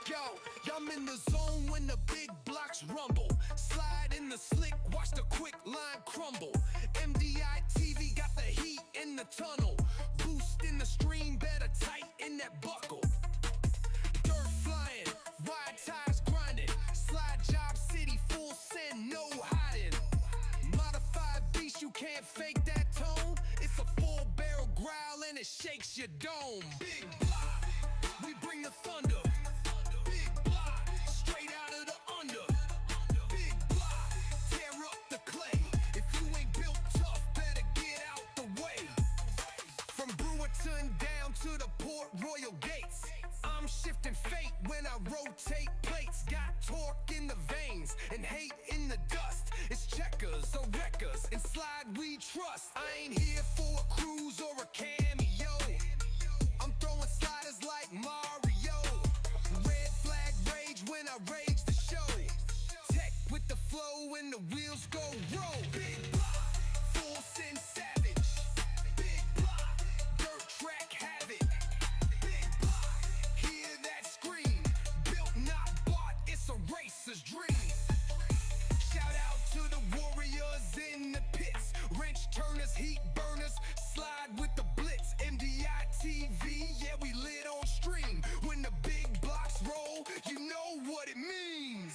Yo, I'm in the zone when the big blocks rumble. Slide in the slick, watch the quick line crumble. MDiTV got the heat in the tunnel. Boost in the stream, better tighten that buckle. Dirt flying, wide tires grinding. Slide job city, full send, no hiding. Modified beast, you can't fake that tone. It's a full barrel growl and it shakes your dome. Big block, we bring the thunder. Big block, straight out of the under. Big block, tear up the clay. If you ain't built tough, better get out the way. From Brewerton down to the Port Royal gates, I'm shifting fate when I rotate plates. Got torque in the veins and hate in the dust. It's checkers or wreckers and slide we trust. I ain't here for a cruise or a cameo. I'm throwing sliders like Mario. Red flag rage when I rage the show. Tech with the flow when the wheels go roll. Big block, full send savage. Big block, dirt track havoc. Big block, hear that scream. Built not bought, it's a racer's dream. Shout out to the warriors in the pits. Wrench turners, heat burners, slide with the blitz. MDiTV, yeah, we lit on stream. When the big blocks roll, you know what it means.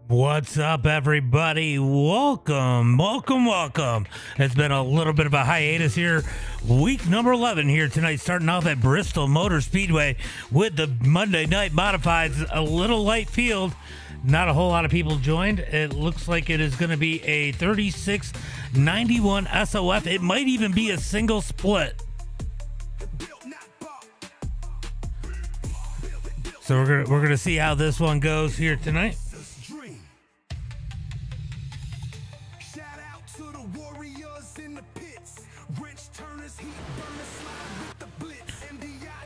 What's up, everybody? Welcome. It's been a little bit of a hiatus here. Week number 11 here tonight, starting off at Bristol Motor Speedway with the Monday Night Modifieds. A little light field. Not a whole lot of people joined. It looks like it is going to be a 3691 SOF. It might even be a single split. So we're gonna see how this one goes here tonight.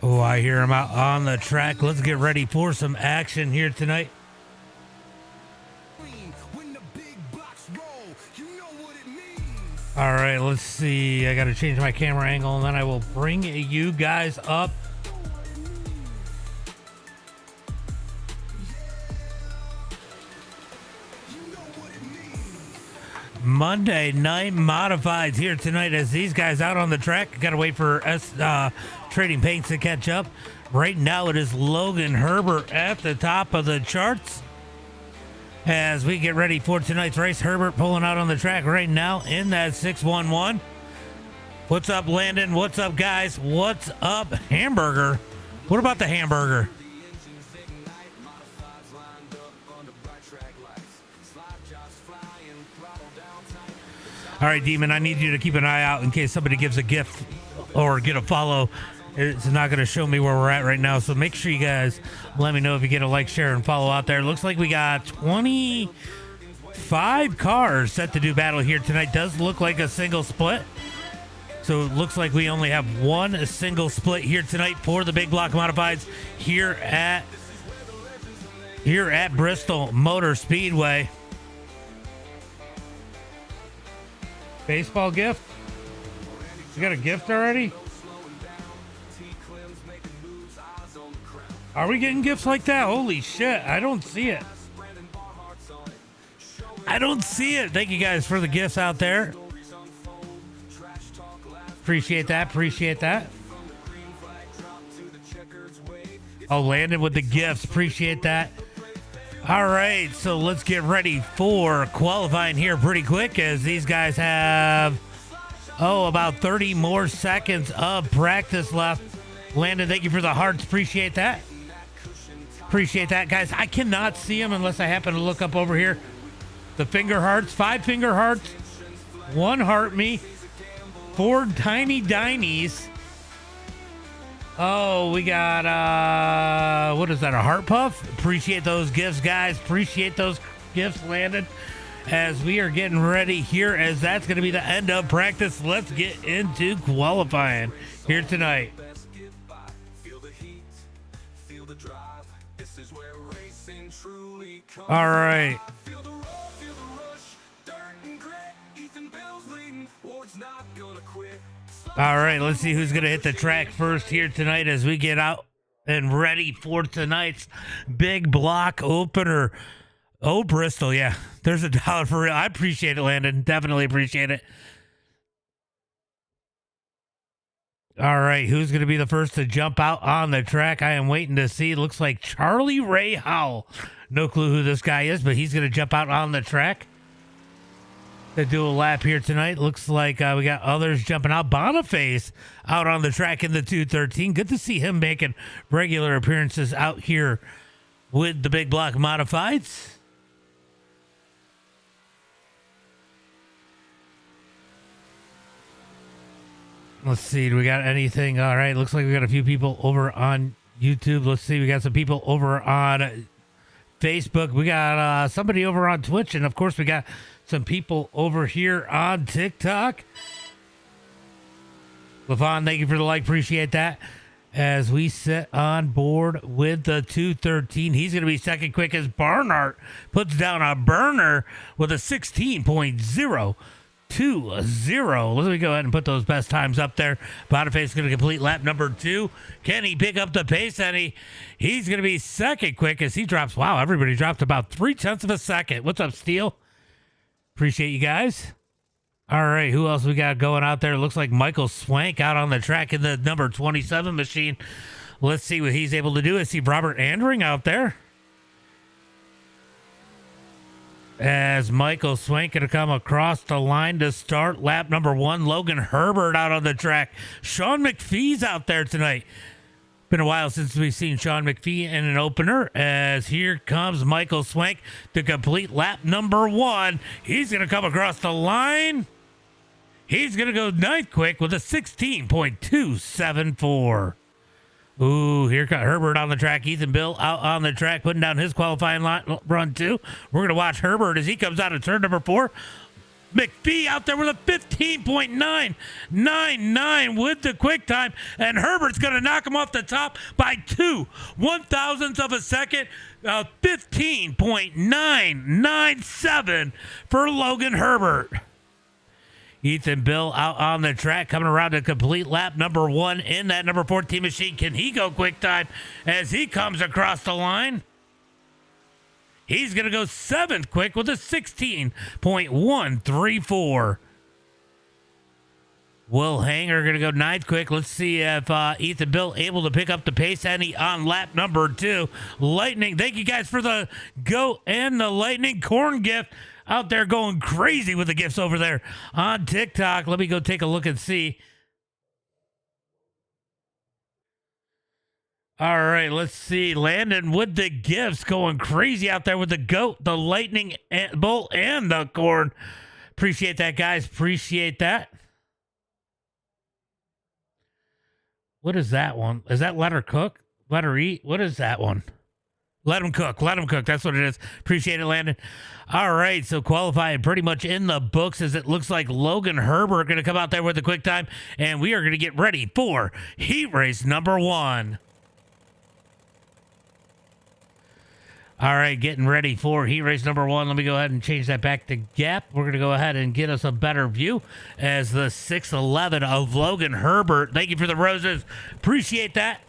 Oh, I hear him out on the track. Let's get ready for some action here tonight. All right, let's see. I got to change my camera angle, and then I will bring you guys up. Monday Night Modifieds here tonight as these guys out on the track. Got to wait for Trading Paints to catch up. Right now it is Logan Herbert at the top of the charts. As we get ready for tonight's race, Herbert pulling out on the track right now in that 611. What's up, Landon? What's up, guys? What's up, Hamburger? What about the Hamburger? All right, Demon, I need you to keep an eye out in case somebody gives a gift or get a follow. It's not going to show me where we're at right now, so make sure you guys let me know if you get a like, share, and follow out there. Looks like we got 25 cars set to do battle here tonight. Does look like a single split. So it looks like we only have one single split here tonight for the Big Block Modifieds here at Bristol Motor Speedway. Baseball gift? You got a gift already? Are we getting gifts like that? Holy shit, I don't see it. I don't see it. Thank you guys for the gifts out there. Appreciate that. Oh, Landon with the gifts. Appreciate that. All right, so let's get ready for qualifying here pretty quick as these guys have, about 30 more seconds of practice left. Landon, thank you for the hearts. Appreciate that. Guys. I cannot see them unless I happen to look up over here. The finger hearts, 5 finger hearts, 1 heart me, 4 tiny dinies. Oh, we got, what is that, a heart puff? Appreciate those gifts, guys. Appreciate those gifts, Landon. As we are getting ready here, as that's going to be the end of practice, let's get into qualifying here tonight. All right. Feel the roar, feel the rush, dirt and grit. Ethan Bill's leading, Ward's not gonna quit. All right, let's see who's going to hit the track first here tonight as we get out and ready for tonight's big block opener. Oh, Bristol, yeah. There's $1 for real. I appreciate it, Landon. Definitely appreciate it. All right, who's going to be the first to jump out on the track? I am waiting to see. Looks like Charlie Ray Howell. No clue who this guy is, but he's going to jump out on the track to do a lap here tonight. Looks like we got others jumping out. Boniface out on the track in the 213. Good to see him making regular appearances out here with the Big Block Modifieds. Let's see. Do we got anything? All right. Looks like we got a few people over on YouTube. Let's see. We got some people over on Facebook. We got somebody over on Twitch. And, of course, we got some people over here on TikTok. LaVon, thank you for the like. Appreciate that. As we sit on board with the 213, he's going to be second quick as Barnhart puts down a burner with a 16.020. Let me go ahead and put those best times up there. Boniface is going to complete lap number 2. Can he pick up the pace? And he's going to be second quick as he drops. Wow, everybody dropped about 0.3 of a second. What's up, Steele? Appreciate you guys. All right, who else we got going out there? Looks like Michael Swank out on the track in the number 27 machine. Let's see what he's able to do. I see Robert Andring out there. As Michael Swank going to come across the line to start lap number 1. Logan Herbert out on the track. Sean McPhee's out there tonight. Been a while since we've seen Sean McPhee in an opener. As here comes Michael Swank to complete lap number 1. He's going to come across the line. He's going to go 9th quick with a 16.274. Ooh, here comes Herbert on the track. Ethan Bill out on the track, putting down his qualifying run too. We're going to watch Herbert as he comes out of turn number 4. McPhee out there with a 15.999 with the quick time, and Herbert's going to knock him off the top by 0.02 of a second. 15.997 for Logan Herbert. Ethan Bill out on the track, coming around to complete lap number 1 in that number 14 machine. Can he go quick time as he comes across the line? He's going to go 7th quick with a 16.134. Will Hanger going to go 9th quick. Let's see if Ethan Bill able to pick up the pace. And he on lap number 2. Lightning, thank you guys for the go and the Lightning corn gift. Out there going crazy with the gifts over there on TikTok. Let me go take a look and see. All right, let's see. Landon with the gifts going crazy out there with the goat, the lightning bolt, and the corn. Appreciate that, guys. Appreciate that. What is that one? Is that let her cook? Let her eat? What is that one? Let them cook. Let them cook. That's what it is. Appreciate it, Landon. All right, so qualifying pretty much in the books as it looks like Logan Herbert going to come out there with a quick time, and we are going to get ready for heat race number 1. All right, getting ready for heat race number 1. Let me go ahead and change that back to gap. We're going to go ahead and get us a better view as the 6'11 of Logan Herbert. Thank you for the roses. Appreciate that.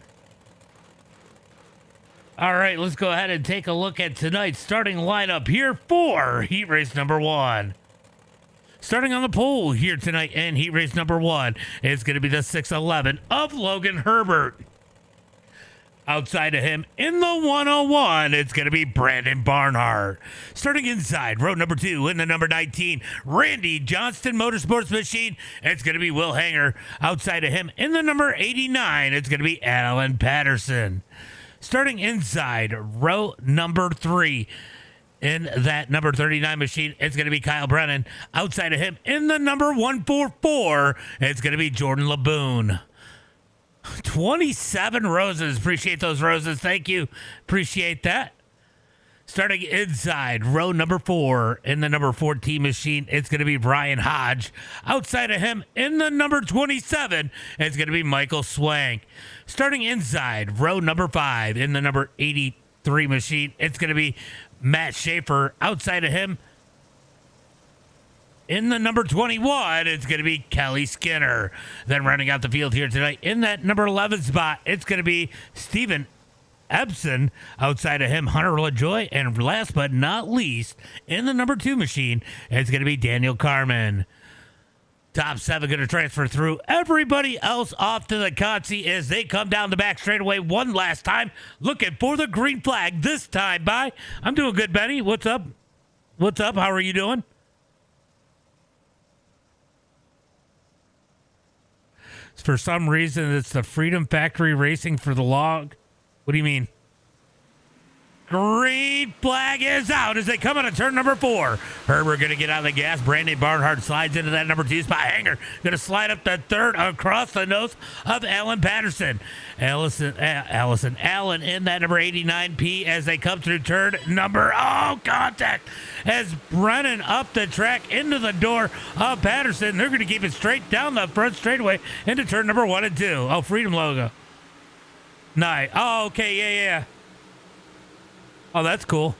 All right, let's go ahead and take a look at tonight's starting lineup here for heat race number 1. Starting on the pole here tonight in heat race number 1 is going to be the 6'11 of Logan Herbert. Outside of him in the 101, it's going to be Brandon Barnhart. Starting inside row number 2 in the number 19, Randy Johnston Motorsports Machine, it's going to be Will Hanger. Outside of him in the number 89, it's going to be Alan Patterson. Starting inside row number 3 in that number 39 machine, it's going to be Kyle Brennan. Outside of him in the number 144, it's going to be Jordan Laboon. 27 roses. Appreciate those roses. Thank you. Appreciate that. Starting inside row number 4 in the number 14 machine, it's going to be Brian Hodge. Outside of him in the number 27, it's going to be Michael Swank. Starting inside row number 5 in the number 80 3 machine, it's going to be Matt Schaefer. Outside of him, in the number 21, it's going to be Kelly Skinner. Then running out the field here tonight, in that number 11 spot, it's going to be Steven Ebsen. Outside of him, Hunter LaJoy. And last but not least, in the number 2 machine, it's going to be Daniel Carmen. Top 7 going to transfer through. Everybody else off to the Consi as they come down the back straightaway one last time, looking for the green flag this time by. I'm doing good, Benny. What's up? What's up? How are you doing? For some reason, it's the Freedom Factory Racing for the log. What do you mean? Green flag is out as they come out of turn number 4. Herbert going to get out of the gas. Brandon Barnhart slides into that number 2 spot. Hanger going to slide up the third across the nose of Alan Patterson. Allen in that number 89P as they come through turn number. Oh, contact as Brennan up the track into the door of Patterson. They're going to keep it straight down the front straightaway into turn number 1 and 2. Oh, Freedom logo. Nice. Oh, okay. Yeah. Oh, that's cool.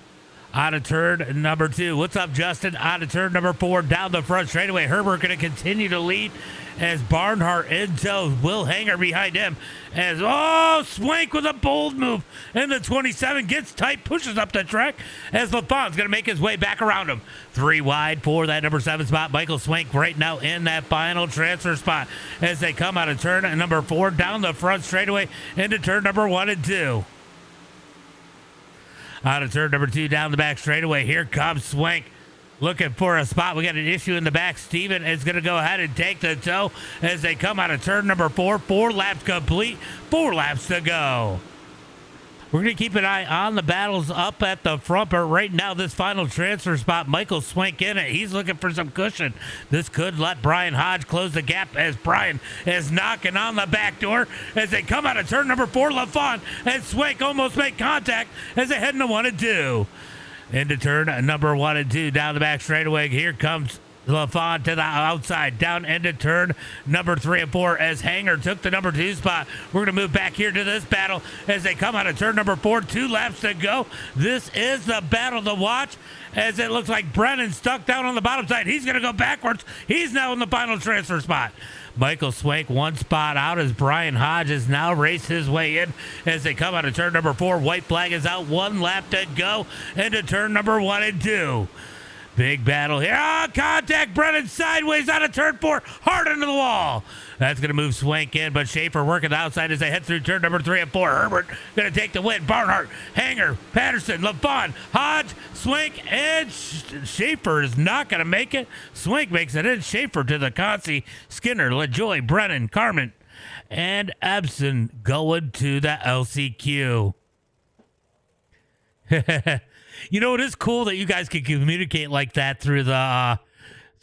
Out of turn number 2. What's up, Justin? Out of turn number 4. Down the front straightaway. Herbert going to continue to lead as Barnhart in tow. Will Hanger behind him. As, Swank with a bold move. And the 27 gets tight, pushes up the track as LaFon's going to make his way back around him. 3 wide for that number 7 spot. Michael Swank right now in that final transfer spot as they come out of turn number 4. Down the front straightaway into turn number 1 and 2. Out of turn number 2, down the back straightaway. Here comes Swank looking for a spot. We got an issue in the back. Steven is going to go ahead and take the tow as they come out of turn number 4. 4 laps complete. 4 laps to go. We're going to keep an eye on the battles up at the front, but right now this final transfer spot, Michael Swank in it. He's looking for some cushion. This could let Brian Hodge close the gap as Brian is knocking on the back door as they come out of turn number 4. LaFon and Swank almost make contact as they head into 1 and 2. Into turn number 1 and 2 down the back straightaway. Here comes LaFon to the outside, down into turn number 3 and 4 as Hanger took the number 2 spot. We're going to move back here to this battle as they come out of turn number 4. 2 laps to go. This is the battle to watch as it looks like Brennan stuck down on the bottom side. He's going to go backwards. He's now in the final transfer spot. Michael Swank 1 spot out as Brian Hodges now raced his way in as they come out of turn number 4. White flag is out. 1 lap to go into turn number 1 and 2. Big battle here. Contact. Brennan sideways out of turn 4. Hard into the wall. That's going to move Swank in, but Schaefer working the outside as they head through turn number 3 and 4. Herbert going to take the win. Barnhart, Hanger, Patterson, LaFon, Hodge, Swank, and Schaefer is not going to make it. Swank makes it in. Schaefer to the Consi. Skinner, LaJoy, Brennan, Carmen, and Ebsen going to the LCQ. You know, it is cool that you guys can communicate like that through the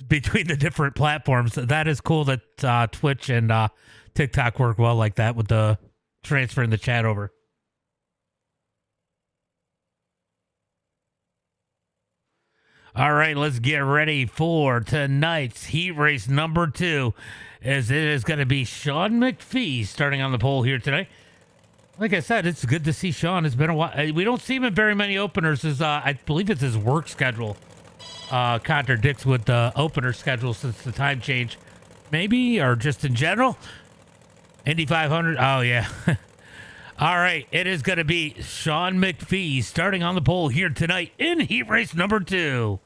between the different platforms. That is cool that Twitch and TikTok work well like that with the transferring the chat over. All right, let's get ready for tonight's heat race number 2, as it is going to be Sean McPhee starting on the pole here tonight. Like I said, it's good to see Sean. It's been a while. We don't see him in very many openers. I believe it's his work schedule contradicts with the opener schedule since the time change. Maybe, or just in general. Indy 500. Oh, yeah. All right. It is going to be Sean McPhee starting on the pole here tonight in heat race number 2.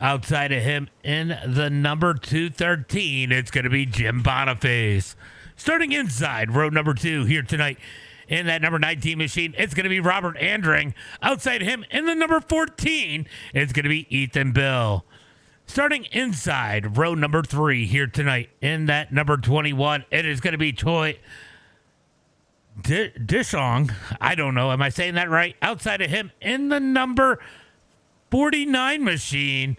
Outside of him in the number 213, it's going to be Jim Boniface. Starting inside row number 2 here tonight in that number 19 machine, it's going to be Robert Andring. Outside him in the number 14, it's going to be Ethan Bill. Starting inside row number 3 here tonight in that number 21, it is going to be Toy Dishong. I don't know. Am I saying that right? Outside of him in the number 49 machine,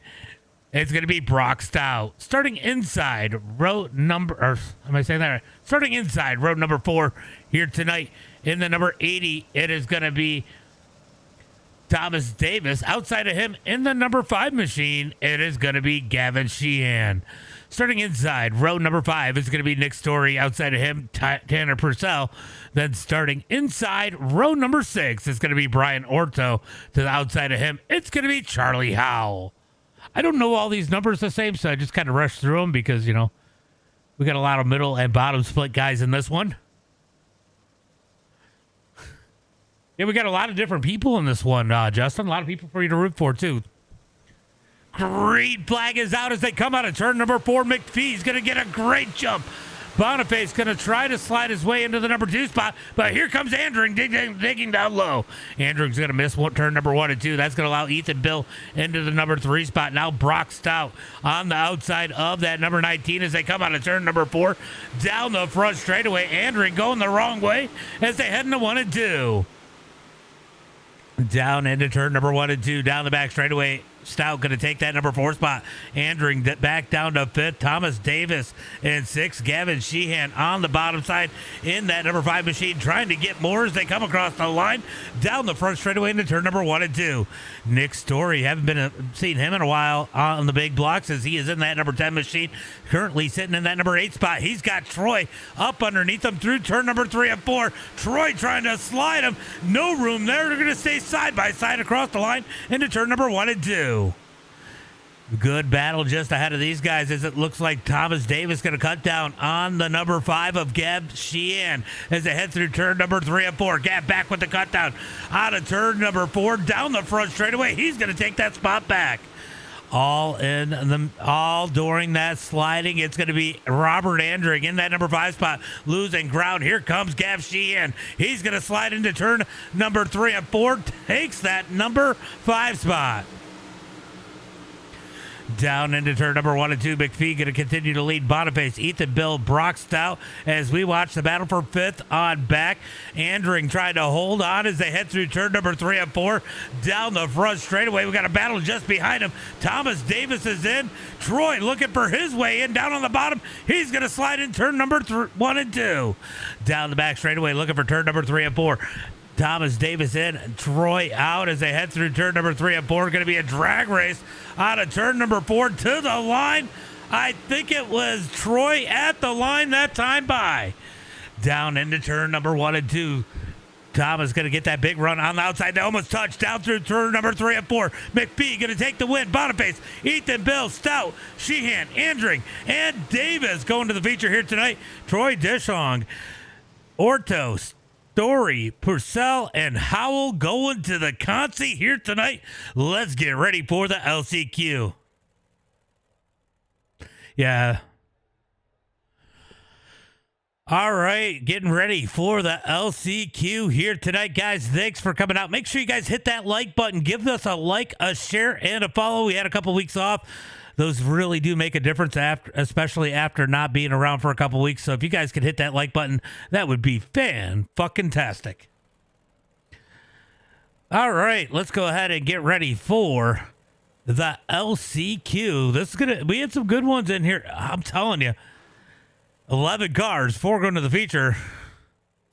it's going to be Brock Stout. Starting inside row number, or am I saying that right? Starting inside row number 4 here tonight in the number 80, it is going to be Thomas Davis. Outside of him in the number 5 machine, it is going to be Gavin Sheehan. Starting inside, row number 5 is going to be Nick Story. Outside of him, Tanner Purcell. Then starting inside, row number 6 is going to be Brian Orto. To the outside of him, it's going to be Charlie Howell. I don't know all these numbers the same, so I just kind of rushed through them because, you know, we got a lot of middle and bottom split guys in this one. Yeah, we got a lot of different people in this one, Justin. A lot of people for you to root for, too. Green flag is out as they come out of turn number 4. McPhee's going to get a great jump. Boniface going to try to slide his way into the number 2 spot, but here comes Andring digging down low. Andring's going to miss turn number 1 and 2. That's going to allow Ethan Bill into the number 3 spot. Now Brock Stout on the outside of that number 19 as they come out of turn number 4. Down the front straightaway. Andring going the wrong way as they head into 1 and 2. Down into turn number 1 and 2. Down the back straightaway. Stout going to take that number 4 spot. Andring back down to 5th. Thomas Davis in 6th. Gavin Sheehan on the bottom side in that number 5 machine, trying to get more as they come across the line. Down the front straightaway into turn number 1 and 2. Nick Story, haven't seen him in a while on the big blocks as he is in that number 10 machine, currently sitting in that number 8 spot. He's got Troy up underneath him through turn number 3 and 4. Troy trying to slide him. No room there. They're going to stay side by side across the line into turn number 1 and 2. Good battle just ahead of these guys as it looks like Thomas Davis going to cut down on the number 5 of Gab Sheehan as they head through turn number 3 and 4. Gab back with the cut down out of turn number 4 down the front straightaway. He's going to take that spot back. All during that sliding, it's going to be Robert Andring in that number 5 spot, losing ground. Here comes Gav Sheehan. He's going to slide into turn number 3 and 4, takes that number 5 spot. Down into turn number 1 and 2. McPhee going to continue to lead Boniface, Ethan Bill, Brock Stout as we watch the battle for 5th on back. Andring trying to hold on as they head through turn number 3 and 4. Down the front straightaway. We got a battle just behind him. Thomas Davis is in. Troy looking for his way in. Down on the bottom. He's going to slide in turn number 1 and 2. Down the back straightaway looking for turn number 3 and 4. Thomas Davis in, Troy out as they head through turn number 3 and 4. Going to be a drag race out of turn number 4 to the line. I think it was Troy at the line that time by. Down into turn number 1 and 2. Thomas going to get that big run on the outside. They almost touched down through turn number 3 and 4. McPhee going to take the win. Boniface, Ethan Bill, Stout, Sheehan, Andring, and Davis going to the feature here tonight. Troy Dishong, Ortos, Story, Purcell, and Howell going to the Consi here tonight. Let's get ready for the LCQ. Yeah. All right, getting ready for the LCQ here tonight, guys. Thanks for coming out. Make sure you guys hit that like button. Give us a like, a share, and a follow. We had a couple weeks off. Those really do make a difference, especially after not being around for a couple weeks. So if you guys could hit that like button, that would be fan-fucking-tastic. All right, let's go ahead and get ready for the LCQ. We had some good ones in here. I'm telling you, 11 cars, 4 going to the feature.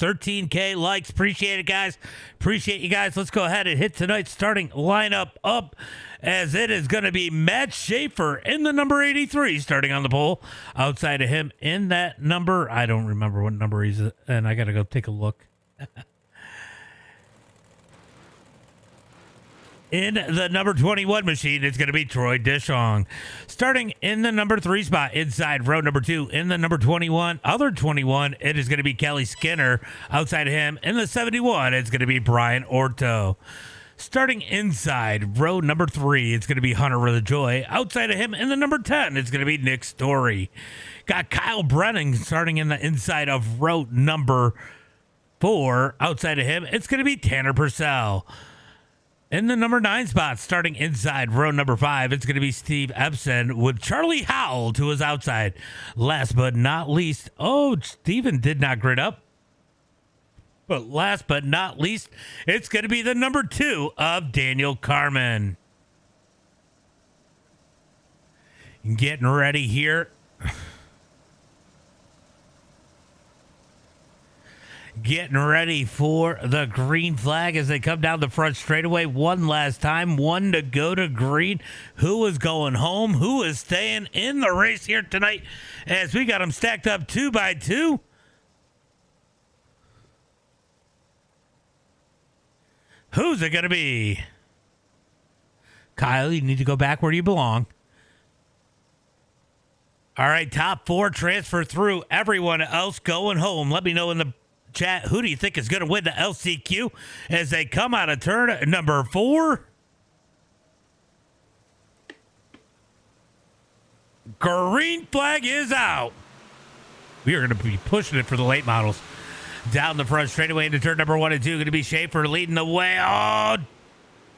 13K likes. Appreciate it, guys. Appreciate you guys. Let's go ahead and hit tonight's starting lineup up as it is going to be Matt Schaefer in the number 83 starting on the pole. Outside of him in that number, I don't remember what number he's in, and I got to go take a look. In the number 21 machine, it's going to be Troy Dishong. Starting in the number 3 spot, inside row number 2, in the number 21, other 21, it is going to be Kelly Skinner. Outside of him, in the 71, it's going to be Brian Orto. Starting inside row number 3, it's going to be Hunter Joy. Outside of him, in the number 10, it's going to be Nick Story. Got Kyle Brennan starting in the inside of row number 4. Outside of him, it's going to be Tanner Purcell. In the number 9 spot, starting inside row number 5, it's going to be Steve Epson with Charlie Howell to his outside. Last but not least, Steven did not grid up. But last but not least, it's going to be the number 2 of Daniel Carmen. Getting ready here. getting ready for the green flag as they come down the front straightaway one last time. One to go to green. Who is going home? Who is staying in the race here tonight as we got them stacked up 2 by 2? Who's it going to be? Kyle, you need to go back where you belong. All right, top 4 transfer through. Everyone else going home. Let me know in the chat, who do you think is going to win the LCQ as they come out of turn number 4? Green flag is out. We are going to be pushing it for the late models. Down the front straightaway into turn number 1 and 2. Going to be Schaefer leading the way. Oh,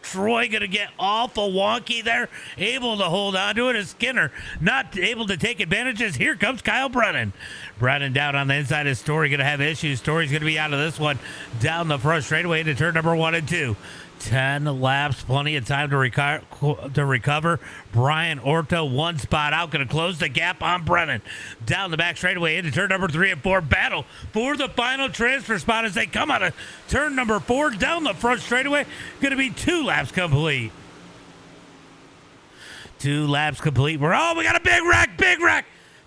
Troy going to get awful wonky there. Able to hold on to it. As Skinner not able to take advantages. Here comes Kyle Brennan. Brennan down on the inside of Story. Going to have issues. Story's going to be out of this one. Down the front straightaway into turn number 1 and 2. 10 laps, plenty of time to recover. Brian Orto, 1 spot out, going to close the gap on Brennan. Down the back straightaway into turn number 3 and 4. Battle for the final transfer spot as they come out of turn number 4. Down the front straightaway, going to be 2 laps complete. 2 laps complete. We got a big wreck,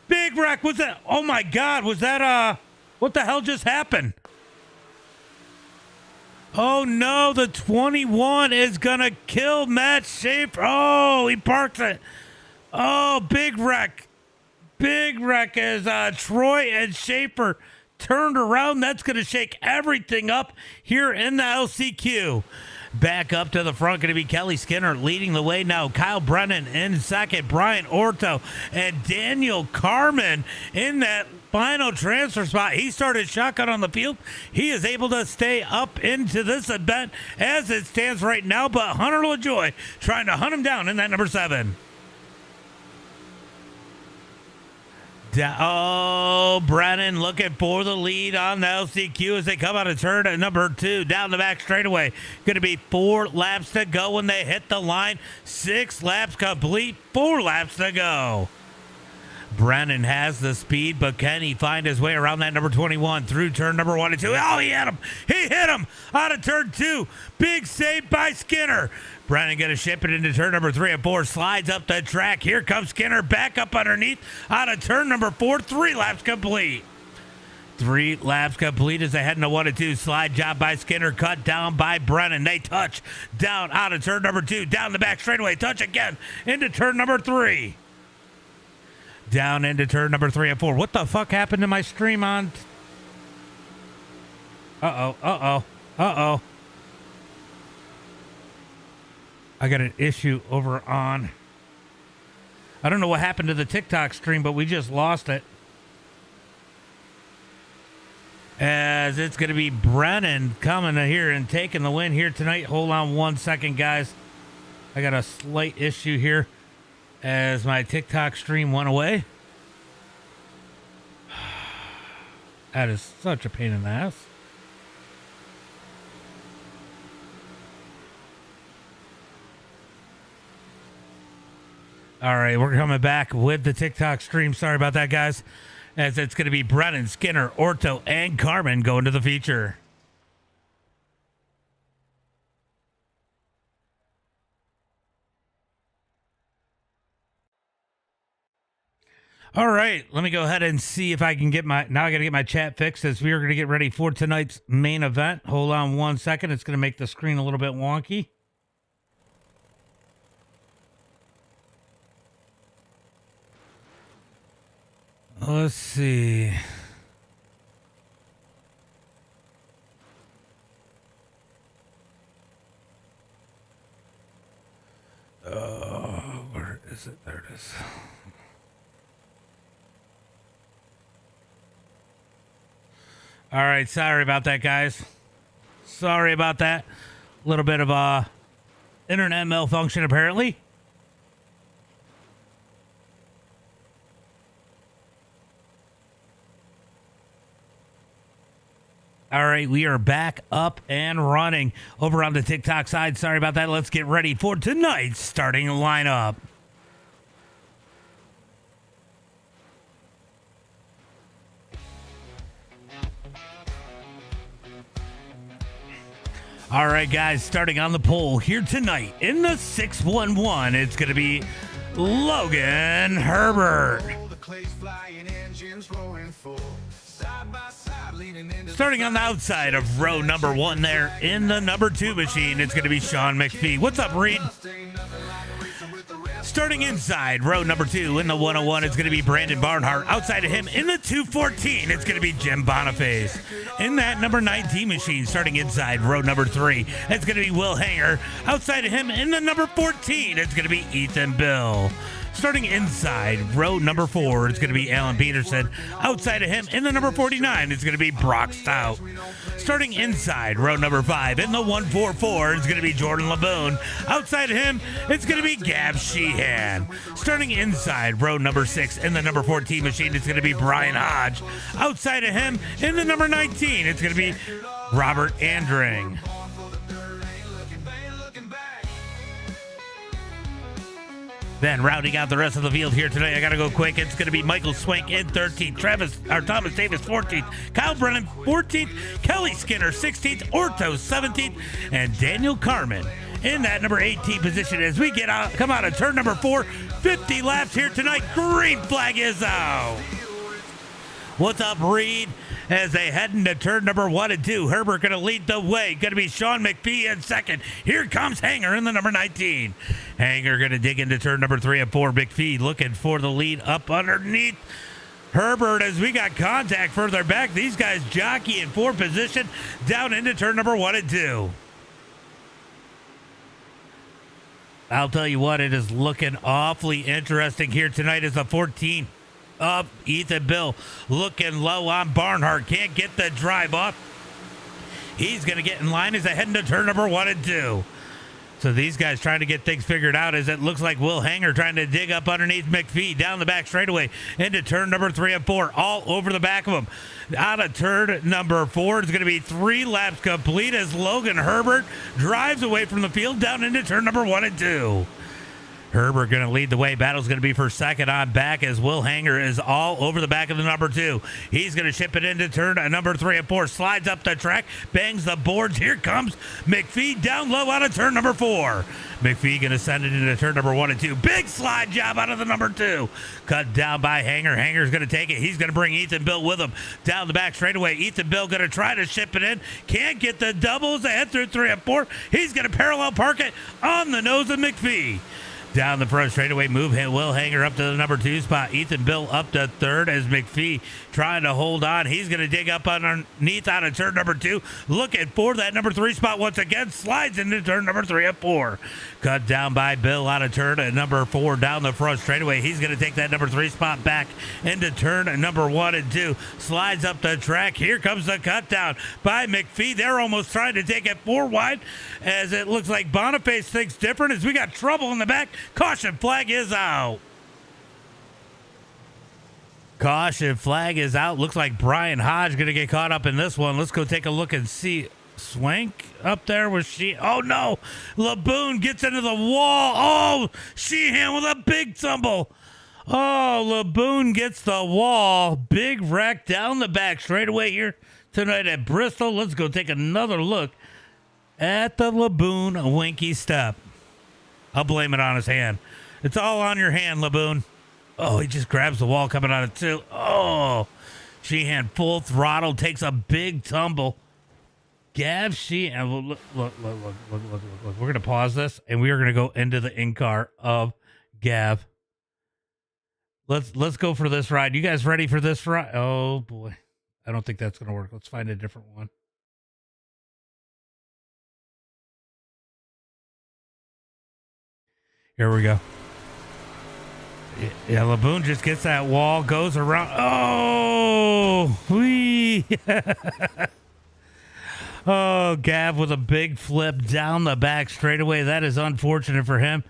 big wreck. Was that, oh my God, was that, what the hell just happened? Oh no, the 21 is going to kill Matt Schaefer. Oh, he parks it. Oh, big wreck. Big wreck as Troy and Schaefer turned around. That's going to shake everything up here in the LCQ. Back up to the front, going to be Kelly Skinner leading the way now. Kyle Brennan in second. Brian Orto and Daniel Carmen in that final transfer spot. He started shotgun on the field. He is able to stay up into this event as it stands right now, but Hunter LaJoy trying to hunt him down in that number 7. Oh, Brennan looking for the lead on the LCQ as they come out of turn at number 2. Down the back straightaway. Going to be 4 laps to go when they hit the line. 6 laps complete. 4 laps to go. Brennan has the speed, but can he find his way around that number 21 through turn number 1 and 2? Oh, he hit him. He hit him out of turn 2. Big save by Skinner. Brennan going to ship it into turn number 3 and 4. Slides up the track. Here comes Skinner back up underneath out of turn number 4. 3 laps complete. 3 laps complete as they head into 1 and 2. Slide job by Skinner. Cut down by Brennan. They touch down out of turn number 2. Down the back straightaway. Touch again into turn number 3. Down into turn number 3 and 4. What the fuck happened to my stream on? Uh-oh. I got an issue over on. I don't know what happened to the TikTok stream, but we just lost it. As it's going to be Brennan coming here and taking the win here tonight. Hold on 1 second, guys. I got a slight issue here as my TikTok stream went away. That is such a pain in the ass. All right, we're coming back with the TikTok stream. Sorry about that, guys. As it's going to be Brennan, Skinner, Orto, and Carmen going to the feature. All right, let me go ahead and see if I can get my... Now I got to get my chat fixed as we are going to get ready for tonight's main event. Hold on 1 second. It's going to make the screen a little bit wonky. Let's see. Where is it? There it is. All right, sorry about that, guys. Sorry about that. A little bit of internet malfunction, apparently. All right, we are back up and running over on the TikTok side. Sorry about that. Let's get ready for tonight's starting lineup. All right, guys, starting on the pole here tonight in the 611, it's going to be Logan Herbert. Starting on the outside of row number 1 there in the number 2 machine, it's going to be Sean McPhee. What's up, Reed? Starting inside row number 2 in the 101, it's going to be Brandon Barnhart. Outside of him in the 214, it's going to be Jim Boniface. In that number 19 machine, starting inside row number 3, it's going to be Will Hanger. Outside of him in the number 14, it's going to be Ethan Bill. Starting inside row number 4, it's going to be Alan Peterson. Outside of him in the number 49, it's going to be Brock Stout. Starting inside row number 5 in the 144, it's going to be Jordan Laboon. Outside of him, it's going to be Gab Sheehan. Starting inside row number 6 in the number 14 machine, it's going to be Brian Hodge. Outside of him in the number 19, it's going to be Robert Andring. Then rounding out the rest of the field here tonight, I got to go quick. It's going to be Michael Swank in 13th, Thomas Davis 14th, Kyle Brennan 14th, Kelly Skinner 16th, Orto 17th, and Daniel Carmen in that number 18 position as we come out of turn number 4. 50 laps here tonight. Green flag is out. What's up, Reed? As they head into turn number 1 and 2, Herbert going to lead the way. Going to be Sean McPhee in second. Here comes Hanger in the number 19. Hanger going to dig into turn number 3 and 4. McPhee looking for the lead up underneath Herbert as we got contact further back. These guys jockeying for position down into turn number 1 and 2. I'll tell you what, it is looking awfully interesting here tonight as the 14 up. Ethan Bill looking low on Barnhart. Can't get the drive off. He's going to get in line as they head into turn number 1 and 2. So these guys trying to get things figured out as it looks like Will Hanger trying to dig up underneath McPhee down the back straightaway into turn number 3 and 4, all over the back of him. Out of turn number 4, it's going to be 3 laps complete as Logan Herbert drives away from the field down into turn number 1 and 2. Herbert going to lead the way. Battle's going to be for second on back as Will Hanger is all over the back of the number 2. He's going to ship it into turn number 3 and 4. Slides up the track, bangs the boards. Here comes McPhee down low out of turn number 4. McPhee going to send it into turn number 1 and 2. Big slide job out of the number 2. Cut down by Hanger. Hanger's going to take it. He's going to bring Ethan Bill with him down the back straightaway. Ethan Bill going to try to ship it in. Can't get the doubles. They head through 3 and 4. He's going to parallel park it on the nose of McPhee. Down the front straightaway, Will Hanger up to the number 2 spot. Ethan Bill up to 3rd as McPhee trying to hold on. He's going to dig up underneath out of turn number 2. Looking for that number 3 spot once again. Slides into turn number 3 and 4. Cut down by Bill out of turn number 4 down the front straightaway. He's going to take that number 3 spot back into turn number 1 and 2. Slides up the track. Here comes the cut down by McPhee. They're almost trying to take it 4 wide as it looks like Boniface thinks different as we got trouble in the back. Caution flag is out. Caution flag is out. Looks like Brian Hodge going to get caught up in this one. Let's go take a look and see. Swank up there was she. Oh no. Laboon gets into the wall. Oh, Sheehan with a big tumble. Oh, Laboon gets the wall. Big wreck down the back straightaway here tonight at Bristol. Let's go take another look at the Laboon winky step. I'll blame it on his hand. It's all on your hand, Laboon. Oh, he just grabs the wall coming out of 2. Oh, Sheehan full throttle, takes a big tumble. Gav Sheehan, look. We're going to pause this, and we are going to go into the in-car of Gav. Let's go for this ride. You guys ready for this ride? Oh, boy. I don't think that's going to work. Let's find a different one. Here we go. Yeah, Laboon just gets that wall, goes around. Oh, wee. Oh, Gav with a big flip down the back straightaway. That is unfortunate for him.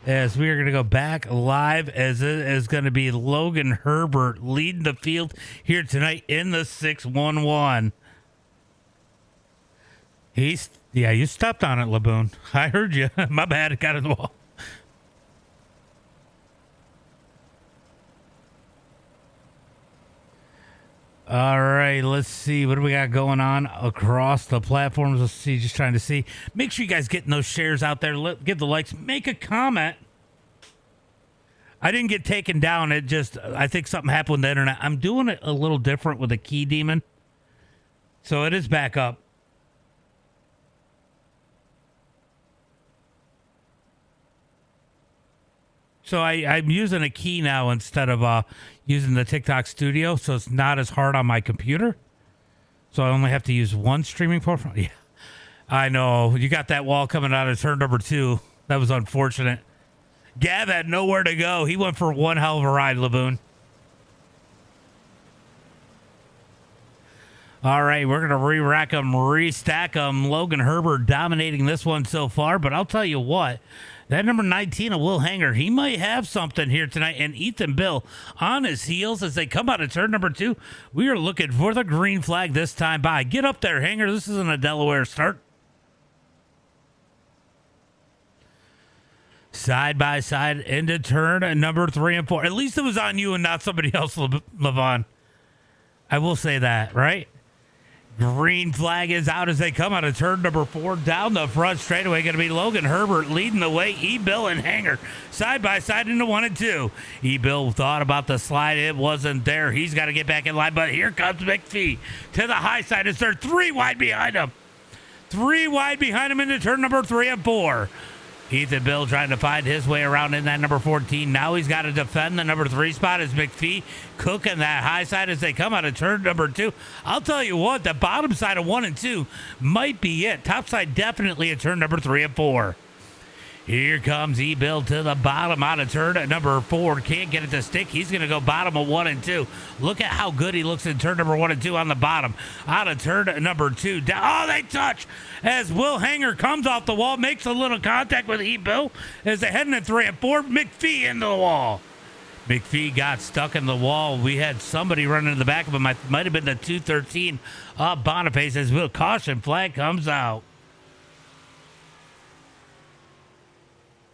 As we are going to go back live, as it is going to be Logan Herbert leading the field here tonight in the 611. You stepped on it, Laboon. I heard you. My bad. It got in the wall. All right, let's see. What do we got going on across the platforms? Let's see. Just trying to see. Make sure you guys getting those shares out there. Give the likes. Make a comment. I didn't get taken down. It just, I think something happened with the internet. I'm doing it a little different with a key demon. So it is back up. So I'm using a key now instead of using the TikTok Studio, so it's not as hard on my computer. So I only have to use one streaming profile. Yeah, I know. You got that wall coming out of turn number 2. That was unfortunate. Gav had nowhere to go. He went for one hell of a ride, Laboon. All right, we're going to re-rack them, restack them. Logan Herbert dominating this one so far, but I'll tell you what. That number 19, a Will Hanger, he might have something here tonight. And Ethan Bill on his heels as they come out of turn number 2. We are looking for the green flag this time by. Get up there, Hanger. This isn't a Delaware start. Side by side into turn number 3 and 4. At least it was on you and not somebody else, Levon. I will say that, right? Green flag is out as they come out of turn number 4 down the front straightaway. Going to be Logan Herbert leading the way. E-Bill and Hanger side by side into 1 and 2. E-Bill thought about the slide. It wasn't there. He's got to get back in line, but here comes McPhee to the high side. It's there 3 wide behind him. 3 wide behind him into turn number 3 and 4. Ethan Bill trying to find his way around in that number 14. Now he's got to defend the number 3 spot as McPhee cooking that high side as they come out of turn number 2. I'll tell you what, the bottom side of 1 and 2 might be it. Top side definitely at turn number 3 and 4. Here comes E-Bill to the bottom out of turn at number 4. Can't get it to stick. He's going to go bottom of 1 and 2. Look at how good he looks in turn number 1 and 2 on the bottom. Out of turn number 2. Down. Oh, they touch as Will Hanger comes off the wall, makes a little contact with E-Bill as they head into 3 and 4. McPhee into the wall. McPhee got stuck in the wall. We had somebody running in the back of him. Might have been the 213 Boniface as Will. Caution flag comes out.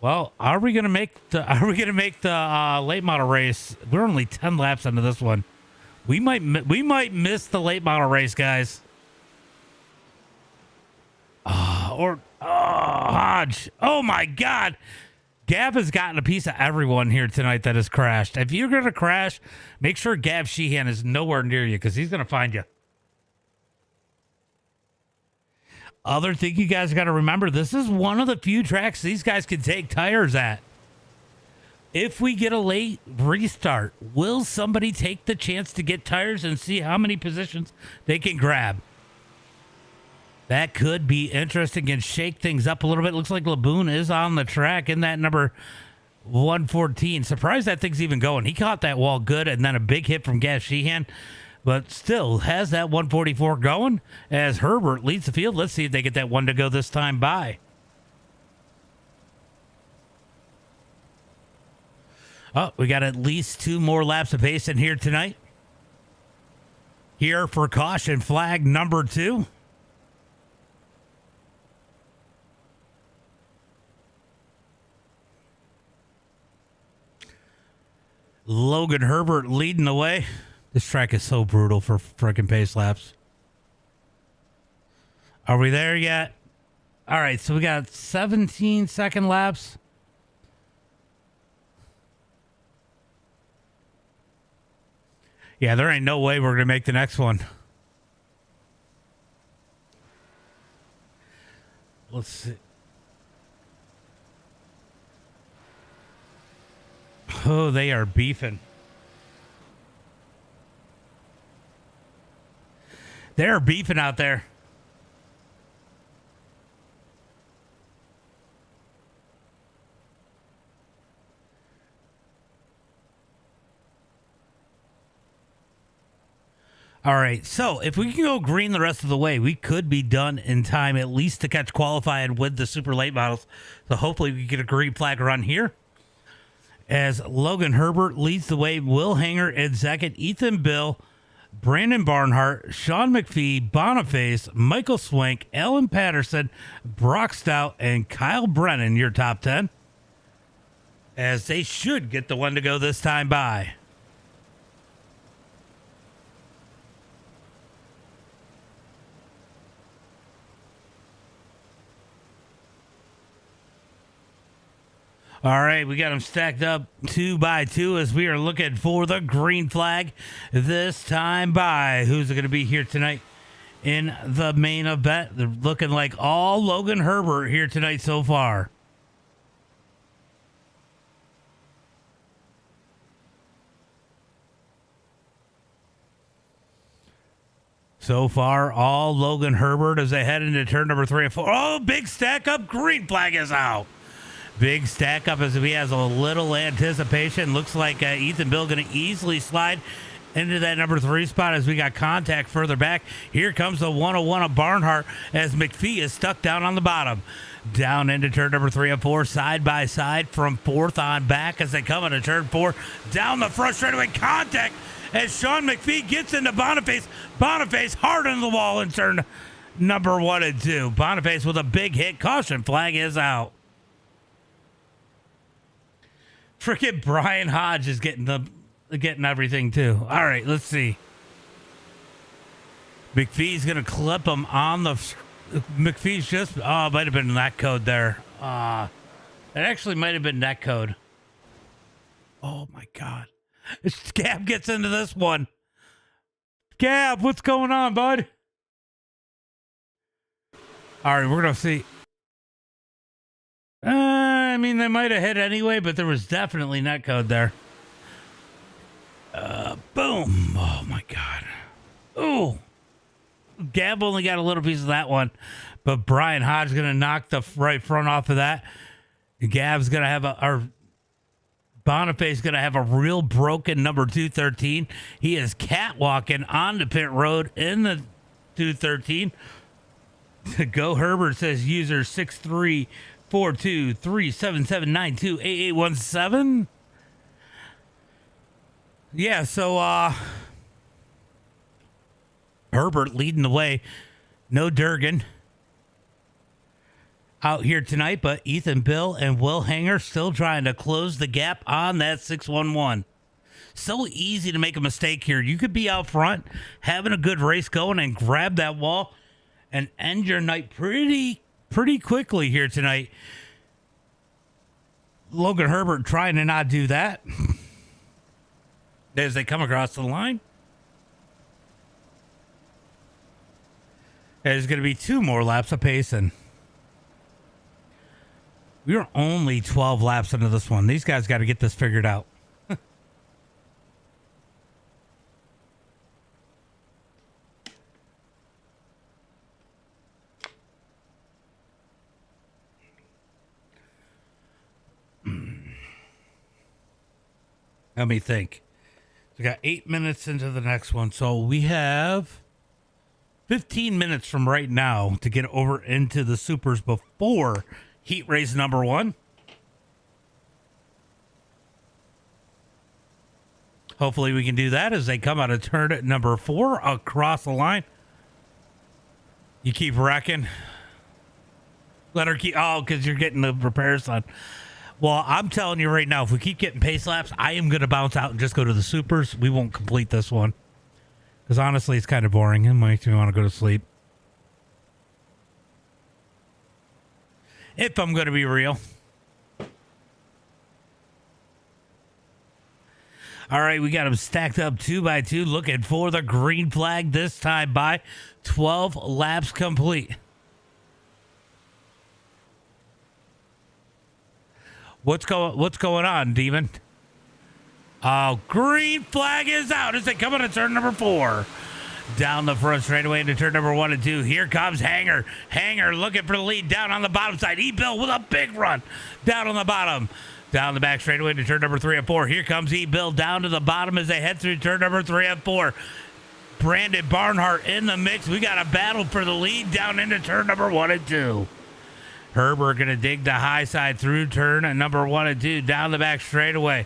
Well, are we gonna make the late model race? We're only 10 laps into this one. We might miss the late model race, guys. Hodge. Oh my God, Gav has gotten a piece of everyone here tonight that has crashed. If you're gonna crash, make sure Gav Sheehan is nowhere near you because he's gonna find you. Other thing you guys got to remember, this is one of the few tracks these guys can take tires at. If we get a late restart, will somebody take the chance to get tires and see how many positions they can grab? That could be interesting and shake things up a little bit. Looks like Laboon is on the track in that number 114. Surprised that thing's even going. He caught that wall good and then a big hit from Gav Sheehan. But still has that 144 going as Herbert leads the field. Let's see if they get that one to go this time by. Oh, we got at least 2 more laps of pace in here tonight. Here for caution flag number 2. Logan Herbert leading the way. This track is so brutal for freaking pace laps. Are we there yet? All right, so we got 17-second laps. Yeah, there ain't no way we're going to make the next one. Let's see. Oh, they are beefing. They're beefing out there. All right, so if we can go green the rest of the way, we could be done in time at least to catch qualifying with the super late models. So hopefully we get a green flag run here. As Logan Herbert leads the way, Will Hanger in second, Ethan Bill, Brandon Barnhart, Sean McPhee, Boniface, Michael Swank, Alan Patterson, Brock Stout, and Kyle Brennan, your top 10. As they should get the one to go this time by. All right, we got them stacked up 2 by 2 as we are looking for the green flag this time by. Who's it going to be here tonight in the main event? They're looking like all Logan Herbert here tonight so far. So far, all Logan Herbert as they head into turn number 3 and 4. Oh, big stack up. Green flag is out. Big stack up as he has a little anticipation. Looks like Ethan Bill going to easily slide into that number 3 spot as we got contact further back. Here comes the 101 of Barnhart as McPhee is stuck down on the bottom. Down into turn number 3 and 4, side by side from 4th on back as they come into turn 4. Down the front straightaway, contact as Sean McPhee gets into Boniface. Boniface hard on the wall in turn number 1 and 2. Boniface with a big hit. Caution flag is out. Freaking Brian Hodge is getting everything too. All right, let's see. McPhee's gonna clip him on the. McPhee's just. Oh, it might have been that code there. It actually might have been that code. Oh my God. Gab gets into this one. Gab, what's going on, bud? All right, we're gonna see. I mean, they might have hit anyway, but there was definitely netcode there. Boom. Oh, my God. Ooh. Gab only got a little piece of that one, but Brian Hodge going to knock the right front off of that. Gab's going to have Boniface going to have a real broken number 213. He is catwalking on the pit road in the 213. Go Herbert says user 634237792817. Yeah, so Herbert leading the way. No Durgan out here tonight, but Ethan Bill and Will Hanger still trying to close the gap on that 611. So easy to make a mistake here. You could be out front, having a good race going, and grab that wall and end your night pretty quickly here tonight. Logan Herbert trying to not do that as they come across the line. There's going to be 2 more laps of pacing. We are only 12 laps into this one. These guys got to get this figured out. Let me think. We got 8 minutes into the next one. So we have 15 minutes from right now to get over into the supers before heat race number 1. Hopefully we can do that as they come out of turn at number 4 across the line. You keep wrecking. Let her keep. Oh, because you're getting the repairs on. Well, I'm telling you right now, if we keep getting pace laps, I am going to bounce out and just go to the supers. We won't complete this one. Because honestly, it's kind of boring. It makes me want to go to sleep. If I'm going to be real. All right, we got them stacked up 2 by 2, looking for the green flag this time by 12 laps complete. What's going on, Demon? Oh, green flag is out as they come into turn number 4. Down the front straightaway into turn number 1 and 2. Here comes Hanger. Hanger looking for the lead down on the bottom side. E-Bill with a big run down on the bottom. Down the back straightaway to turn number 3 and 4. Here comes E-Bill down to the bottom as they head through turn number 3 and 4. Brandon Barnhart in the mix. We got a battle for the lead down into turn number 1 and 2. Herbert going to dig the high side through turn at number 1 and 2. Down the back straightaway.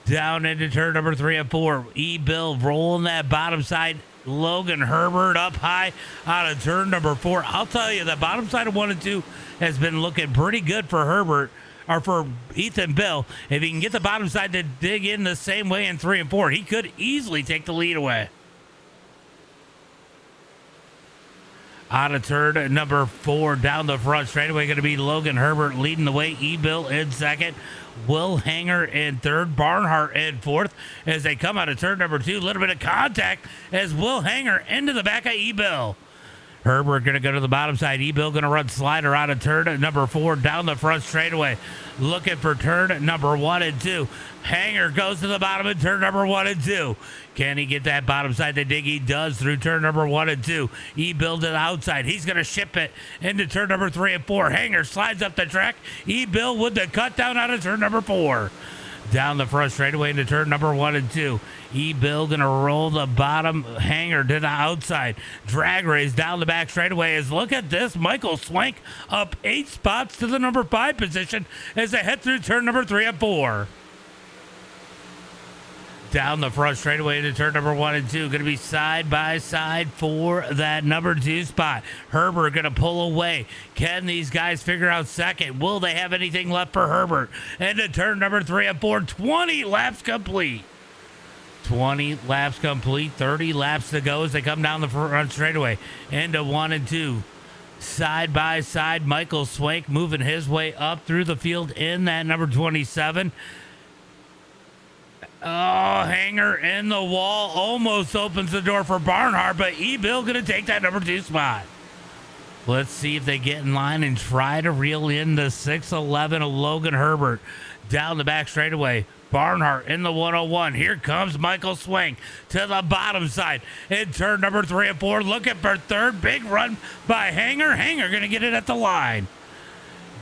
Down into turn number 3 and 4. E-Bill rolling that bottom side. Logan Herbert up high out of turn number 4. I'll tell you, the bottom side of 1 and 2 has been looking pretty good for Herbert, or for Ethan Bill. If he can get the bottom side to dig in the same way in 3 and 4, he could easily take the lead away. Out of turn number 4 down the front straightaway, going to be Logan Herbert leading the way. E-Bill in second. Will Hanger in third. Barnhart in fourth as they come out of turn number 2. A little bit of contact as Will Hanger into the back of E-Bill. Herbert going to go to the bottom side. E-Bill going to run slider out of turn number 4 down the front straightaway. Looking for turn number 1 and 2. Hanger goes to the bottom in turn number 1 and 2. Can he get that bottom side? They dig he does through turn number 1 and 2. E-Bill to the outside. He's going to ship it into turn number 3 and 4. Hanger slides up the track. E-Bill with the cut down out of turn number 4. Down the front straightaway into turn number 1 and 2. E-Bill going to roll the bottom. Hanger to the outside. Drag race down the back straightaway. As look at this. Michael Swank up 8 spots to the number 5 position as they head through turn number 3 and 4. Down the front straightaway into turn number 1 and 2. Going to be side by side for that number 2 spot. Herbert going to pull away. Can these guys figure out second? Will they have anything left for Herbert? Into turn number 3 and 4. 20 laps complete. 20 laps complete. 30 laps to go as they come down the front straightaway. Into 1 and 2. Side by side, Michael Swank moving his way up through the field in that number 27. Oh, Hanger in the wall almost opens the door for Barnhart, but E-Bill going to take that number 2 spot. Let's see if they get in line and try to reel in the 6'11 of Logan Herbert. Down the back straightaway. Barnhart in the 101. Here comes Michael Swank to the bottom side. In turn number 3 and 4, looking for third. Big run by Hanger. Hanger going to get it at the line.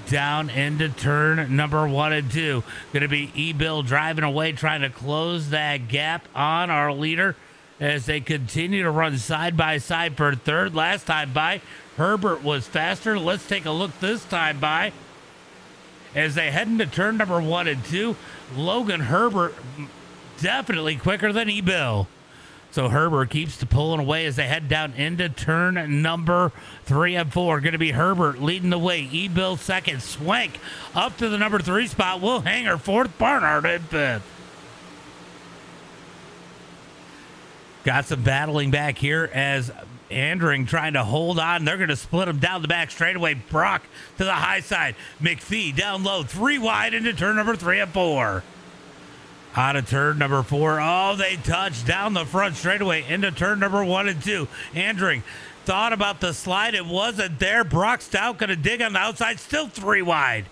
Down into turn number 1 and 2. Going to be E-Bill driving away, trying to close that gap on our leader as they continue to run side by side for third. Last time by, Herbert was faster. Let's take a look this time by. As they head into turn number 1 and 2, Logan Herbert definitely quicker than E-Bill. So Herbert keeps to pulling away as they head down into turn number 3 and 4. Going to be Herbert leading the way. E-Bill second. Swank up to the number 3 spot. Will Hanger fourth. Barnhart in fifth. Got some battling back here as Andring trying to hold on. They're going to split him down the back straightaway. Brock to the high side. McPhee down low. 3 wide into turn number 3 and 4. Out of turn number 4. Oh, they touch down the front straightaway into turn number 1 and 2. Andring thought about the slide. It wasn't there. Brock Stout going to dig on the outside. Still 3 wide.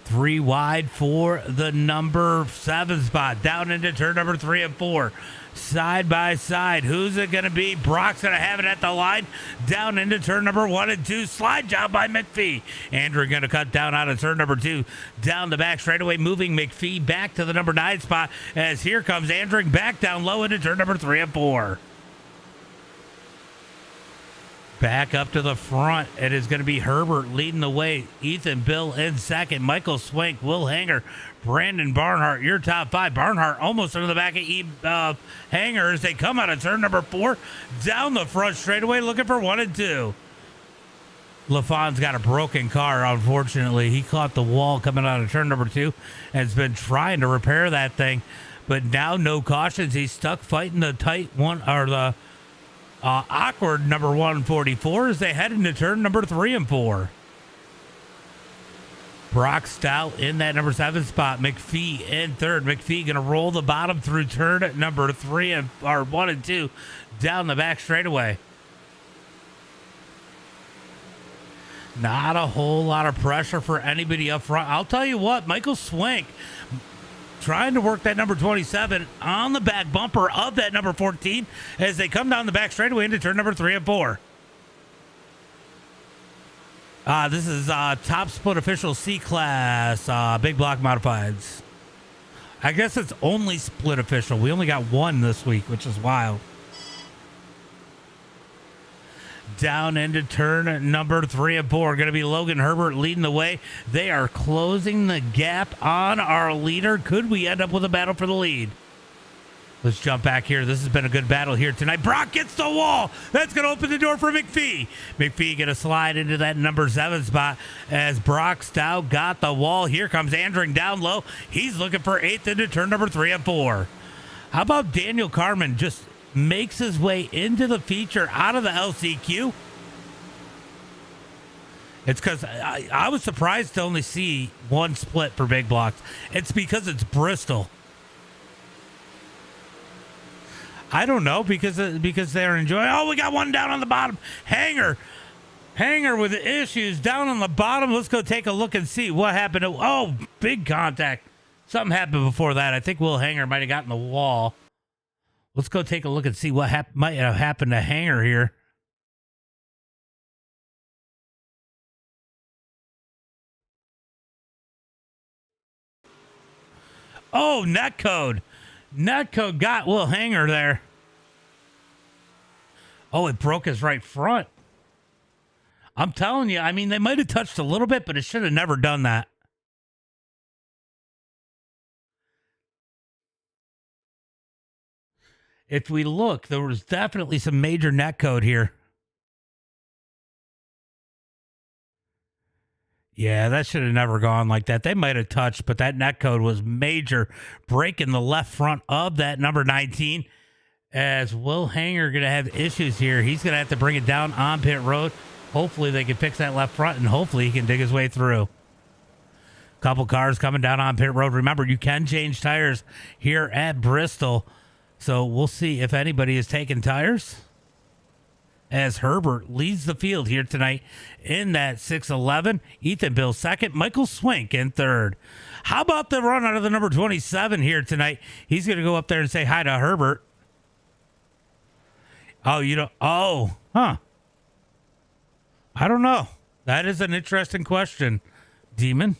3 wide for the number 7 spot. Down into turn number 3 and 4. Side by side. Who's it going to be? Brock's going to have it at the line. Down into turn number 1 and 2. Slide job by McPhee. Andrew going to cut down out of turn number 2. Down the back straightaway, moving McPhee back to the number 9 spot. As here comes Andrew back down low into turn number 3 and 4. Back up to the front. It is going to be Herbert leading the way. Ethan Bill in second. Michael Swank, Will Hanger, Brandon Barnhart, your top 5. Barnhart almost under the back of Hanger as they come out of turn number 4. Down the front straightaway looking for 1 and 2. LaFon's got a broken car, unfortunately. He caught the wall coming out of turn number 2 and has been trying to repair that thing. But now no cautions. He's stuck fighting the tight one, or the awkward number 144 as they head into turn number 3 and 4. Brock Stout in that number 7 spot. McPhee in third. McPhee going to roll the bottom through turn number 3 and 1 and 2 down the back straightaway. Not a whole lot of pressure for anybody up front. I'll tell you what, Michael Swank trying to work that number 27 on the back bumper of that number 14 as they come down the back straightaway into turn number 3 and 4. This is top split official C-Class, big block modifieds. I guess it's only split official. We only got 1 this week, which is wild. Down into turn number 3 and 4. Going to be Logan Herbert leading the way. They are closing the gap on our leader. Could we end up with a battle for the lead? Let's jump back here. This has been a good battle here tonight. Brock gets the wall. That's going to open the door for McPhee. McPhee going to slide into that number 7 spot as Brock Stout got the wall. Here comes Andring down low. He's looking for 8th into turn number 3 and 4. How about Daniel Carmen just makes his way into the feature out of the LCQ? It's because I was surprised to only see one split for big blocks. It's because it's Bristol. I don't know, because they're enjoying. Oh, we got one down on the bottom. Hanger with issues down on the bottom. Let's go take a look and see what happened. Oh, big contact. Something happened before that. I think Will Hanger might have gotten the wall. Let's go take a look and see what might have happened to Hanger here. Oh, netcode. Netcode got Will Hanger there. Oh, it broke his right front. I'm telling you, I mean, they might have touched a little bit, but it should have never done that. If we look, there was definitely some major netcode here. Yeah, that should have never gone like that. They might have touched, but that netcode was major, breaking the left front of that number 19. As Will Hanger going to have issues here. He's going to have to bring it down on pit road. Hopefully they can fix that left front, and hopefully he can dig his way through. Couple cars coming down on pit road. Remember, you can change tires here at Bristol. So we'll see if anybody is taking tires. As Herbert leads the field here tonight in that 611. Ethan Bill second. Michael Swink in third. How about the run out of the number 27 here tonight? He's going to go up there and say hi to Herbert. Oh, you don't. Oh, huh. I don't know. That is an interesting question, Demon.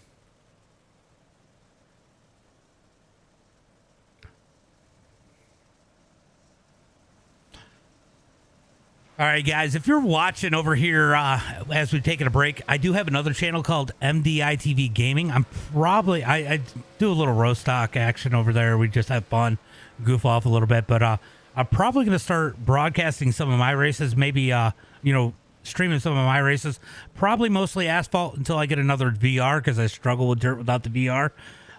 All right, guys, if you're watching over here as we're taking a break, I do have another channel called MDiTV Gaming. I do a little roast stock action over there. We just have fun, goof off a little bit. But I'm probably going to start broadcasting some of my races, maybe, streaming some of my races. Probably mostly asphalt until I get another VR, because I struggle with dirt without the VR.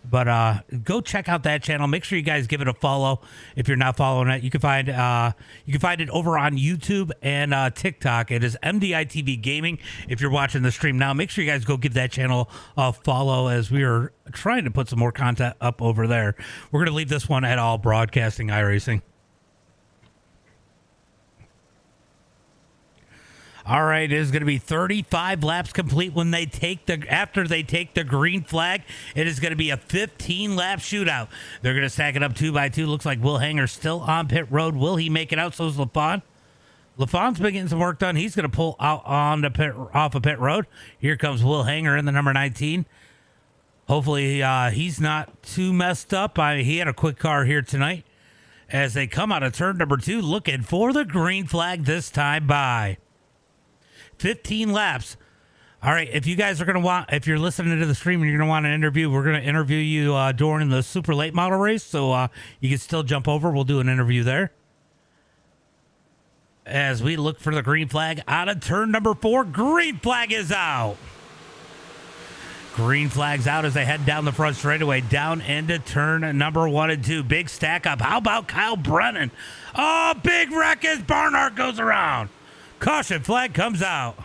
But go check out that channel. Make sure you guys give it a follow if you're not following it. You can find it over on YouTube and TikTok. It is MDiTV Gaming. If you're watching the stream now, make sure you guys go give that channel a follow, as we are trying to put some more content up over there. We're going to leave this one at All Broadcasting iRacing. All right, it is going to be 35 laps complete when after they take the green flag. It is going to be a 15-lap shootout. They're going to stack it up 2 by 2. Looks like Will Hanger still on pit road. Will he make it out? So is LaFon. LaFon's been getting some work done. He's going to pull out on the off of pit road. Here comes Will Hanger in the number 19. Hopefully he's not too messed up. He had a quick car here tonight as they come out of turn number 2, looking for the green flag this time by 15 laps. All right, if you guys are going to if you're listening to the stream and you're going to want an interview, we're going to interview you during the super late model race. So you can still jump over. We'll do an interview there. As we look for the green flag out of turn number 4, green flag is out. Green flag's out as they head down the front straightaway, down into turn number 1 and 2. Big stack up. How about Kyle Brennan? Oh, big wreck as Barnhart goes around. Caution flag comes out.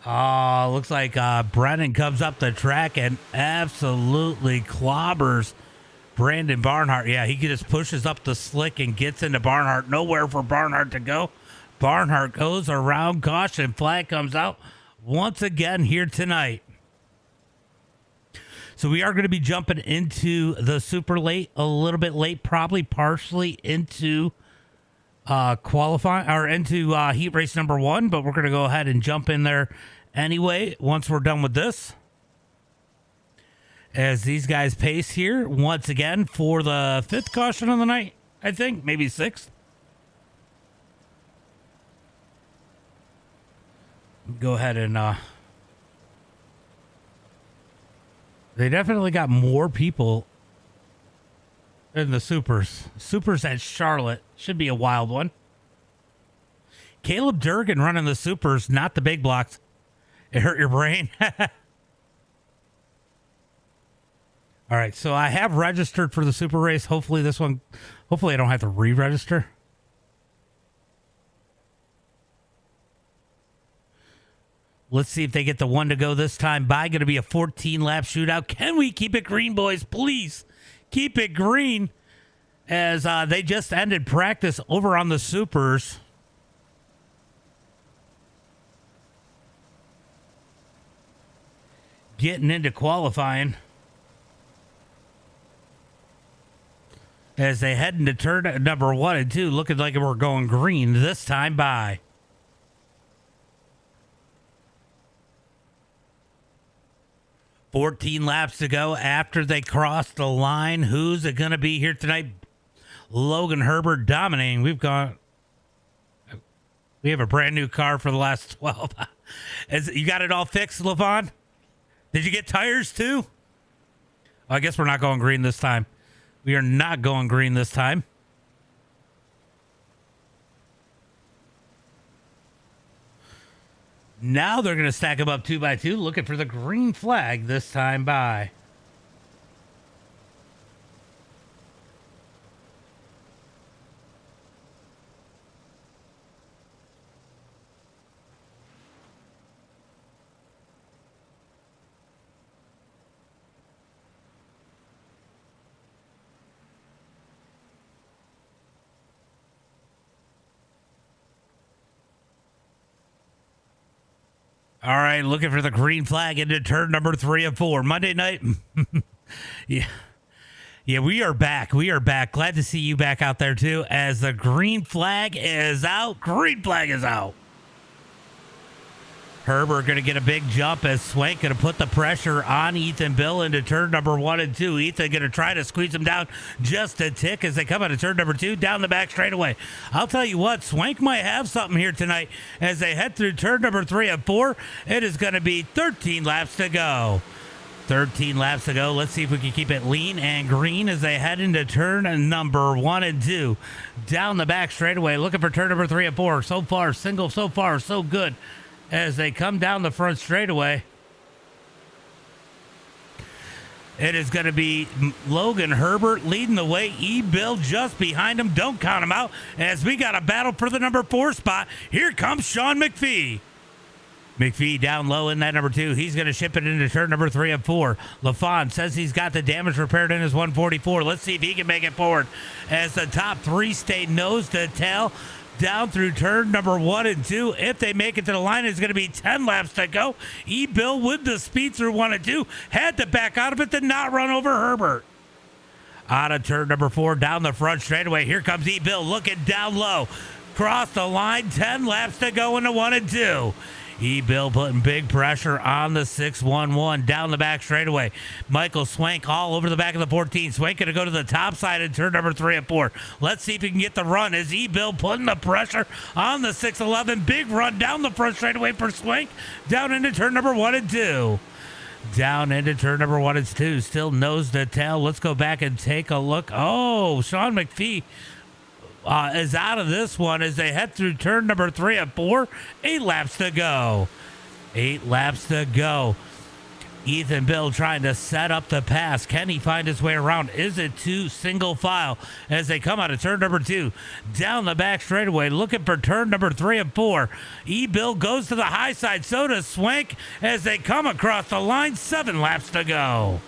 Oh, looks like Brennan comes up the track and absolutely clobbers Brandon Barnhart. Yeah, he just pushes up the slick and gets into Barnhart. Nowhere for Barnhart to go. Barnhart goes around. Caution flag comes out once again here tonight. So we are going to be jumping into the super late, a little bit late, probably partially into qualifying or into heat race number 1, but we're going to go ahead and jump in there anyway once we're done with this, as these guys pace here once again for the 5th caution of the night. I think maybe 6th. Go ahead and they definitely got more people in the supers at Charlotte. Should be a wild one. Caleb Durgan running the supers, not the big blocks. It hurt your brain. All right, so I have registered for the super race. Hopefully I don't have to re-register. Let's see if they get the one to go this time by. Going to be a 14-lap shootout. Can we keep it green, boys? Please keep it green, as they just ended practice over on the supers. Getting into qualifying as they head into turn number 1 and 2, looking like we're going green this time by. $14 laps to go after they cross the line. Who's it going to be here tonight? Logan Herbert dominating. We have a brand new car for the last 12. You got it all fixed, LaVon? Did you get tires too? I guess we're not going green this time. We are not going green this time. Now they're going to stack them up 2 by 2, looking for the green flag this time by. All right, looking for the green flag into turn number 3 of 4. Monday night. Yeah, we are back. We are back. Glad to see you back out there, too, as the green flag is out. Green flag is out. Herbert going to get a big jump as Swank going to put the pressure on Ethan Bill into turn number 1 and 2. Ethan going to try to squeeze him down just a tick as they come out of turn number 2 down the back straightaway. I'll tell you what, Swank might have something here tonight as they head through turn number 3 and 4. It is going to be 13 laps to go. 13 laps to go. Let's see if we can keep it lean and green as they head into turn number 1 and 2. Down the back straightaway, looking for turn number 3 and 4. So far, so far, so good. As they come down the front straightaway, it is going to be Logan Herbert leading the way. E-Bill just behind him. Don't count him out as we got a battle for the number 4 spot. Here comes Sean McPhee. McPhee down low in that number 2. He's going to ship it into turn number 3 and 4. LaFon says he's got the damage repaired in his 144. Let's see if he can make it forward as the top 3 stay nose to tail down through turn number 1 and 2. If they make it to the line, it's going to be 10 laps to go. E-Bill with the speed through 1 and 2. Had to back out of it to not run over Herbert. Out of turn number 4, down the front straightaway. Here comes E-Bill looking down low. Cross the line, 10 laps to go into 1 and 2. E-Bill putting big pressure on the 611 down the back straightaway. Michael Swank all over the back of the 14. Swank going to go to the top side in turn number 3 and 4. Let's see if he can get the run. Is E-Bill putting the pressure on the 611? Big run down the front straightaway for Swank. Down into turn number 1 and 2. Down into turn number 1 and 2. Still nose to tail. Let's go back and take a look. Oh, Sean McPhee is out of this one as they head through turn number 3 and 4. 8 laps to go. 8 laps to go. Ethan Bill trying to set up the pass. Can he find his way around? Is it too single file as they come out of turn number 2? Down the back straightaway, looking for turn number 3 and 4. E-Bill goes to the high side. So does Swank as they come across the line. 7 laps to go.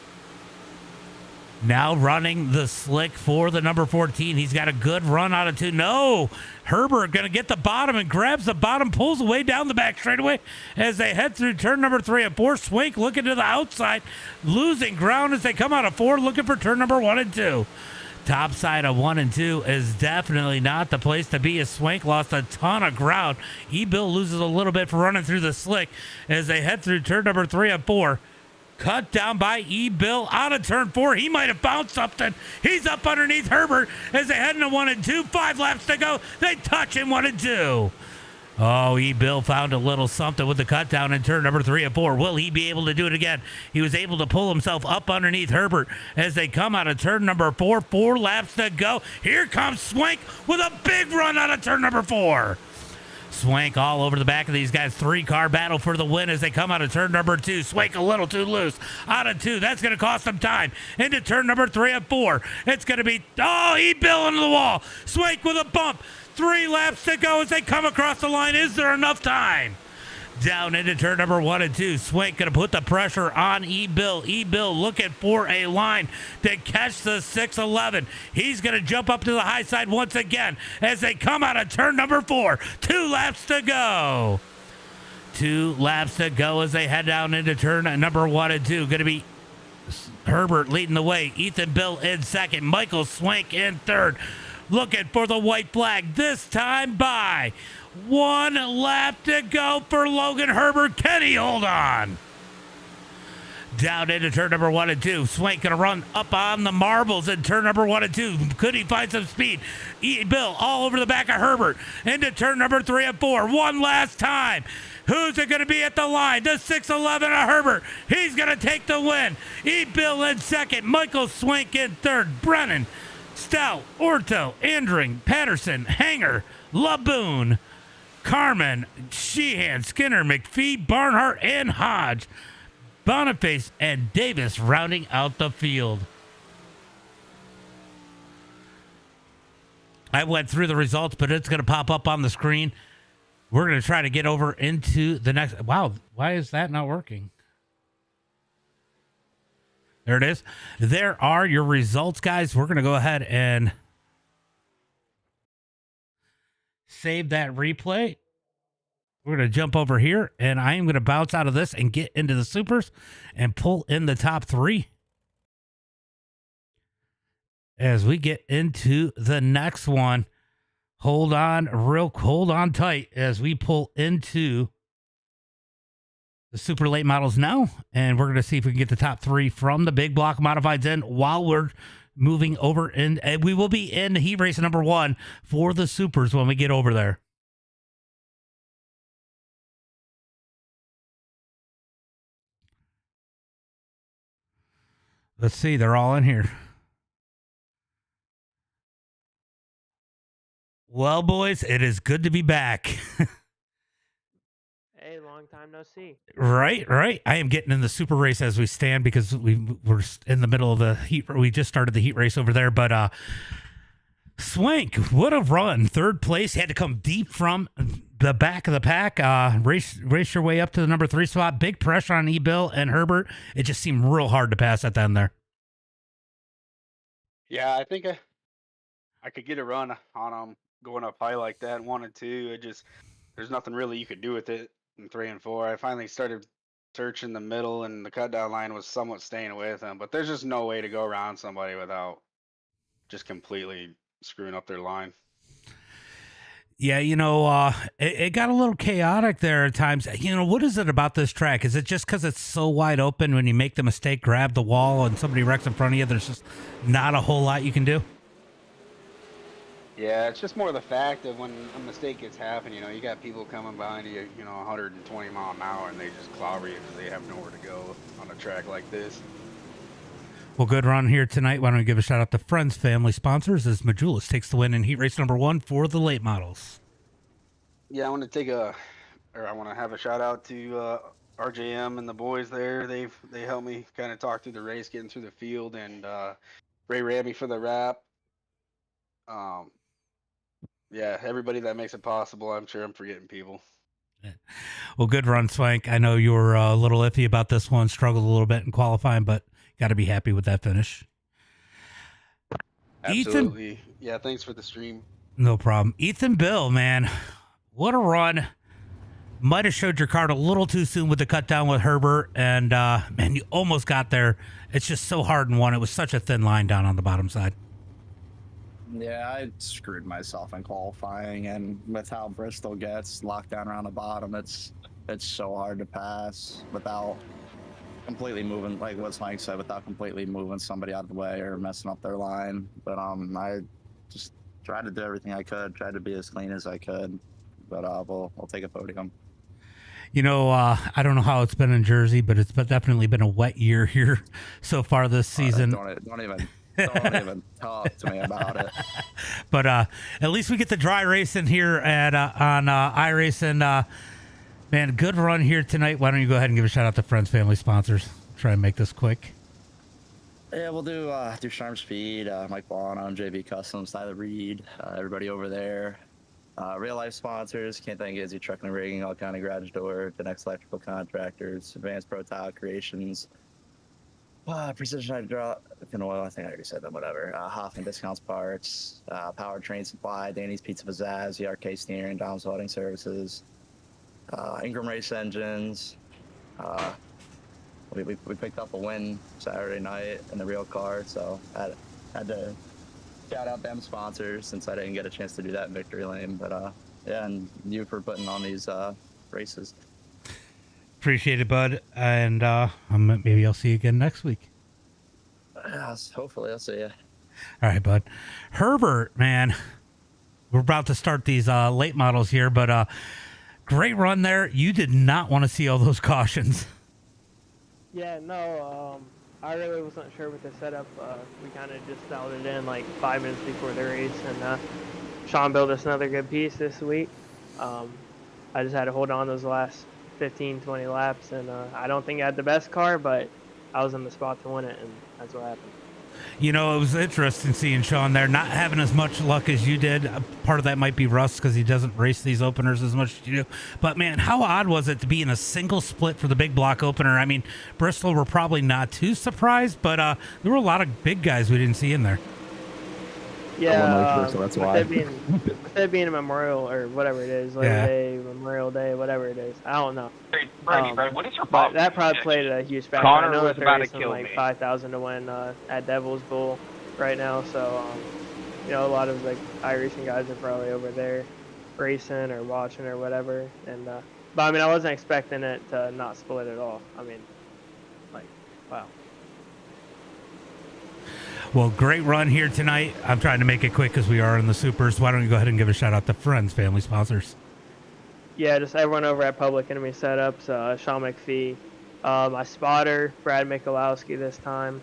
Now running the slick for the number 14. He's got a good run out of 2. No, Herbert going to get the bottom and grabs the bottom, pulls away down the back straightaway as they head through turn number 3 and 4. Swank looking to the outside, losing ground as they come out of 4, looking for turn number 1 and 2. Top side of 1 and 2 is definitely not the place to be as Swank lost a ton of ground. E-Bill loses a little bit for running through the slick as they head through turn number 3 and 4. Cut down by E-Bill out of turn 4. He might have found something. He's up underneath Herbert as they head into 1 and 2. 5 laps to go. They touch in 1 and 2. Oh, E-Bill found a little something with the cut down in turn number 3 and 4. Will he be able to do it again? He was able to pull himself up underneath Herbert as they come out of turn number 4. 4 laps to go. Here comes Swank with a big run out of turn number 4. Swank all over the back of these guys. 3-car battle for the win as they come out of turn number 2. Swank a little too loose. Out of 2. That's going to cost them time. Into turn number 3 and 4. It's going to be, E-Bill into the wall. Swank with a bump. 3 laps to go as they come across the line. Is there enough time? Down into turn number 1 and 2. Swank going to put the pressure on E-Bill. E-Bill looking for a line to catch the 611. He's going to jump up to the high side once again as they come out of turn number 4. 2 laps to go. 2 laps to go as they head down into turn number 1 and 2. Going to be Herbert leading the way. Ethan Bill in second. Michael Swank in third. Looking for the white flag. This time by 1 lap to go for Logan Herbert. Can he hold on? Down into turn number 1 and 2. Swank going to run up on the marbles in turn number 1 and 2. Could he find some speed? Bill all over the back of Herbert. Into turn number 3 and 4. One last time. Who's it going to be at the line? The 611 of Herbert. He's going to take the win. Bill in second. Michael Swank in third. Brennan, Stout, Orto, Andring, Patterson, Hanger, Laboon, Carmen, Sheehan, Skinner, McPhee, Barnhart, and Hodge. Boniface and Davis rounding out the field. I went through the results, but it's going to pop up on the screen. We're going to try to get over into the next. Wow, why is that not working? There it is. There are your results, guys. We're going to go ahead and save that replay. We're going to jump over here, and I am going to bounce out of this and get into the supers and pull in the top 3 as we get into the next one. Hold on tight as we pull into the super late models now, and we're going to see if we can get the top 3 from the big block modifieds in while we're moving over, and we will be in heat race number 1 for the supers when we get over there. Let's see, they're all in here. Well, boys, it is good to be back. Hey, long time no see. Right. I am getting in the super race as we stand because we're in the middle of the heat. We just started the heat race over there, but Swank, what a run. 3rd place. He had to come deep from the back of the pack. Race your way up to the number 3 spot. Big pressure on E-Bill and Herbert. It just seemed real hard to pass at the end there. Yeah, I think I could get a run on them going up high like that, 1 and 2. There's nothing really you could do with it in 3 and 4. I finally started searching the middle, and the cut down line was somewhat staying with them, but there's just no way to go around somebody without just completely screwing up their line. Yeah, it got a little chaotic there at times. What is it about this track? Is it just because it's so wide open when you make the mistake, grab the wall, and somebody wrecks in front of you, there's just not a whole lot you can do? Yeah, it's just more the fact that when a mistake gets happened, you got people coming behind you, 120 mile an hour, and they just clobber you because they have nowhere to go on a track like this. Well, good run here tonight. Why don't we give a shout out to friends, family, sponsors as Majulis takes the win in heat race number 1 for the late models. Yeah, I want to have a shout out to RJM and the boys there. They helped me kind of talk through the race, getting through the field, and Ray Rabby for the wrap. Yeah, everybody that makes it possible. I'm sure I'm forgetting people. Well, good run, Swank. I know you were a little iffy about this one, struggled a little bit in qualifying, but got to be happy with that finish. Absolutely. Yeah, thanks for the stream. No problem. Ethan Bill, man, what a run. Might have showed your card a little too soon with the cut down with Herbert, and man, you almost got there. It's just so hard in one. It was such a thin line down on the bottom side. Yeah, I screwed myself in qualifying, and with how Bristol gets locked down around the bottom, it's so hard to pass without completely moving, like what Mike said, without completely moving somebody out of the way or messing up their line. But I just tried to do everything I could, tried to be as clean as I could. But we'll take a podium. I don't know how it's been in Jersey, but it's definitely been a wet year here so far this season. Don't even talk to me about it. But at least we get the dry racing here at on iRacing. Man, good run here tonight. Why don't you go ahead and give a shout out to friends, family, sponsors? Try and make this quick. Yeah, we'll do Sharp Speed, Mike Bonham, JB Customs, Tyler Reed, everybody over there. Real life sponsors, can't thank Izzy Trucking and Rigging, All County Garage Door, the Next Electrical Contractors, Advanced Pro Tile Creations, Precision Hydraulic and Oil, I think I already said that, whatever. Hoffman Discounts Parts, Powertrain Supply, Danny's Pizza Pizzazz, ERK Steering, Dom's Welding Services, Ingram Race Engines. We picked up a win Saturday night in the real car, so I had to shout out them sponsors since I didn't get a chance to do that in Victory Lane. But yeah, and you for putting on these races. Appreciate it, bud. And maybe I'll see you again next week. Yes, hopefully I'll see you. All right, bud. Herbert, man, we're about to start these late models here, but great run there. You did not want to see all those cautions. Yeah, no, I really wasn't sure with the setup. We kind of just dialed it in like 5 minutes before the race, and Sean built us another good piece this week. I just had to hold on those last 15, 20 laps, and I don't think I had the best car, but I was in the spot to win it, and that's what happened. You know, it was interesting seeing Sean there, not having as much luck as you did. Part of that might be Russ because he doesn't race these openers as much as you do. But, man, how odd was it to be in a single split for the big block opener? I mean, Bristol were probably not too surprised, but there were a lot of big guys we didn't see in there. Yeah, so that's why. With it being a Memorial or whatever it is, Labor Day, Memorial Day, whatever it is, I don't know. Brady, what is your But problem? that probably played a huge factor. Connor I know was that about they're to racing kill like me. 5,000 to win at Devil's Bowl right now, so you know, a lot of like iRacing guys are probably over there racing or watching or whatever. And but I mean, I wasn't expecting it to not split at all. I mean, like, wow. Well, great run here tonight. I'm trying to make it quick because we are in the supers. Why don't you go ahead and give a shout out to friends, family, sponsors? Yeah, just everyone over at Public Enemy Setups, Sean McPhee, my spotter, Brad Mikulowski this time.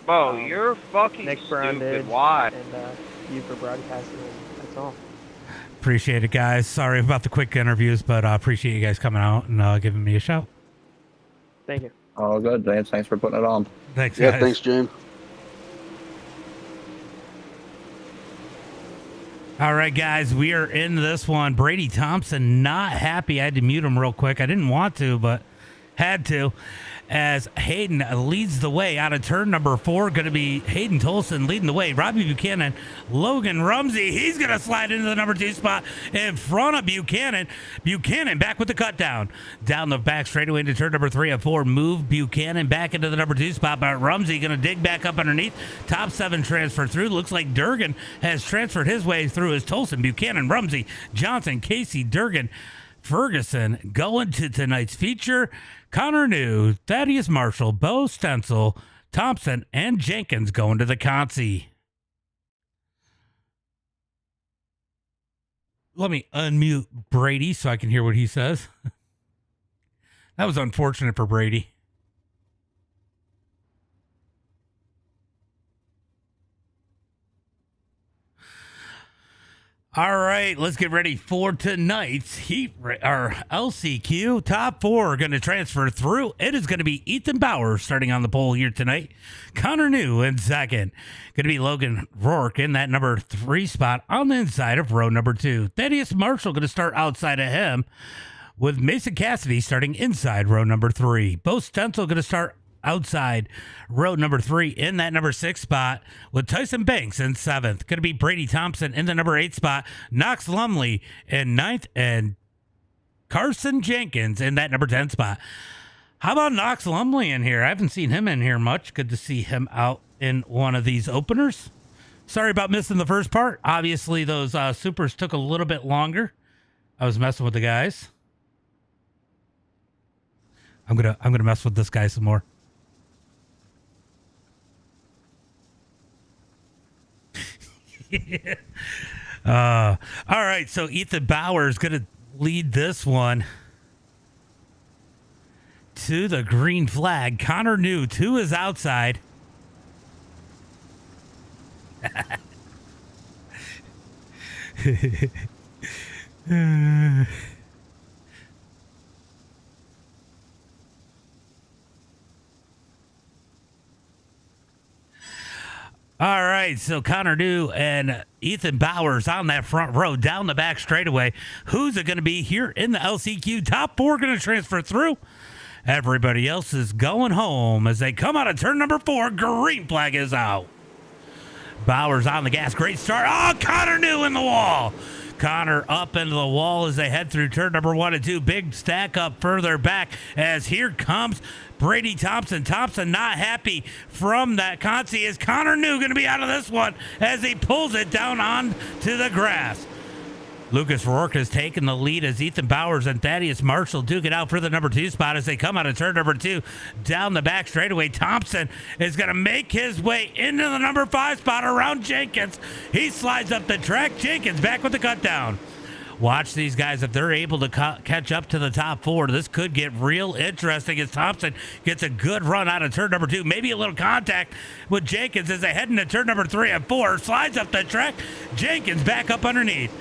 Bro, you're fucking Nick stupid. Brundage, Why? and you for broadcasting. That's all. Appreciate it, guys. Sorry about the quick interviews, but I appreciate you guys coming out and giving me a shout. Thank you. All good, James. Thanks for putting it on. Thanks, Yeah, guys. thanks, James. All right, guys, we are in this one. Brady Thompson not happy. I had to mute him real quick. I didn't want to, but had to. As Hayden leads the way out of turn number 4, going to be Hayden Tolson leading the way. Robbie Buchanan, Logan Rumsey, he's going to slide into the number 2 spot in front of Buchanan. Buchanan back with the cut down. Down the back straightaway into turn number 3 and 4. Move Buchanan back into the number 2 spot, but Rumsey going to dig back up underneath. Top 7 transfer through. Looks like Durgan has transferred his way through as Tolson, Buchanan, Rumsey, Johnson, Casey, Durgan, Ferguson going to tonight's feature. Connor New, Thaddeus Marshall, Bo Stencil, Thompson, and Jenkins going to the Consi. Let me unmute Brady so I can hear what he says. That was unfortunate for Brady. All right, let's get ready for tonight's heat or LCQ. Top 4 are going to transfer through. It is going to be Ethan Bauer starting on the pole here tonight. Connor New in second. Going to be Logan Rourke in that number 3 spot on the inside of row number 2. Thaddeus Marshall going to start outside of him with Mason Cassidy starting inside row number 3. Bo Stencil going to start outside row number 3 in that number 6 spot with Tyson Banks in 7th. Going to be Brady Thompson in the number 8 spot. Knox Lumley in 9th and Carson Jenkins in that number 10 spot. How about Knox Lumley in here? I haven't seen him in here much. Good to see him out in one of these openers. Sorry about missing the first part. Obviously, those supers took a little bit longer. I was messing with the guys. I'm gonna mess with this guy some more. All right, so Ethan Bauer is going to lead this one to the green flag. Connor New to his outside. All right, so Connor New and Ethan Bowers on that front row down the back straightaway. Who's it going to be here in the LCQ? Top 4 going to transfer through. Everybody else is going home as they come out of turn number 4. Green flag is out. Bowers on the gas. Great start. Oh, Connor New in the wall. Connor up into the wall as they head through turn number 1 and 2. Big stack up further back as here comes Brady Thompson. Thompson not happy from that consi. Is Connor New going to be out of this one as he pulls it down onto the grass? Lucas Rourke has taken the lead as Ethan Bowers and Thaddeus Marshall duke it out for the number 2 spot as they come out of turn number 2 down the back straightaway. Thompson is going to make his way into the number 5 spot around Jenkins. He slides up the track. Jenkins back with the cut down. Watch these guys if they're able to catch up to the top 4. This could get real interesting as Thompson gets a good run out of turn number 2. Maybe a little contact with Jenkins as they head into turn number 3 and 4. Slides up the track. Jenkins back up underneath.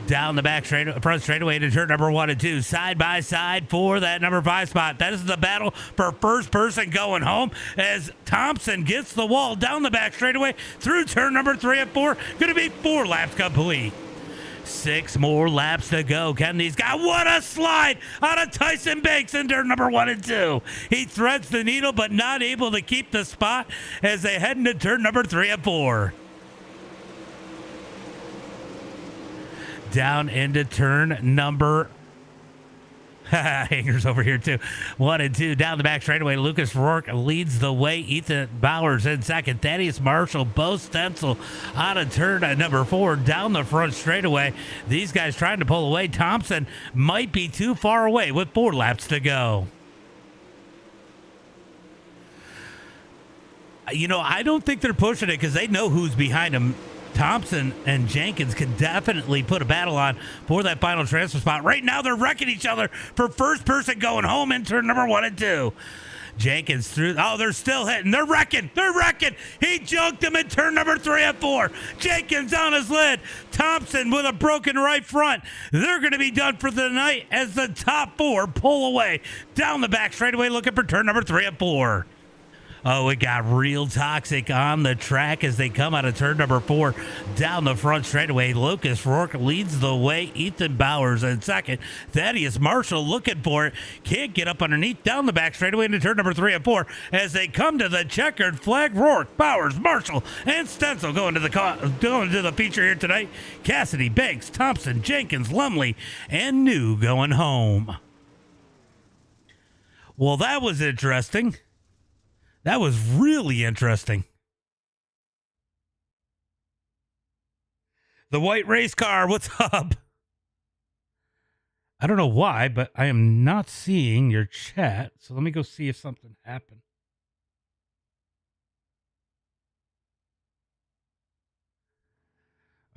Down the back front straightaway to turn number 1 and 2. Side by side for that number 5 spot. That is the battle for first person going home as Thompson gets the wall down the back straightaway through turn number 3 and 4. Going to be 4 laps complete. 6 more laps to go. Can these guys? What a slide out of Tyson Banks in turn number 1 and 2. He threads the needle, but not able to keep the spot as they head into turn number 3 and 4. Down into turn number hangers over here too. 1 and 2 down the back straightaway. Lucas Rourke leads the way. Ethan Bowers in second. Thaddeus Marshall, Bo Stencil out of turn number 4 down the front straightaway. These guys trying to pull away. Thompson might be too far away with 4 laps to go. You know, I don't think they're pushing it because they know who's behind them. Thompson and Jenkins can definitely put a battle on for that final transfer spot. Right now, they're wrecking each other for first person going home in turn number 1 and 2. Jenkins through. Oh, they're still hitting. They're wrecking. They're wrecking. He junked him in turn number 3 and 4. Jenkins on his lid. Thompson with a broken right front. They're going to be done for the night as the top 4 pull away down the back straightaway looking for turn number 3 and 4. Oh, it got real toxic on the track as they come out of turn number 4 down the front straightaway. Lucas Rourke leads the way. Ethan Bowers in second. Thaddeus Marshall looking for it. Can't get up underneath down the back straightaway into turn number 3 and 4 as they come to the checkered flag. Rourke, Bowers, Marshall, and Stencil going to the feature here tonight. Cassidy, Banks, Thompson, Jenkins, Lumley, and New going home. Well, that was interesting. That was really interesting. The white race car, what's up? I don't know why, but I am not seeing your chat. So let me go see if something happened.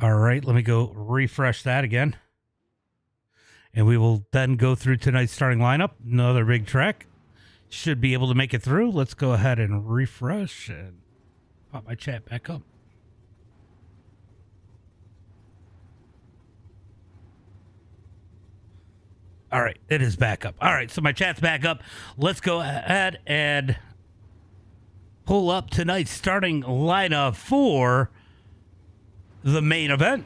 All right, let me go refresh that again. And we will then go through tonight's starting lineup. Another big track. Should be able to make it through. Let's go ahead and refresh and pop my chat back up. All right, it is back up. All right, so my chat's back up. Let's go ahead and pull up tonight's starting lineup for the main event.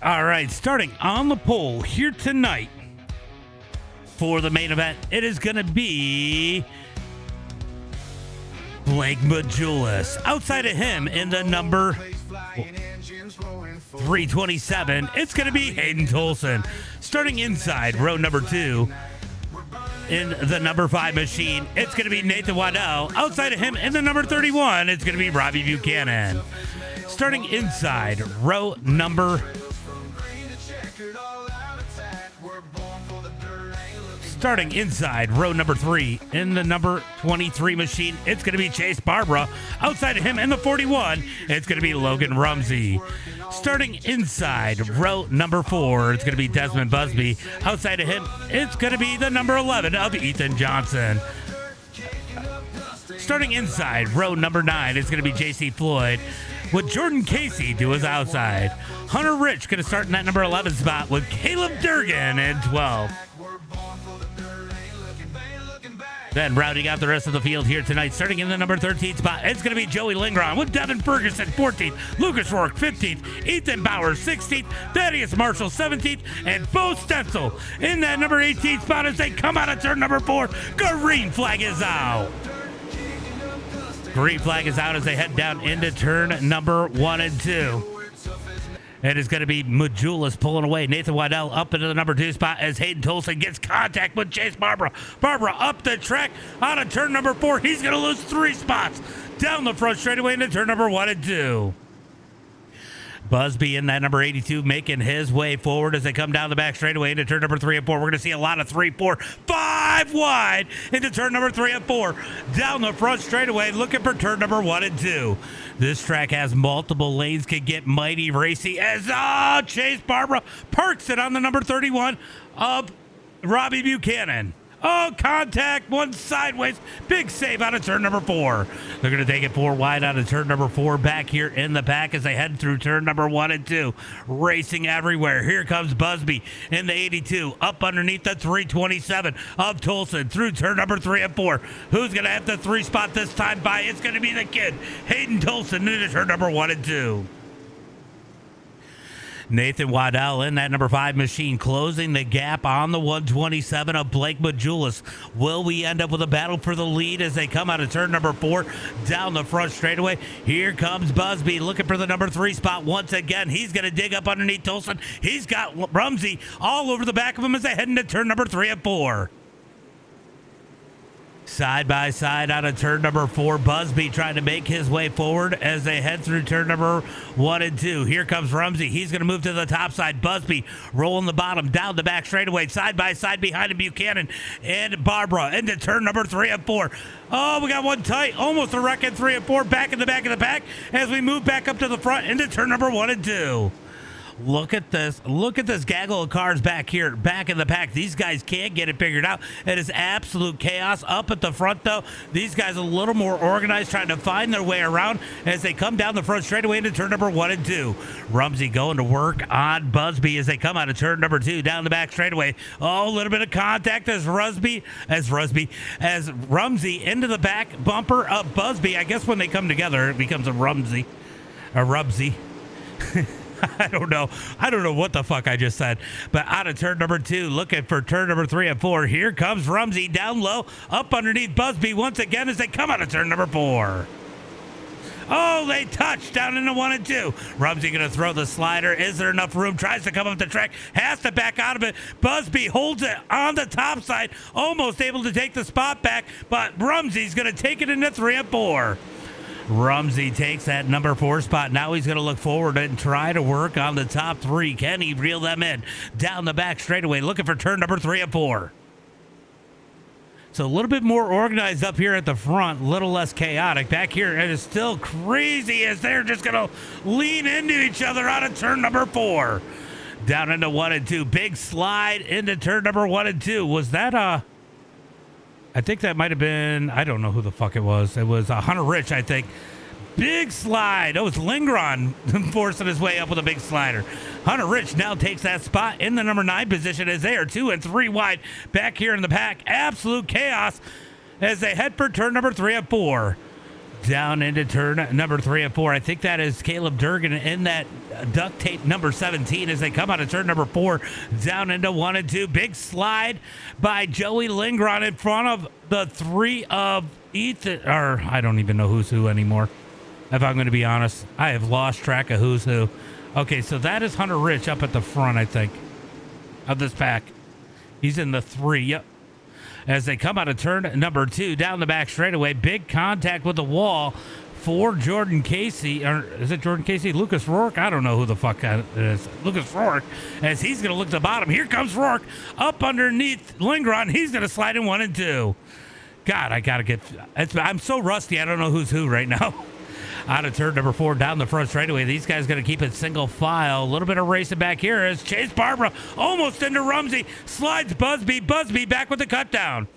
All right, starting on the pole here tonight for the main event, it is going to be Blake Majulis. Outside of him in the number 327, it's going to be Hayden Tolson. Starting inside row number 2 in the number 5 machine, it's going to be Nathan Waddell. Outside of him in the number 31, it's going to be Robbie Buchanan. Starting inside row number Starting inside row number 3 in the number 23 machine, it's going to be Chase Barbara. Outside of him in the 41, it's going to be Logan Rumsey. Starting inside row number 4, it's going to be Desmond Busby. Outside of him, it's going to be the number 11 of Ethan Johnson. Starting inside row number 9, it's going to be JC Floyd with Jordan Casey to his outside. Hunter Rich going to start in that number 11 spot with Caleb Durgan in 12. Then rounding out the rest of the field here tonight, starting in the number 13 spot, it's going to be Joey Lingron with Devin Ferguson 14th, Lucas Rourke 15th, Ethan Bowers 16th, Thaddeus Marshall 17th, and Bo Stenzel in that number 18 spot as they come out of turn number 4. Green flag is out. Green flag is out as they head down into turn number 1 and 2. It is going to be Majulis pulling away. Nathan Waddell up into the number 2 spot as Hayden Tolson gets contact with Chase Barbara. Barbara up the track out of turn number 4. He's going to lose 3 spots down the front straightaway into turn number 1 and 2. Busby in that number 82 making his way forward as they come down the back straightaway into turn number 3 and 4. We're going to see a lot of 3, 4, 5 wide into turn number 3 and 4. Down the front straightaway looking for turn number 1 and 2. This track has multiple lanes, can get mighty racy as Chase Barbara parks it on the number 31 of Robbie Buchanan. Oh, contact, one sideways. Big save out of turn number 4. They're going to take it 4 wide out of turn number 4 back here in the pack as they head through turn number 1 and 2. Racing everywhere. Here comes Busby in the 82 up underneath the 327 of Tolson through turn number 3 and 4. Who's going to have the 3 spot this time by? It's going to be the kid, Hayden Tolson, into turn number 1 and 2. Nathan Waddell in that number 5 machine closing the gap on the 127 of Blake Majulis. Will we end up with a battle for the lead as they come out of turn number 4 down the front straightaway? Here comes Busby looking for the number 3 spot once again. He's going to dig up underneath Tolson. He's got Rumsey all over the back of him as they head into turn number 3 and 4. Side by side out of turn number 4, Busby trying to make his way forward as they head through turn number 1 and 2. Here comes Rumsey. He's going to move to the top side. Busby rolling the bottom down the back straightaway. Side by side behind him, Buchanan and Barbara into turn number 3 and 4. Oh, we got one tight. Almost a wreck in 3 and 4. Back in the back of the pack as we move back up to the front into turn number 1 and 2. Look at this. Look at this gaggle of cars back here, back in the pack. These guys can't get it figured out. It is absolute chaos. Up at the front, though, these guys a little more organized, trying to find their way around as they come down the front straightaway into turn number 1 and 2. Rumsey going to work on Busby as they come out of turn number 2 down the back straightaway. Oh, a little bit of contact as Rumsey into the back bumper of Busby. I guess when they come together, it becomes a Rumsey. I don't know what the fuck I just said. But out of turn number 2, looking for turn number 3 and 4. Here comes Rumsey down low, up underneath Busby once again as they come out of turn number 4. Oh, they touch down into 1 and 2. Rumsey going to throw the slider. Is there enough room? Tries to come up the track. Has to back out of it. Busby holds it on the top side. Almost able to take the spot back. But Rumsey's going to take it into 3 and 4. Rumsey takes that number 4 spot. Now he's going to look forward and try to work on the top 3. Can he reel them in? Down the back straightaway, looking for turn number 3 and 4. So a little bit more organized up here at the front, a little less chaotic. Back here, it is still crazy as they're just going to lean into each other out of turn number 4. Down into 1 and 2. Big slide into turn number 1 and 2. Was that I think that might have been, I don't know who the fuck it was. It was Hunter Rich, I think. Big slide. Oh, it's Lingron forcing his way up with a big slider. Hunter Rich now takes that spot in the number 9 position as they are 2 and 3 wide back here in the pack. Absolute chaos as they head for turn number 3 and 4. Down into turn number 3 and 4. I think that is Caleb Durgan in that duct tape number 17 as they come out of turn number 4 down into 1 and 2. Big slide by Joey Lingron in front of the 3 of Ethan, or I don't even know who's who anymore. If I'm going to be honest, I have lost track of who's who. Okay, so that is Hunter Rich up at the front, I think, of this pack. He's in the 3. Yep. As they come out of turn number 2 down the back straightaway, big contact with the wall for Jordan Casey. Or is it Jordan Casey? Lucas Rourke? I don't know who the fuck that is. Lucas Rourke, as he's going to look at the bottom. Here comes Rourke up underneath Lingron. He's going to slide in 1 and 2. God, I got to get... I'm so rusty, I don't know who's who right now. Out of turn number 4 down the front straightaway. These guys going to keep it single file. A little bit of racing back here as Chase Barbara almost into Rumsey. Slides Busby. Busby back with the cut down.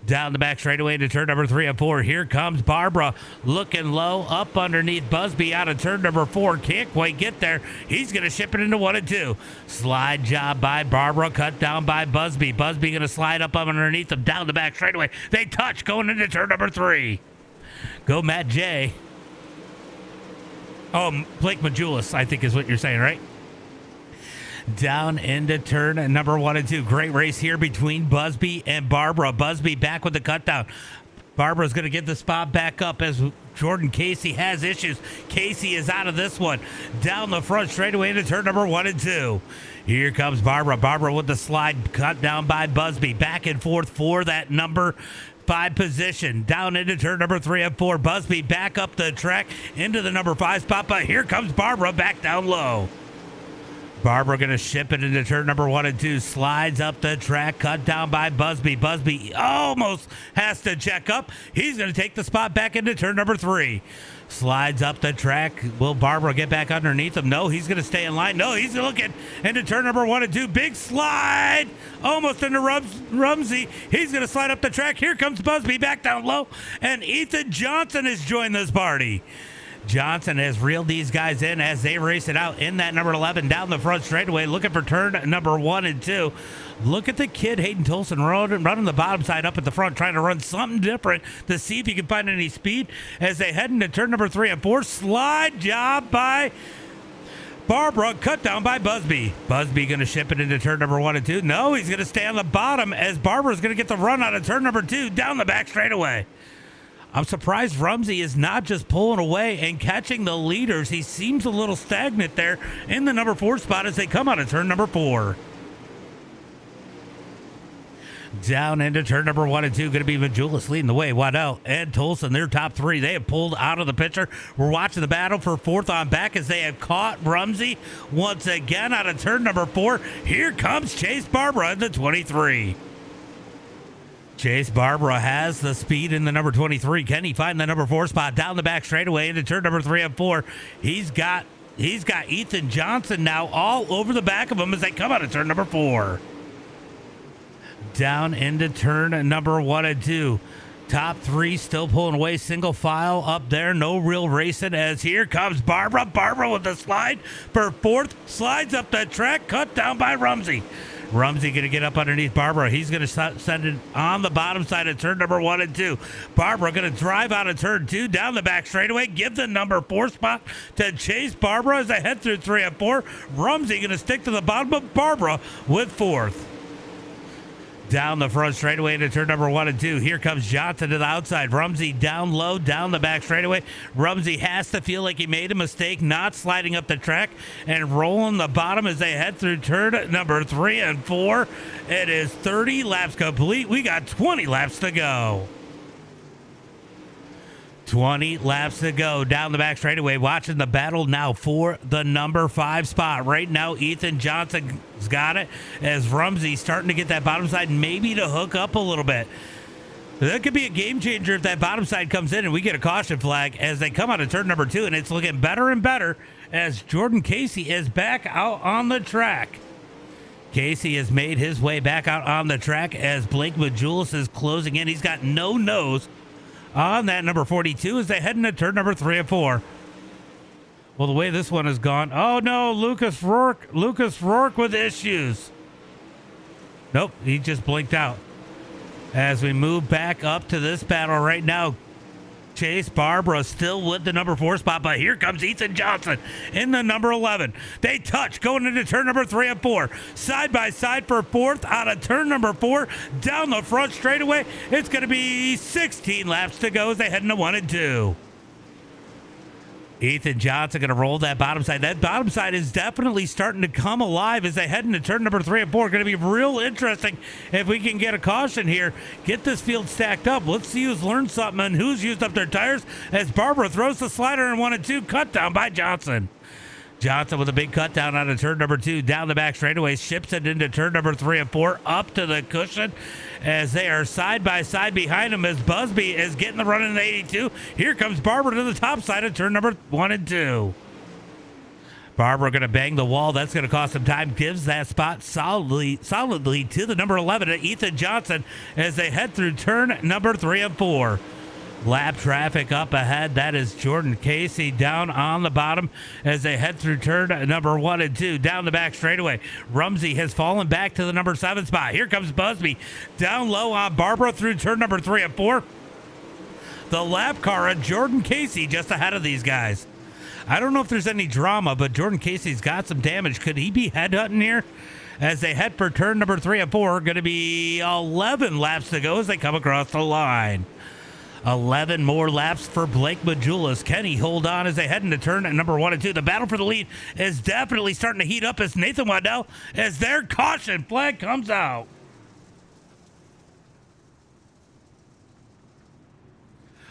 Down the back straightaway into turn number 3 and 4. Here comes Barbara looking low up underneath Busby out of turn number 4. Can't quite get there. He's going to ship it into 1 and 2. Slide job by Barbara, cut down by Busby. Busby going to slide up underneath him down the back straightaway. They touch going into turn number 3. Go Matt J. Oh, Blake Majulis, I think is what you're saying, right? Down into turn number 1 and 2. Great race here between Busby and Barbara. Busby back with the cut down. Barbara's going to get the spot back up as Jordan Casey has issues. Casey is out of this one. Down the front straightaway into turn number 1 and 2. Here comes Barbara. Barbara with the slide cut down by Busby. Back and forth for that number 5 position. Down into turn number 3 and 4. Busby back up the track into the number 5 spot. But here comes Barbara back down low. Barbara going to ship it into turn number 1 and 2. Slides up the track, cut down by Busby. Busby almost has to check up. He's going to take the spot back into turn number 3. Slides up the track. Will Barbara get back underneath him? No, he's going to stay in line. No, he's looking into turn number 1 and 2. Big slide. Almost into Rumsey. He's going to slide up the track. Here comes Busby back down low. And Ethan Johnson has joined this party. Johnson has reeled these guys in as they race it out in that number 11 down the front straightaway, looking for turn number 1 and 2. Look at the kid, Hayden Tolson, running the bottom side up at the front, trying to run something different to see if he can find any speed as they head into turn number 3 and 4. Slide job by Barbara, cut down by Busby. Busby going to ship it into turn number 1 and 2. No, he's going to stay on the bottom as Barbara's going to get the run out of turn number 2 down the back straightaway. I'm surprised Rumsey is not just pulling away and catching the leaders. He seems a little stagnant there in the number 4 spot as they come out of turn number 4. Down into turn number 1 and 2, going to be Majulis leading the way. Waddell and Tolson, their top 3. They have pulled out of the picture. We're watching the battle for 4th on back as they have caught Rumsey once again out of turn number 4. Here comes Chase Barbara in the 23. Chase Barbara has the speed in the number 23. Can he find the number 4 spot down the back straightaway into turn number 3 and 4? He's got Ethan Johnson now all over the back of him as they come out of turn number 4. Down into turn number 1 and 2. Top 3 still pulling away, single file up there. No real racing as here comes Barbara. Barbara with the slide for 4th. Slides up the track, cut down by Rumsey. Rumsey going to get up underneath Barbara. He's going to send it on the bottom side of turn number 1 and 2. Barbara going to drive out of turn 2 down the back straightaway. Give the number 4 spot to Chase Barbara as they head through 3 and 4. Rumsey going to stick to the bottom, but Barbara with 4th. Down the front straightaway into turn number 1 and 2. Here comes Johnson to the outside. Rumsey down low, down the back straightaway. Rumsey has to feel like he made a mistake, not sliding up the track and rolling the bottom as they head through turn number 3 and 4. It is 30 laps complete. We got 20 laps to go. 20 laps to go down the back straightaway. Watching the battle now for the number 5 spot. Right now, Ethan Johnson's got it as Rumsey starting to get that bottom side maybe to hook up a little bit. That could be a game changer if that bottom side comes in and we get a caution flag as they come out of turn number 2, and it's looking better and better as Jordan Casey is back out on the track. Casey has made his way back out on the track as Blake Majulis is closing in. He's got no nose on that number 42 as they head into turn number 3 and 4. Well, the way this one has gone. Oh no, Lucas Rourke with issues. Nope, he just blinked out. As we move back up to this battle right now, Chase Barbara still with the number 4 spot, but here comes Ethan Johnson in the number 11. They touch going into turn number 3 and 4. Side by side for 4th out of turn number 4. Down the front straightaway. It's going to be 16 laps to go as they head into 1 and 2. Ethan Johnson going to roll that bottom side. That bottom side is definitely starting to come alive as they head into turn number 3 and 4. Going to be real interesting if we can get a caution here. Get this field stacked up. Let's see who's learned something and who's used up their tires as Barbara throws the slider in 1 and 2. Cut down by Johnson. Johnson with a big cut down out of turn number 2. Down the back straightaway. Ships it into turn number 3 and 4. Up to the cushion as they are side by side behind him as Busby is getting the run in the 82. Here comes Barbara to the top side of turn number 1 and 2. Barbara going to bang the wall. That's going to cost some time. Gives that spot solidly to the number 11, Ethan Johnson, as they head through turn number 3 and 4. Lap traffic up ahead. That is Jordan Casey down on the bottom as they head through turn number 1 and 2. Down the back straightaway, Rumsey has fallen back to the number 7 spot. Here comes Busby down low on Barbara through turn number 3 and 4. The lap car of Jordan Casey just ahead of these guys. I don't know if there's any drama, but Jordan Casey's got some damage. Could he be headhunting here? As they head for turn number 3 and 4, going to be 11 laps to go as they come across the line. 11 more laps for Blake Majulis. Can he hold on as they head into turn number 1 and 2? The battle for the lead is definitely starting to heat up as Nathan Waddell, as their caution flag comes out.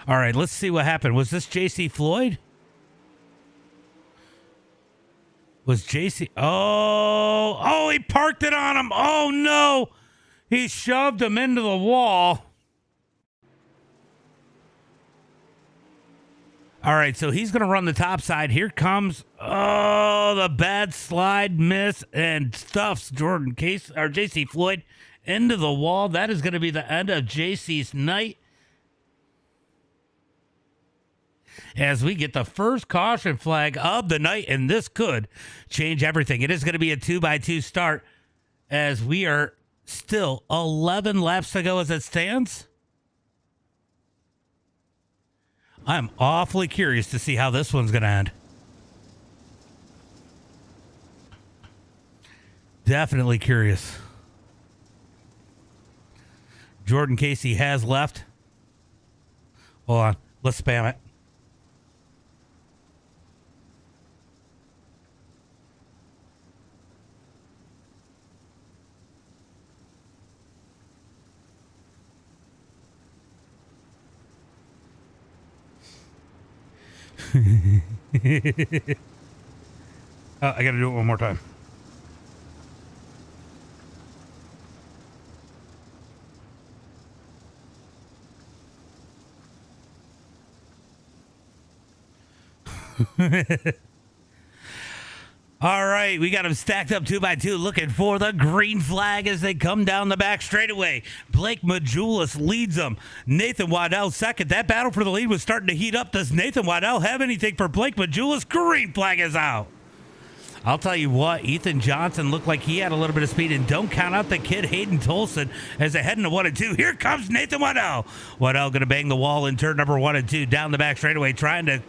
All right, let's see what happened. Was this J.C. Floyd? Was J.C. Oh, he parked it on him. Oh, no. He shoved him into the wall. All right, so he's going to run the top side. Here comes, the bad slide miss and stuffs Jordan Case or J.C. Floyd into the wall. That is going to be the end of J.C.'s night. As we get the first caution flag of the night, and this could change everything. It is going to be a 2x2 start as we are still 11 laps to go as it stands. I'm awfully curious to see how this one's going to end. Definitely curious. Jordan Casey has left. Hold on. Let's spam it. I gotta do it one more time. All right, we got them stacked up 2x2, looking for the green flag as they come down the back straightaway. Blake Majulis leads them. Nathan Waddell second. That battle for the lead was starting to heat up. Does Nathan Waddell have anything for Blake Majulis? Green flag is out. I'll tell you what, Ethan Johnson looked like he had a little bit of speed, and don't count out the kid Hayden Tolson as they head into 1 and 2. Here comes Nathan Waddell. Waddell going to bang the wall in turn number 1 and 2 down the back straightaway, trying to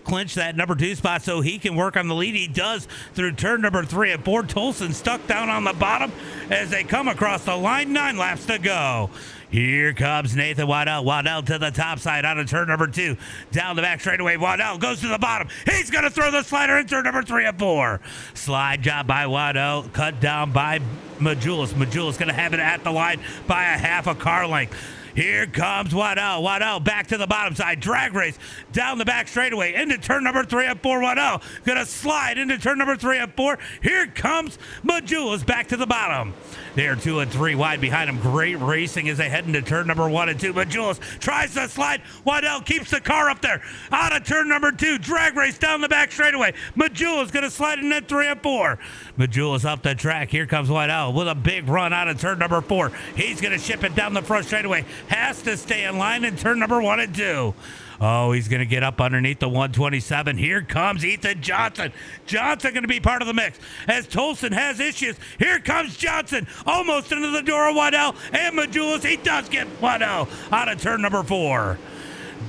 clinch that number 2 spot so he can work on the lead. He does through turn number 3 and 4. Tolson stuck down on the bottom as they come across the line. 9 laps to go. Here comes Nathan Waddell. Waddell to the top side out of turn number 2. Down the back straightaway. Waddell goes to the bottom. He's going to throw the slider in turn number 3 and 4. Slide job by Waddell. Cut down by Majulis. Majulis going to have it at the line by a half a car length. Here comes Waddell. Waddell back to the bottom side. Drag race down the back straightaway into turn number 3 and 4. Waddell going to slide into turn number 3 and 4. Here comes Majulis back to the bottom. They're 2 and 3 wide behind him. Great racing as they head into turn number 1 and 2. Majulis tries to slide. Waddell keeps the car up there. Out of turn number 2. Drag race down the back straightaway. Majulis going to slide into 3 and 4. Majulis up the track. Here comes Waddell with a big run out of turn number 4. He's going to ship it down the front straightaway. Has to stay in line in turn number 1 and 2. Oh, he's going to get up underneath the 127. Here comes Ethan Johnson. Johnson going to be part of the mix as Tolson has issues. Here comes Johnson almost into the door of Waddell and Majulis. He does get Waddell out of turn number 4.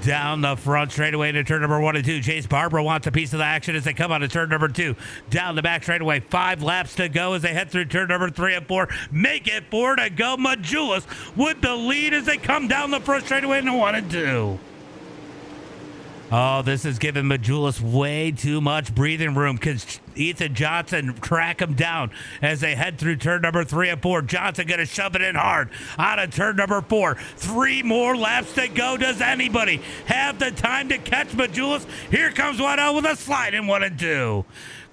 Down the front straightaway to turn number 1 and 2. Chase Barbara wants a piece of the action as they come out of turn number 2. Down the back straightaway. 5 laps to go as they head through turn number 3 and 4. Make it 4 to go. Majulis with the lead as they come down the front straightaway into 1 and 2. Oh, this is giving Majulis way too much breathing room because Ethan Johnson track him down as they head through turn number 3 and 4. Johnson going to shove it in hard out of turn number 4. 3 more laps to go. Does anybody have the time to catch Majulis? Here comes Waddell with a slide in 1 and 2.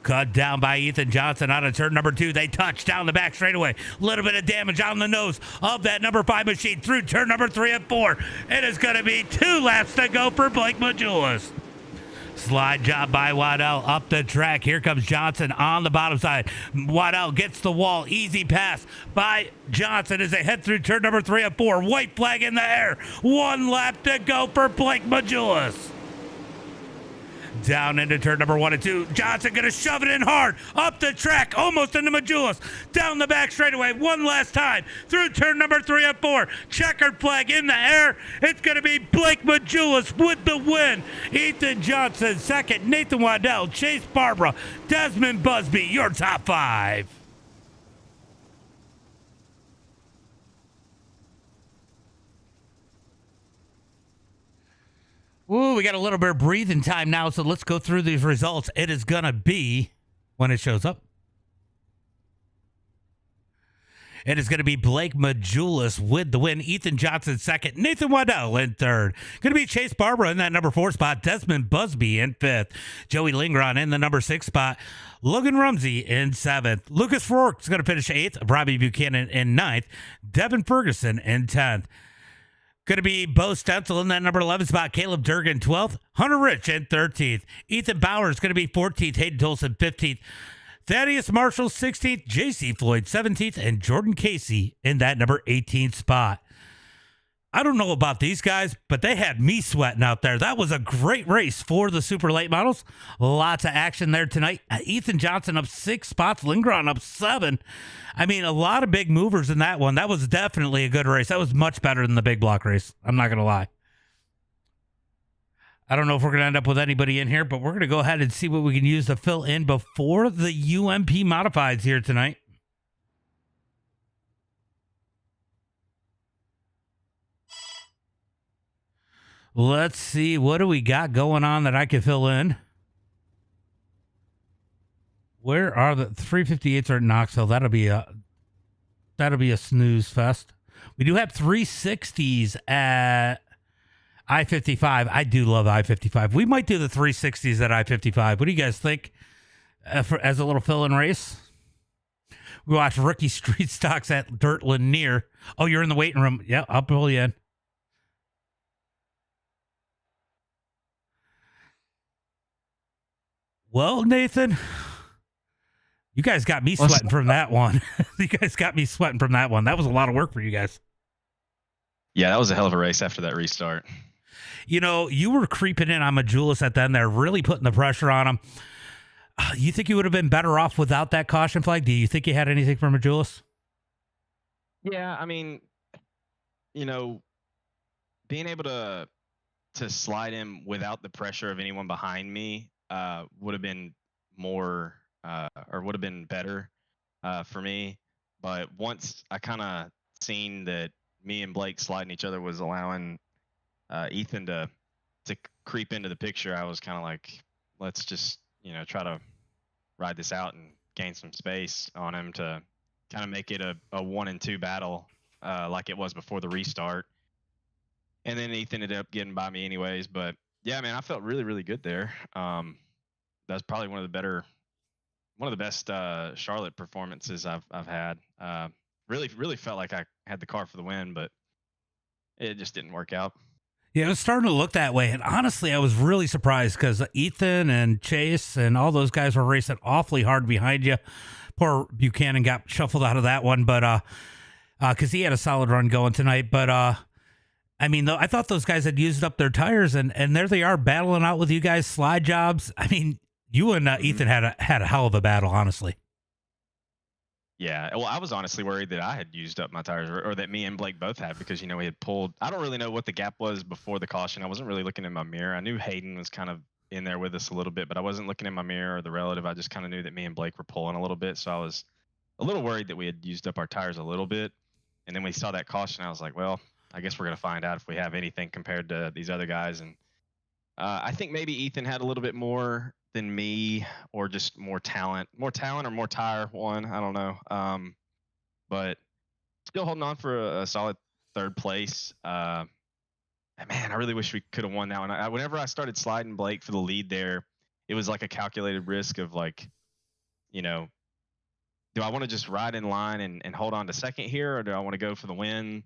Cut down by Ethan Johnson out of turn number 2. They touch down the back straightaway. A little bit of damage on the nose of that number 5 machine through turn number 3 and 4. It is going to be 2 laps to go for Blake Majulis. Slide job by Waddell up the track. Here comes Johnson on the bottom side. Waddell gets the wall. Easy pass by Johnson as they head through turn number 3 of 4. White flag in the air. 1 lap to go for Blake Majulis. Down into turn number 1 and 2. Johnson going to shove it in hard. Up the track, almost into Majulis. Down the back straightaway one last time. Through turn number 3 and 4. Checkered flag in the air. It's going to be Blake Majulis with the win. Ethan Johnson second. Nathan Waddell, Chase Barbara, Desmond Busby, your top 5. Ooh, we got a little bit of breathing time now, so let's go through these results. It is going to be, when it shows up, it is going to be Blake Majulis with the win. Ethan Johnson second. Nathan Waddell in third. Going to be Chase Barbara in that number 4 spot. Desmond Busby in 5th. Joey Lingron in the number 6 spot. Logan Rumsey in 7th. Lucas Rourke is going to finish 8th. Robbie Buchanan in 9th. Devin Ferguson in 10th. Going to be Bo Stencil in that number 11 spot. Caleb Durgan 12th. Hunter Rich in 13th. Ethan Bauer is going to be 14th. Hayden Tolson 15th. Thaddeus Marshall 16th. JC Floyd 17th. And Jordan Casey in that number 18th spot. I don't know about these guys, but they had me sweating out there. That was a great race for the super late models. Lots of action there tonight. Ethan Johnson up 6 spots. Lindgren up 7. I mean, a lot of big movers in that one. That was definitely a good race. That was much better than the big block race. I'm not going to lie. I don't know if we're going to end up with anybody in here, but we're going to go ahead and see what we can use to fill in before the UMP Modifieds here tonight. Let's see, what do we got going on that I can fill in? Where are the 358s are at Knoxville? That'll be a snooze fest. We do have 360s at I-55. I do love I-55. We might do the 360s at I-55. What do you guys think as a little fill-in race? We watch rookie street stocks at Dirt Lanier. Oh, you're in the waiting room. Yeah, I'll pull you in. Well, Nathan, you guys got me sweating from that one. You guys got me sweating from that one. That was a lot of work for you guys. Yeah, that was a hell of a race after that restart. You know, you were creeping in on Majulis at the end there, really putting the pressure on him. You think you would have been better off without that caution flag? Do you think you had anything for Majulis? Yeah, I mean, you know, being able to slide him without the pressure of anyone behind me would have been more or would have been better for me. But once I kind of seen that me and Blake sliding each other was allowing Ethan to creep into the picture, I was kind of like, let's just, you know, try to ride this out and gain some space on him to kind of make it a 1 and 2 battle like it was before the restart. And then Ethan ended up getting by me anyways. But yeah, man, I felt really, really good there. That's probably one of the best Charlotte performances I've had. Really felt like I had the car for the win, but it just didn't work out. Yeah, it was starting to look that way. And honestly, I was really surprised because Ethan and Chase and all those guys were racing awfully hard behind you. Poor Buchanan got shuffled out of that one, but because he had a solid run going tonight. But I mean, I thought those guys had used up their tires, and there they are battling out with you guys, slide jobs. I mean, you and Ethan had a hell of a battle, honestly. Yeah, well, I was honestly worried that I had used up my tires, or that me and Blake both had, because, you know, we had pulled. I don't really know what the gap was before the caution. I wasn't really looking in my mirror. I knew Hayden was kind of in there with us a little bit, but I wasn't looking in my mirror or the relative. I just kind of knew that me and Blake were pulling a little bit, so I was a little worried that we had used up our tires a little bit. And then we saw that caution. I was like, well, I guess we're going to find out if we have anything compared to these other guys. And I think maybe Ethan had a little bit more than me, or just more talent or more tire one. I don't know. But still holding on for a solid 3rd place. Man, I really wish we could have won that one. Whenever I started sliding Blake for the lead there, it was like a calculated risk of, like, you know, do I want to just ride in line and hold on to second here, or do I want to go for the win?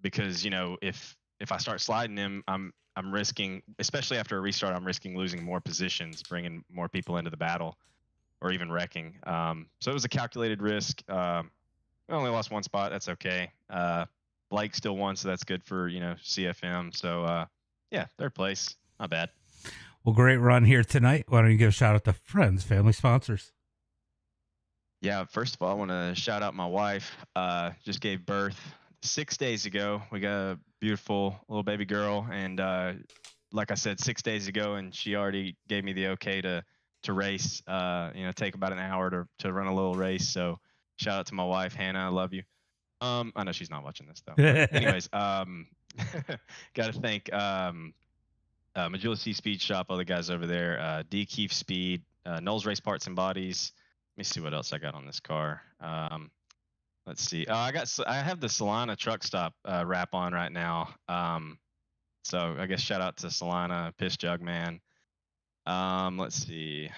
Because, you know, if I start sliding him, I'm I'm risking, especially after a restart, I'm risking losing more positions, bringing more people into the battle, or even wrecking. So it was a calculated risk. I only lost one spot. That's okay. Blake still won, so that's good for CFM. So yeah, third place, not bad. Well, great run here tonight. Why don't you give a shout out to friends, family, sponsors? Yeah, first of all, I want to shout out my wife. Just gave birth 6 days ago. We got a beautiful little baby girl, and like I said, 6 days ago, and she already gave me the okay to race. Take about an hour to run a little race. So shout out to my wife, Hannah. I love you. I know she's not watching this though. But anyways, got to thank Agility Speed Shop, all the guys over there. D Keefe Speed, Knowles Race Parts and Bodies. Let me see what else I got on this car. Let's see. I have the Solana truck stop wrap on right now. So I guess shout out to Solana, Piss Jug Man. Let's see.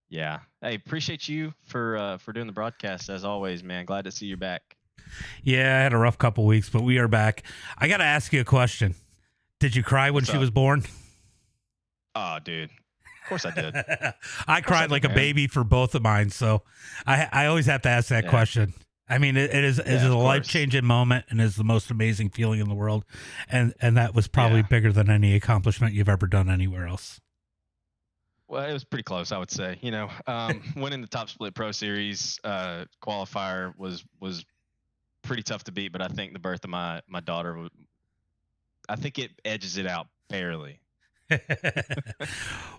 Yeah. Hey, appreciate you for doing the broadcast as always, man. Glad to see you back. Yeah, I had a rough couple weeks, but we are back. I got to ask you a question. Did you cry when she was born? Oh, dude. Of course I did. I cried like a baby for both of mine, so I always have to ask that question. I mean, it is a life-changing moment and is the most amazing feeling in the world, and that was probably bigger than any accomplishment you've ever done anywhere else. Well, it was pretty close, I would say. Winning the Top Split Pro Series qualifier was pretty tough to beat, but I think the birth of my daughter, I think it edges it out barely.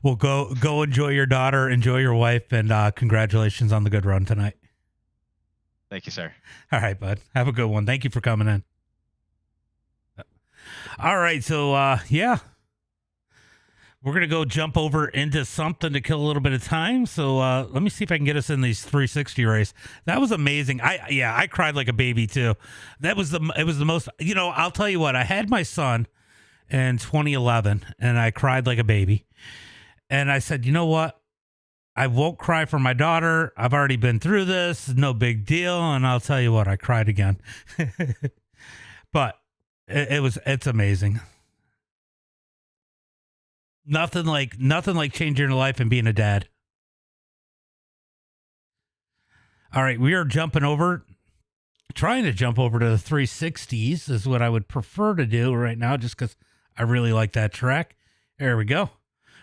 Well, go enjoy your daughter, enjoy your wife, and congratulations on the good run tonight. Thank you, sir. All right, bud. Have a good one. Thank you for coming in. All right, so we're going to go jump over into something to kill a little bit of time. So let me see if I can get us in these 360 race. That was amazing. I cried like a baby too. It was the most, I'll tell you what, I had my son in 2011 and I cried like a baby. And I said, you know what? I won't cry for my daughter. I've already been through this. No big deal. And I'll tell you what, I cried again. But it's amazing. Nothing like changing your life and being a dad. All right, we are trying to jump over to the 360s is what I would prefer to do right now, just because I really like that track. There we go.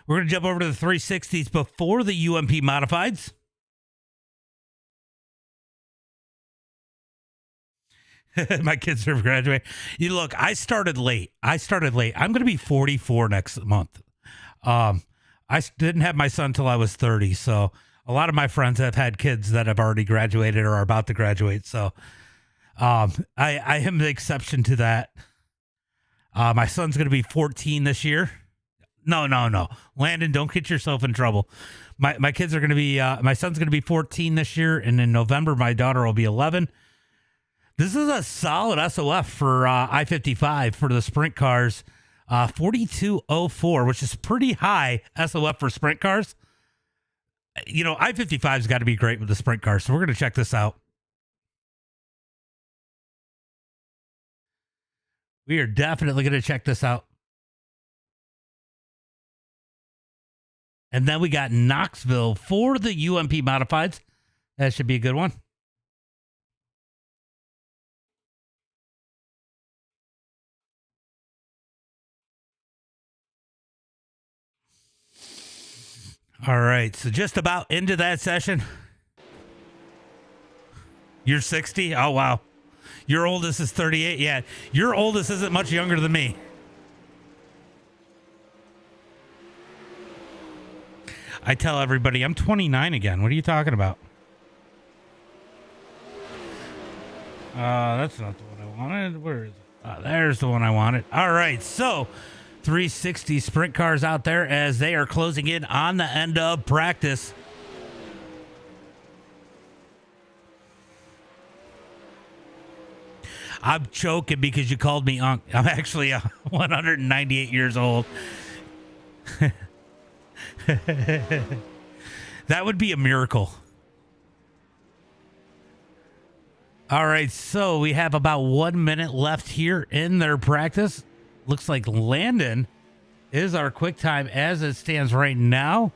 We're going to jump over to the 360s before the UMP Modifieds. My kids are graduating. Look, I started late. I'm going to be 44 next month. I didn't have my son until I was 30, so a lot of my friends have had kids that have already graduated or are about to graduate. So I am the exception to that. My son's going to be 14 this year. No. Landon, don't get yourself in trouble. My kids are going to be, my son's going to be 14 this year, and in November, my daughter will be 11. This is a solid SOF for I-55 for the sprint cars. 4204, which is pretty high SOF for sprint cars. I-55's got to be great with the sprint cars, so we're going to check this out. We are definitely going to check this out. And then we got Knoxville for the UMP Modifieds. That should be a good one. All right, so just about into that session. You're 60? Oh, wow. Your oldest is 38? Yeah, your oldest isn't much younger than me. I tell everybody I'm 29 again. What are you talking about? That's not the one I wanted. Where is it? There's the one I wanted. All right, so 360 sprint cars out there as they are closing in on the end of practice. I'm choking because you called me Unc. I'm actually 198 years old. That would be a miracle. All right, so we have about 1 minute left here in their practice. Looks like Landon is our quick time as it stands right now.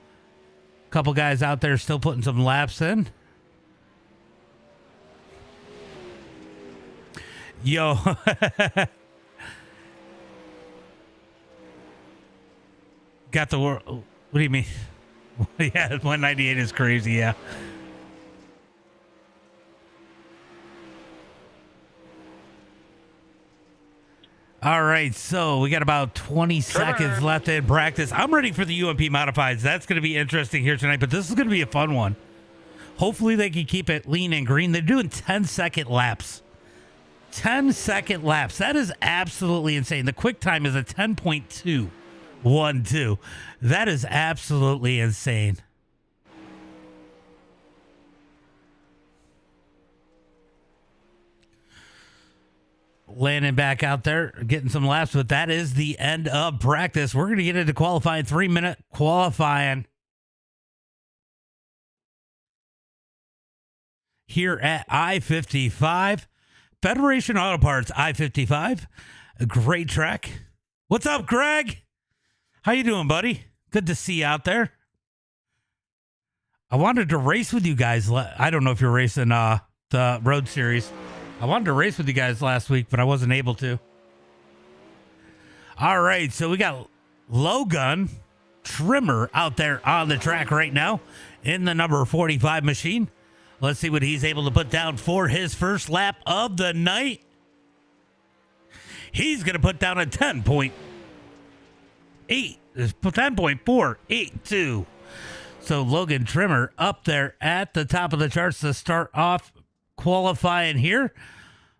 A couple guys out there still putting some laps in. Yo. Got the world. What do you mean? Yeah, 198 is crazy. Yeah. All right, so we got about 20 seconds left in practice. I'm ready for the UMP Modifieds. That's going to be interesting here tonight, but this is going to be a fun one. Hopefully they can keep it lean and green. They're doing 10-second laps. 10-second laps. That is absolutely insane. The quick time is a 10.212. That is absolutely insane. Landon back out there getting some laps, but that is the end of practice. We're going to get into qualifying, 3-minute qualifying here at I-55. Federation Auto Parts, I-55. A great track. What's up, Greg? How you doing, buddy? Good to see you out there. I wanted to race with you guys. I don't know if you're racing the Road Series. I wanted to race with you guys last week, but I wasn't able to. All right, so we got Logan Trimmer out there on the track right now in the number 45 machine. Let's see what he's able to put down for his first lap of the night. He's going to put down a 10.482. So Logan Trimmer up there at the top of the charts to start off qualifying here.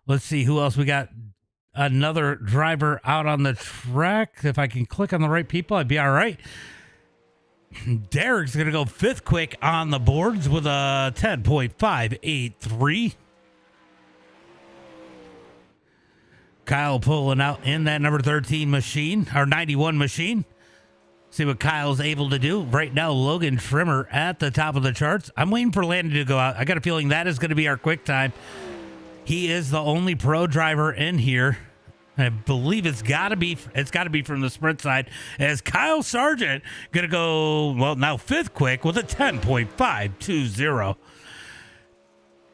Let's see who else we got. Another driver out on the track. If I can click on the right people, I'd be all right. Derek's going to go fifth quick on the boards with a 10.583. Kyle pulling out in that number 13 machine, or 91 machine. See what Kyle's able to do. Right now, Logan Trimmer at the top of the charts. I'm waiting for Landon to go out. I got a feeling that is going to be our quick time. He is the only pro driver in here. I believe it's got to be from the sprint side, as Kyle Sargent going to go, well, now fifth quick with a 10.520.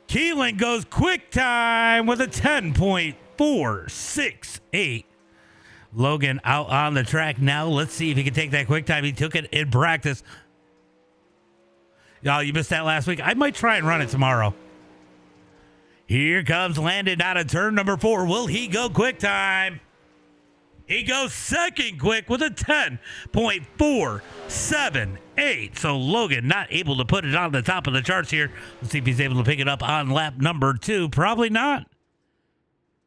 Keelan goes quick time with a 10.468. Logan out on the track now. Let's see if he can take that quick time. He took it in practice. Oh, you missed that last week. I might try and run it tomorrow. Here comes Landon out of turn number 4. Will he go quick time? He goes second quick with a 10.478. So Logan not able to put it on the top of the charts here. Let's see if he's able to pick it up on lap number 2. Probably not.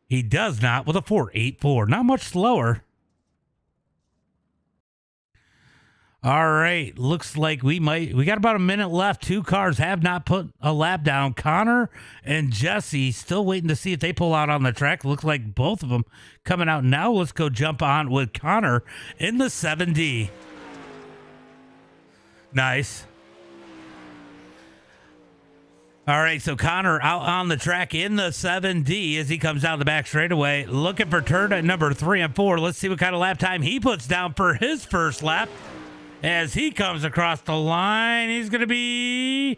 He does not with a 4.84. Not much slower. All right. Looks like we got about a minute left. 2 cars have not put a lap down. Connor and Jesse still waiting to see if they pull out on the track. Looks like both of them coming out now. Let's go jump on with Connor in the 7D. Nice. All right, so Connor out on the track in the 7D as he comes down the back straightaway, looking for turn at number 3 and 4. Let's see what kind of lap time he puts down for his first lap. As he comes across the line, he's going to be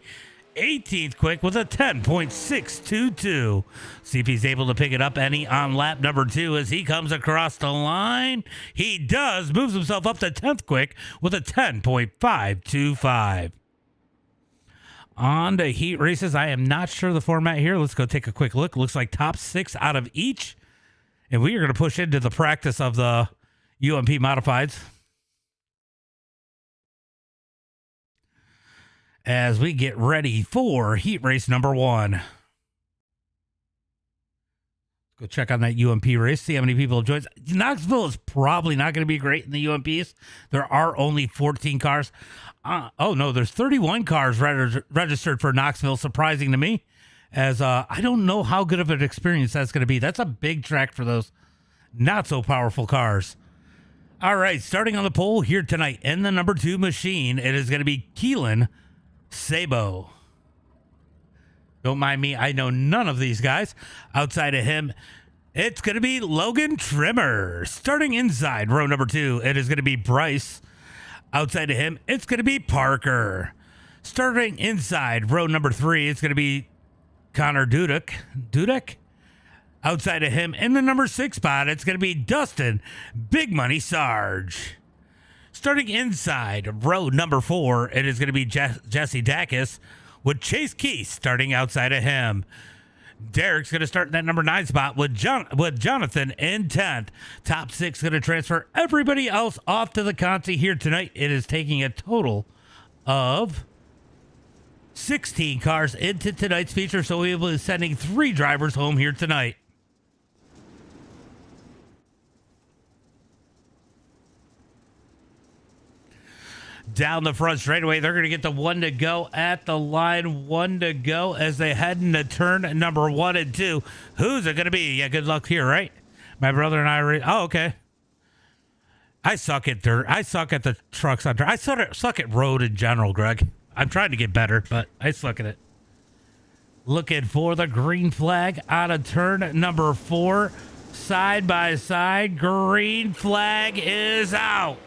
18th quick with a 10.622. See if he's able to pick it up any on lap number 2 as he comes across the line. He does, moves himself up to 10th quick with a 10.525. On to heat races. I am not sure the format here. Let's go take a quick look. Looks like top 6 out of each. And we are going to push into the practice of the UMP Modifieds. As we get ready for heat race number 1. Go check on that UMP race, see how many people have joined. Knoxville is probably not going to be great in the UMPs. There are only 14 cars. Oh, no, there's 31 cars registered for Knoxville, surprising to me, as I don't know how good of an experience that's going to be. That's a big track for those not-so-powerful cars. All right, starting on the pole here tonight in the number 2 machine, it is going to be Keelan Sabo. Don't mind me, I know none of these guys outside of him it's going to be Logan Trimmer. Starting inside row number 2, it is going to be Bryce. Outside of him, it's going to be Parker. Starting inside row number 3, it's going to be Connor Dudek. Outside of him, in the number 6 spot, it's going to be Dustin Big Money Sarge. Starting inside row number 4, it is going to be Jesse Dacus with Chase Keith starting outside of him. Derek's going to start in that number 9 spot with Jonathan in 10th. Top 6 going to transfer everybody else off to the Conti here tonight. It is taking a total of 16 cars into tonight's feature, so we will be sending 3 drivers home here tonight. Down the front straightaway, they're going to get the 1 to go at the line. 1 to go as they head into turn number 1 and 2. Who's it going to be? Yeah, good luck here, right? My brother and I oh, okay. I suck at dirt. I suck at the trucks on dirt. I suck at road in general, Greg. I'm trying to get better, but I suck at it. Looking for the green flag out of turn number 4. Side by side, green flag is out.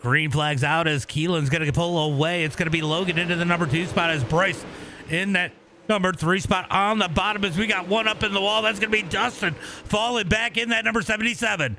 Green flag's out as Keelan's going to pull away. It's going to be Logan into the number 2 spot as Bryce in that number 3 spot on the bottom as we got one up in the wall. That's going to be Dustin falling back in that number 77.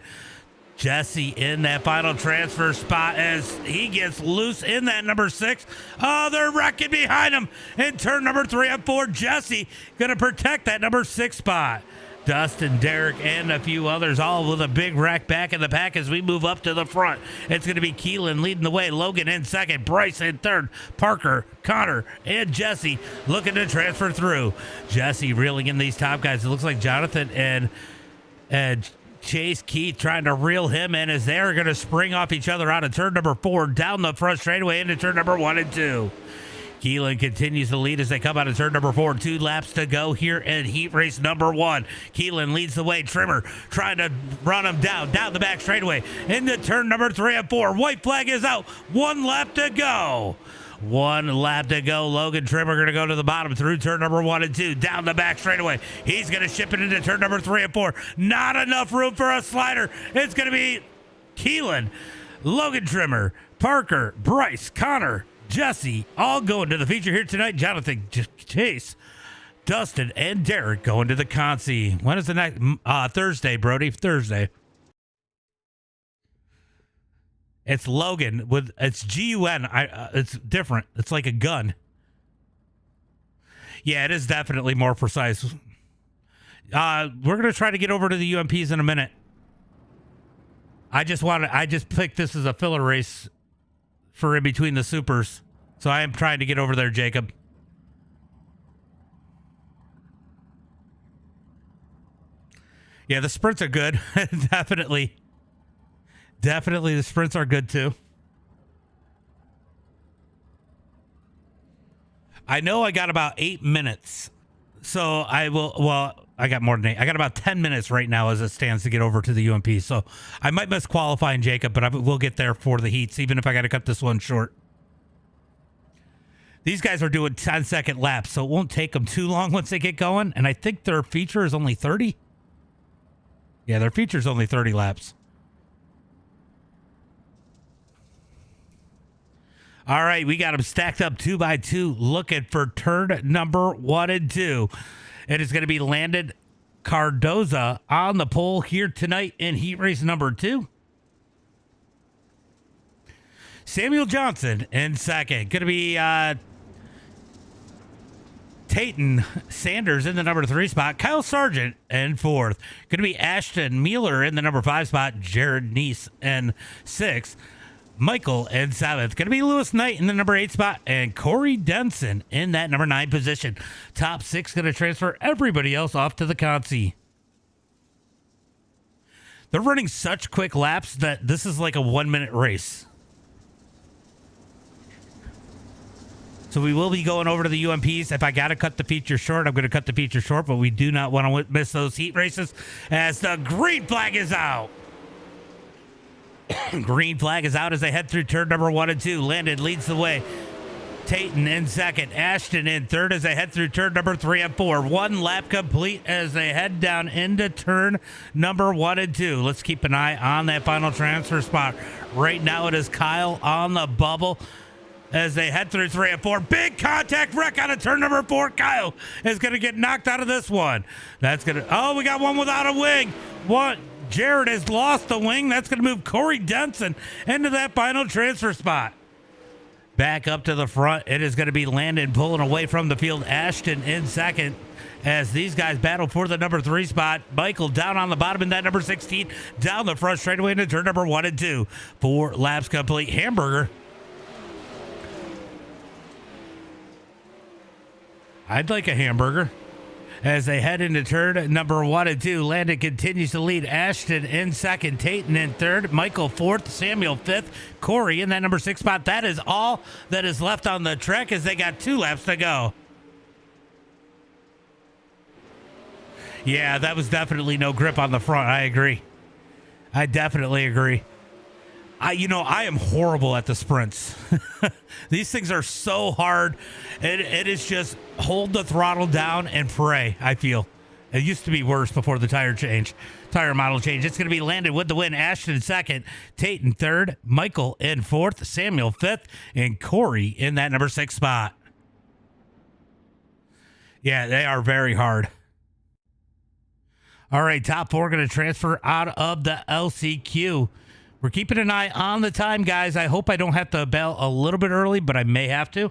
Jesse in that final transfer spot as he gets loose in that number 6. Oh, they're wrecking behind him in turn number 3 and 4. Jesse going to protect that number 6 spot. Dustin, Derek, and a few others all with a big wreck back in the pack as we move up to the front. It's going to be Keelan leading the way, Logan in second, Bryce in third, Parker, Connor, and Jesse looking to transfer through. Jesse reeling in these top guys. It looks like Jonathan and Chase Keith trying to reel him in as they're going to spring off each other out of turn number 4 down the front straightaway into turn number 1 and 2. Keelan continues to lead as they come out of turn number 4. 2 laps to go here in heat race number 1. Keelan leads the way. Trimmer trying to run him down the back straightaway into turn number 3 and 4. White flag is out. 1 lap to go. 1 lap to go. Logan Trimmer going to go to the bottom through turn number 1 and 2. Down the back straightaway. He's going to ship it into turn number 3 and 4. Not enough room for a slider. It's going to be Keelan, Logan Trimmer, Parker, Bryce, Connor, Jesse, all going to the feature here tonight. Jonathan, Chase, Dustin, and Derek going to the Consi. When is the next? Thursday, Brody. Thursday. It's Logan with it's GUN. It's different. It's like a gun. Yeah, it is definitely more precise. We're gonna try to get over to the UMPs in a minute. I just picked this as a filler race for in between the supers. So I am trying to get over there, Jacob. Yeah, the sprints are good. Definitely the sprints are good too. I know I got about 8 minutes. So I got more than 8. I got about 10 minutes right now as it stands to get over to the UMP. So I might miss qualifying, Jacob, but we'll get there for the heats, even if I got to cut this one short. These guys are doing 10-second laps, so it won't take them too long once they get going. And I think their feature is only 30. Yeah, their feature is only 30 laps. All right, we got them stacked up 2 by 2, looking for turn number 1 and 2. It is going to be Landon Cardoza on the pole here tonight in heat race number 2. Samuel Johnson in second. Going to be Tayton Sanders in the number 3 spot. Kyle Sargent in 4th. Going to be Ashton Mueller in the number 5 spot. Jared Neese in 6th. Michael in 7th. Going to be Lewis Knight in the number 8 spot. And Corey Denson in that number 9 position. Top 6 going to transfer everybody else off to the Consi. They're running such quick laps that this is like a 1-minute race. So we will be going over to the UMPs. If I got to cut the feature short, I'm going to cut the feature short, but we do not want to miss those heat races as the green flag is out. Green flag is out as they head through turn number 1 and 2. Landon leads the way. Tayton in second. Ashton in third as they head through turn number 3 and 4. 1 lap complete as they head down into turn number 1 and 2. Let's keep an eye on that final transfer spot. Right now it is Kyle on the bubble as they head through 3 and 4. Big contact wreck out of turn number 4. Kyle is going to get knocked out of this one. That's going to... Oh, we got one without a wing. Jared has lost the wing. That's going to move Corey Denson into that final transfer spot. Back up to the front, it is going to be Landon pulling away from the field. Ashton in second as these guys battle for the number 3 spot. Michael down on the bottom in that number 16. Down the front straightaway into turn number 1 and 2. 4 laps complete. Hamburger. I'd like a hamburger. As they head into turn number 1 and 2, Landon continues to lead. Ashton in second, Tayton in third, Michael fourth, Samuel fifth, Corey in that number 6 spot. That is all that is left on the track as they got 2 laps to go. Yeah, that was definitely no grip on the front. I agree. I definitely agree. I am horrible at the sprints. These things are so hard. It is just hold the throttle down and pray, I feel. It used to be worse before the tire model change. It's going to be Landon with the win. Ashton second, Tayton third, Michael in fourth, Samuel fifth, and Corey in that number 6 spot. Yeah, they are very hard. All right, top 4 going to transfer out of the LCQ. We're keeping an eye on the time, guys. I hope I don't have to bail a little bit early, but I may have to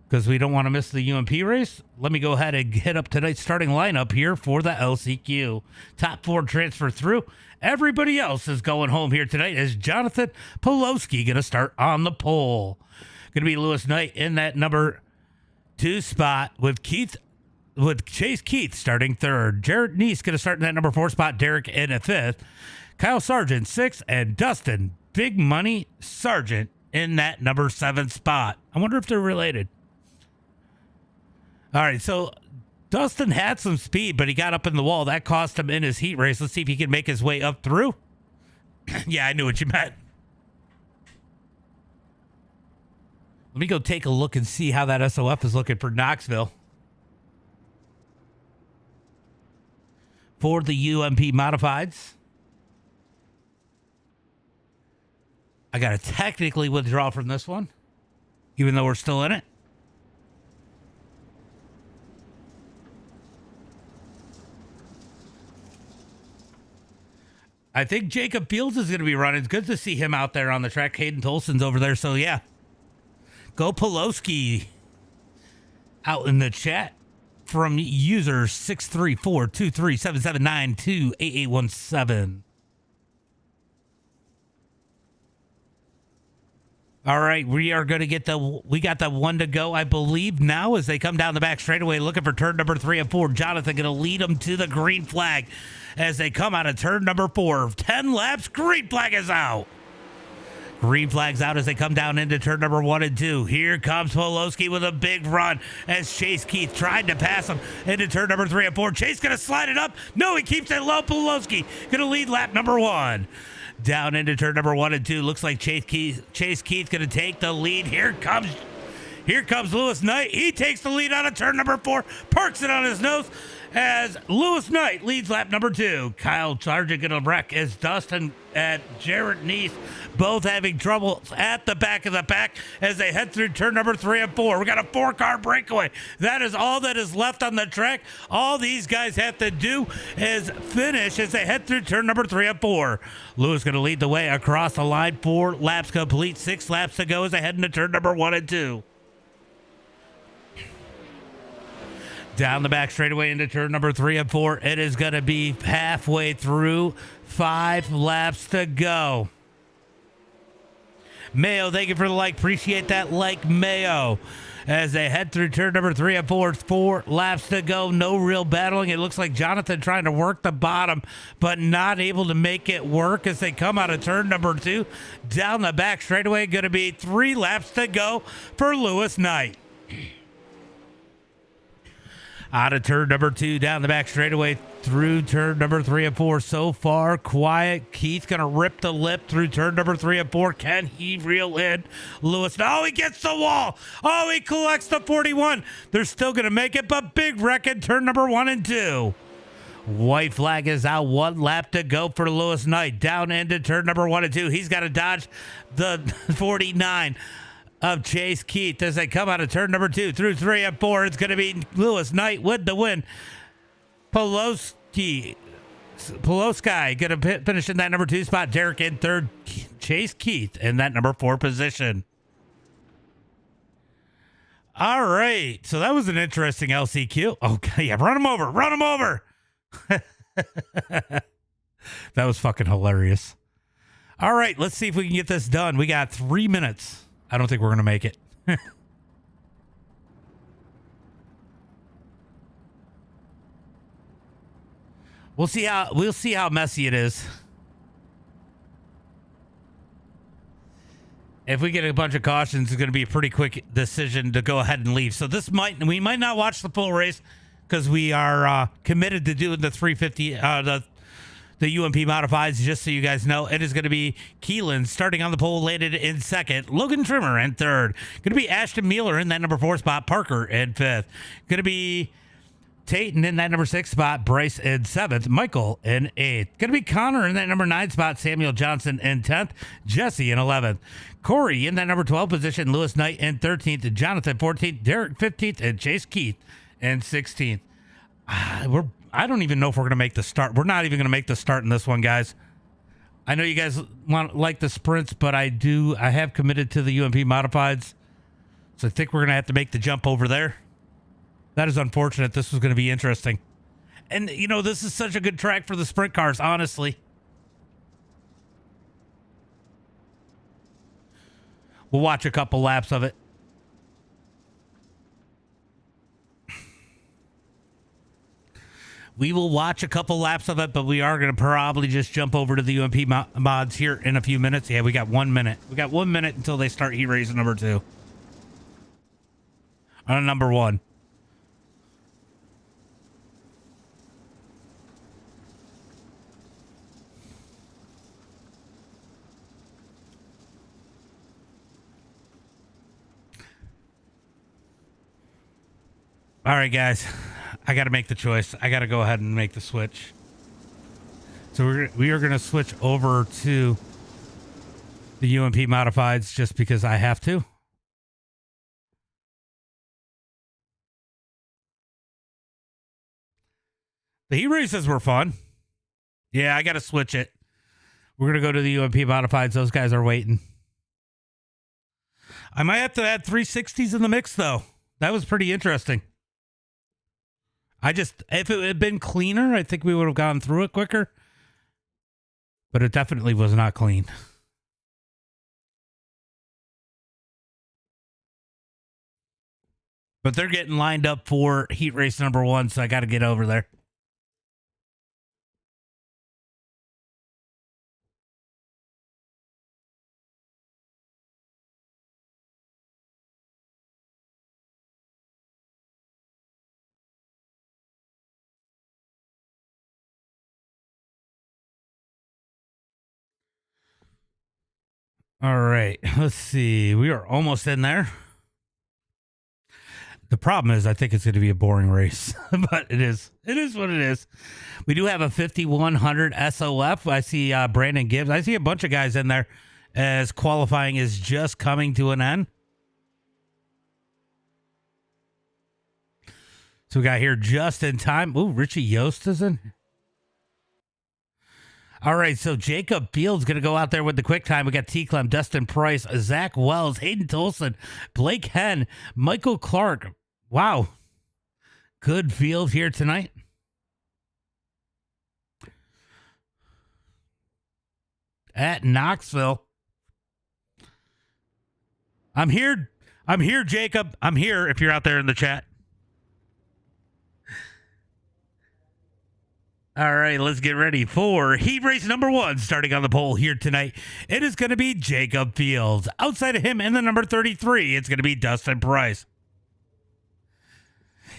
because we don't want to miss the UMP race. Let me go ahead and hit up tonight's starting lineup here for the LCQ. Top 4 transfer through. Everybody else is going home here tonight as Jonathan Poloski going to start on the pole. Going to be Lewis Knight in that number 2 spot with Chase Keith starting third. Jared Neese going to start in that number 4 spot. Derek in a 5th. Kyle Sargent 6th, and Dustin Big Money Sargent in that number 7 spot. I wonder if they're related. All right, so Dustin had some speed, but he got up in the wall. That cost him in his heat race. Let's see if he can make his way up through. Yeah, I knew what you meant. Let me go take a look and see how that SOF is looking for Knoxville. For the UMP Modifieds. I got to technically withdraw from this one, even though we're still in it. I think Jacob Fields is going to be running. It's good to see him out there on the track. Hayden Tolson's over there. So, yeah. Go Poloski out in the chat from user 634-23779-28817. All right, we are going to get we got the 1 to go, I believe, now as they come down the back straightaway looking for turn number 3 and 4. Jonathan going to lead them to the green flag as they come out of turn number 4. 10 laps, green flag is out. Green flag's out as they come down into turn number 1 and 2. Here comes Poloski with a big run as Chase Keith tried to pass him into turn number 3 and 4. Chase going to slide it up. No, he keeps it low. Poloski going to lead lap number 1. Down into turn number 1 and 2. Looks like Chase Keith going to take the lead. Here comes Lewis Knight. He takes the lead out of turn number 4. Parks it on his nose as Lewis Knight leads lap number 2. Kyle Sargent going to wreck as Dustin and Jared Neese both having trouble at the back of the pack as they head through turn number 3 and 4. We got a 4-car breakaway. That is all that is left on the track. All these guys have to do is finish as they head through turn number 3 and 4. Lewis going to lead the way across the line. 4 laps complete. 6 laps to go as they head into turn number 1 and 2. Down the back straightaway into turn number 3 and 4. It is going to be halfway through. 5 laps to go. Mayo, thank you for the like. Appreciate that like, Mayo. As they head through turn number 3 and 4. 4 laps to go. No real battling. It looks like Jonathan trying to work the bottom, but not able to make it work as they come out of turn number 2. Down the back straightaway. Going to be 3 laps to go for Lewis Knight. Out of turn number 2, down the back straightaway through turn number 3 and 4. So far, quiet. Keith going to rip the lip through turn number 3 and 4. Can he reel in Lewis? No, he gets the wall. Oh, he collects the 41. They're still going to make it, but big wreck in turn number 1 and 2. White flag is out. 1 lap to go for Lewis Knight. Down into turn number 1 and 2. He's got to dodge the 49 of Chase Keith as they come out of turn number 2 through 3 and 4. It's going to be Lewis Knight with the win. Poloski going to finish in that number 2 spot. Derek in 3rd. Chase Keith in that number 4 position. All right. So that was an interesting LCQ. Okay. Yeah. Run him over. Run him over. That was fucking hilarious. All right. Let's see if we can get this done. We got 3 minutes. I don't think we're going to make it. We'll see how messy it is. If we get a bunch of cautions, it's going to be a pretty quick decision to go ahead and leave. So we might not watch the full race because we are committed to doing the 350 the UMP Modifieds, just so you guys know. It is going to be Keelan starting on the pole, landed in 2nd. Logan Trimmer in 3rd. Going to be Ashton Mueller in that number 4 spot. Parker in 5th. Going to be Tayton in that number 6 spot. Bryce in 7th. Michael in 8th. Going to be Connor in that number 9 spot. Samuel Johnson in 10th. Jesse in 11th. Corey in that number 12 position. Lewis Knight in 13th. Jonathan 14th. Derek 15th. And Chase Keith in 16th. I don't even know if we're going to make the start. We're not even going to make the start in this one, guys. I know you guys like the sprints, but I have committed to the UMP Modifieds. So I think we're going to have to make the jump over there. That is unfortunate. This was going to be interesting. And, this is such a good track for the sprint cars, honestly. We'll watch a couple laps of it. We will watch a couple laps of it, but we are going to probably just jump over to the UMP mods here in a few minutes. Yeah, we got 1 minute. We got 1 minute until they start heat race number 2. On number 1. All right, guys. I got to make the choice. I got to go ahead and make the switch. So we are going to switch over to the UMP Modifieds just because I have to. The heat races were fun. Yeah, I got to switch it. We're going to go to the UMP Modifieds. Those guys are waiting. I might have to add 360s in the mix, though. That was pretty interesting. If it had been cleaner, I think we would have gone through it quicker. But it definitely was not clean. But they're getting lined up for heat race number 1, so I got to get over there. All right, let's see. We are almost in there. The problem is I think it's going to be a boring race, but it is. It is what it is. We do have a 5100 SOF. I see Brandon Gibbs. I see a bunch of guys in there as qualifying is just coming to an end. So we got here just in time. Ooh, Richie Yost is in. All right, so Jacob Fields going to go out there with the quick time. We got T. Clem, Dustin Price, Zach Wells, Hayden Tolson, Blake Henn, Michael Clark. Wow. Good field here tonight. At Knoxville. I'm here, Jacob. I'm here if you're out there in the chat. All right, let's get ready for heat race number 1 starting on the pole here tonight. It is going to be Jacob Fields. Outside of him in the number 33, it's going to be Dustin Price.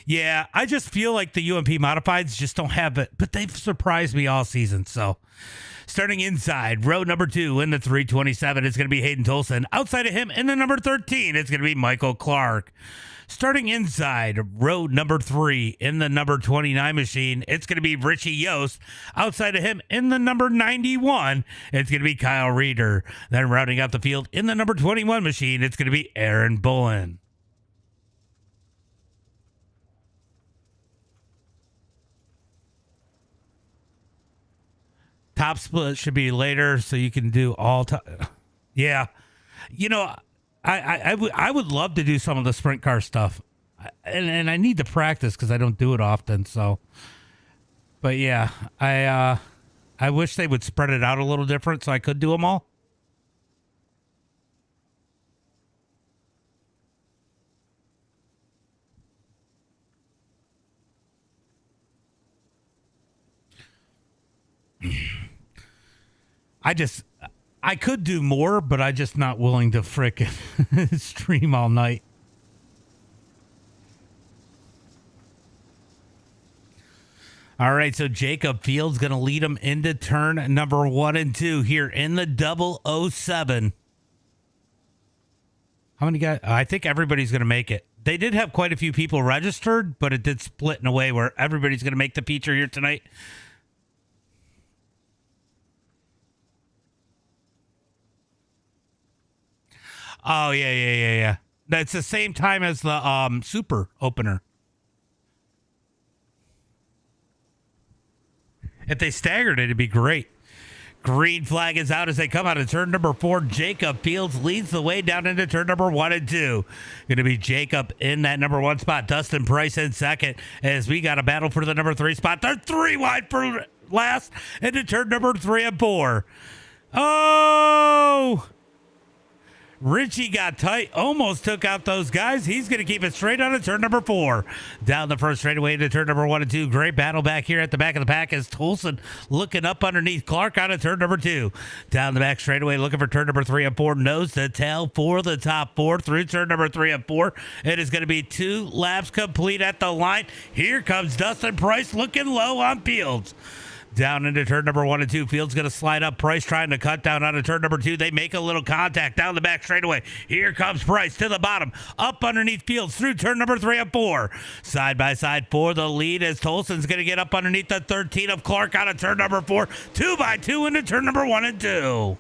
Yeah, I just feel like the UMP Modifieds just don't have it, but they've surprised me all season. So, starting inside, row number 2 in the 327 is going to be Hayden Tolson. Outside of him in the number 13, it's going to be Michael Clark. Starting inside, row number 3 in the number 29 machine, it's going to be Richie Yost. Outside of him in the number 91, it's going to be Kyle Reeder. Then rounding out the field in the number 21 machine, it's going to be Aaron Bullen. Top split should be later, so you can do all time. Yeah, you know, I would love to do some of the sprint car stuff, and I need to practice because I don't do it often. So, but yeah, I wish they would spread it out a little different so I could do them all. I could do more, but I just not willing to frickin' stream all night. All right, so Jacob Fields going to lead him into turn number 1 and 2 here in the 007. How many guys? I think everybody's going to make it. They did have quite a few people registered, but it did split in a way where everybody's going to make the feature here tonight. Oh, yeah. That's the same time as the super opener. If they staggered it, it'd be great. Green flag is out as they come out of turn number 4. Jacob Fields leads the way down into turn number 1 and 2. Going to be Jacob in that number 1 spot. Dustin Price in second as we got a battle for the number 3 spot. They're 3 wide for last into turn number 3 and 4. Oh! Richie got tight, almost took out those guys. He's going to keep it straight on to turn number 4. Down the first straightaway into turn number 1 and 2. Great battle back here at the back of the pack as Tolson looking up underneath Clark on to turn number 2. Down the back straightaway looking for turn number 3 and 4. Nose to tail for the top 4 through turn number 3 and 4. It is going to be 2 laps complete at the line. Here comes Dustin Price looking low on Fields. Down into turn number 1 and 2. Fields going to slide up. Price trying to cut down onto turn number 2. They make a little contact down the back straightaway. Here comes Price to the bottom. Up underneath Fields through turn number 3 and 4. Side by side for the lead as Tolson's going to get up underneath the 13 of Clark out of turn number 4. 2 by 2 into turn number 1 and 2.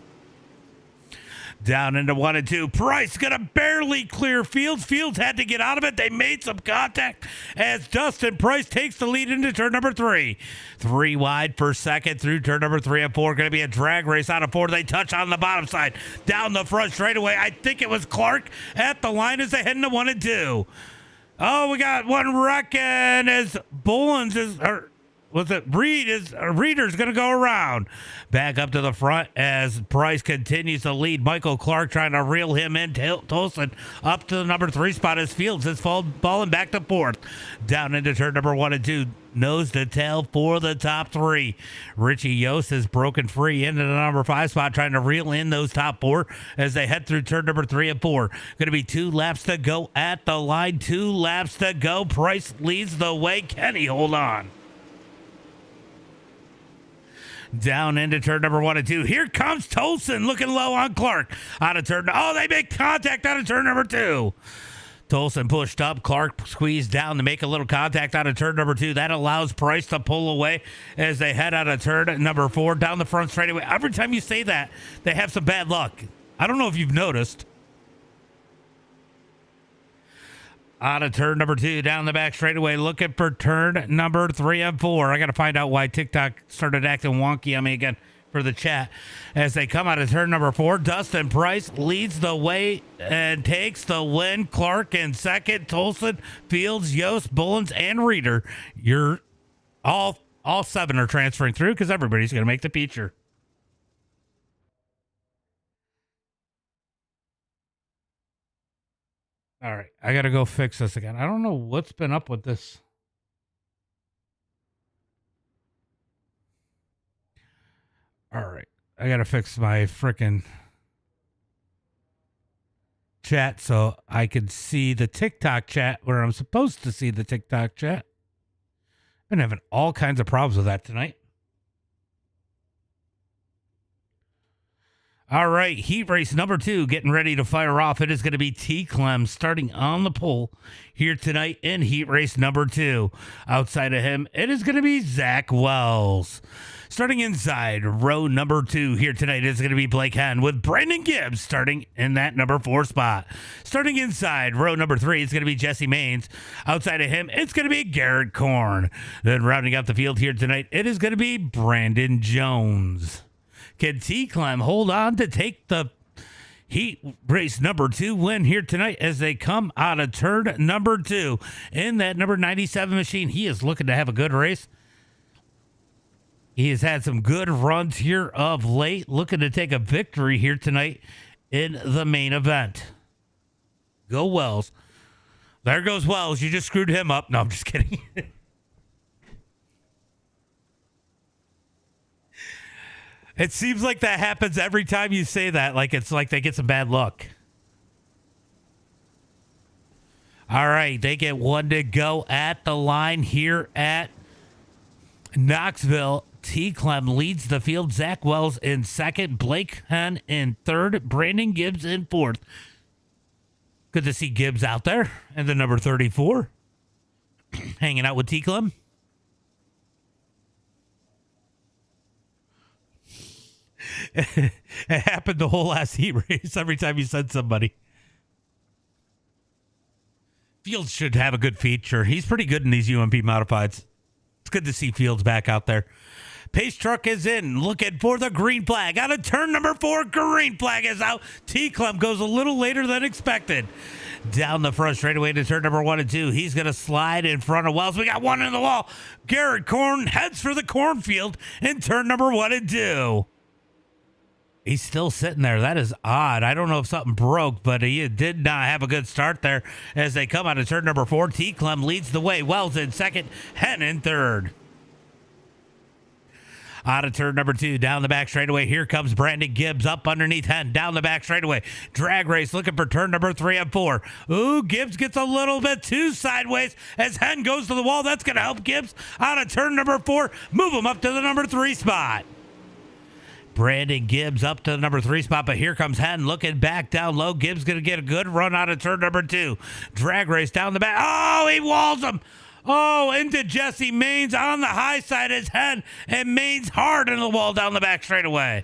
Down into 1 and 2. Price gonna barely clear Fields. Fields had to get out of it. They made some contact as Dustin Price takes the lead into turn number 3. 3 wide for second through turn number 3 and 4. Gonna be a drag race out of 4. They touch on the bottom side. Down the front straightaway. I think it was Clark at the line as they head into 1 and 2. Oh, we got one wrecking as Bullens is... Reeder's going to go around. Back up to the front as Price continues to lead. Michael Clark trying to reel him in. Tolson up to the number 3 spot as Fields is falling back to 4th. Down into turn number 1 and 2. Nose to tail for the top 3. Richie Yost is broken free into the number 5 spot, trying to reel in those top 4 as they head through turn number 3 and 4. Going to be 2 laps to go at the line. 2 laps to go. Price leads the way. Can he hold on? Down into turn number 1 and 2. Here comes Tolson looking low on Clark. Out of turn. Oh, they make contact out of turn number 2. Tolson pushed up. Clark squeezed down to make a little contact out of turn number 2. That allows Price to pull away as they head out of turn number 4 down the front straightaway. Every time you say that, they have some bad luck. I don't know if you've noticed. Out of turn number 2, down the back straightaway, looking for turn number 3 and 4. I got to find out why TikTok started acting wonky on me again for the chat. As they come out of turn number 4, Dustin Price leads the way and takes the win. Clark in second, Tolson, Fields, Yost, Bullens, and Reeder. You're all 7 are transferring through because everybody's going to make the feature. All right, I got to go fix this again. I don't know what's been up with this. All right, I got to fix my frickin'... chat so I could see the TikTok chat where I'm supposed to see the TikTok chat. Been having all kinds of problems with that tonight. All right, heat race number 2 getting ready to fire off. It is going to be T. Clem starting on the pole here tonight in heat race number 2. Outside of him, it is going to be Zach Wells. Starting inside row number 2 here tonight is going to be Blake Henn with Brandon Gibbs starting in that number 4 spot. Starting inside row number 3 is going to be Jesse Maines. Outside of him, it's going to be Garrett Korn. Then rounding out the field here tonight, it is going to be Brandon Jones. Can T. Clem hold on to take the heat race number 2 win here tonight as they come out of turn number 2 in that number 97 machine? He is looking to have a good race. He has had some good runs here of late, looking to take a victory here tonight in the main event. Go Wells. There goes Wells. You just screwed him up. No, I'm just kidding. It seems like that happens every time you say that. Like it's like they get some bad luck. All right, they get one to go at the line here at Knoxville. T. Clem leads the field. Zach Wells in second. Blake Henn in third. Brandon Gibbs in fourth. Good to see Gibbs out there. And the number 34. Hanging out with T. Clem. It happened the whole last heat race every time you said somebody. Fields should have a good feature. He's pretty good in these UMP Modifieds. It's good to see Fields back out there. Pace truck is in, looking for the green flag. Out of turn number 4, green flag is out. T. Clem goes a little later than expected. Down the front straightaway to turn number 1 and 2. He's going to slide in front of Wells. We got one in the wall. Garrett Korn heads for the cornfield in turn number 1 and 2. He's still sitting there. That is odd. I don't know if something broke, but he did not have a good start there as they come out of turn number 4. T. Clem leads the way. Wells in second. Henn in third. Out of turn number 2, down the back straightaway. Here comes Brandon Gibbs up underneath Henn. Down the back straightaway. Drag race looking for turn number 3 and 4. Ooh, Gibbs gets a little bit too sideways as Henn goes to the wall. That's going to help Gibbs out of turn number 4. Move him up to the number 3 spot. Brandon Gibbs up to the number 3 spot, but here comes Henn looking back down low. Gibbs going to get a good run out of turn number 2. Drag race down the back. Oh, he walls him. Oh, into Jesse Maines on the high side is Henn, and Maines hard in the wall down the back straightaway.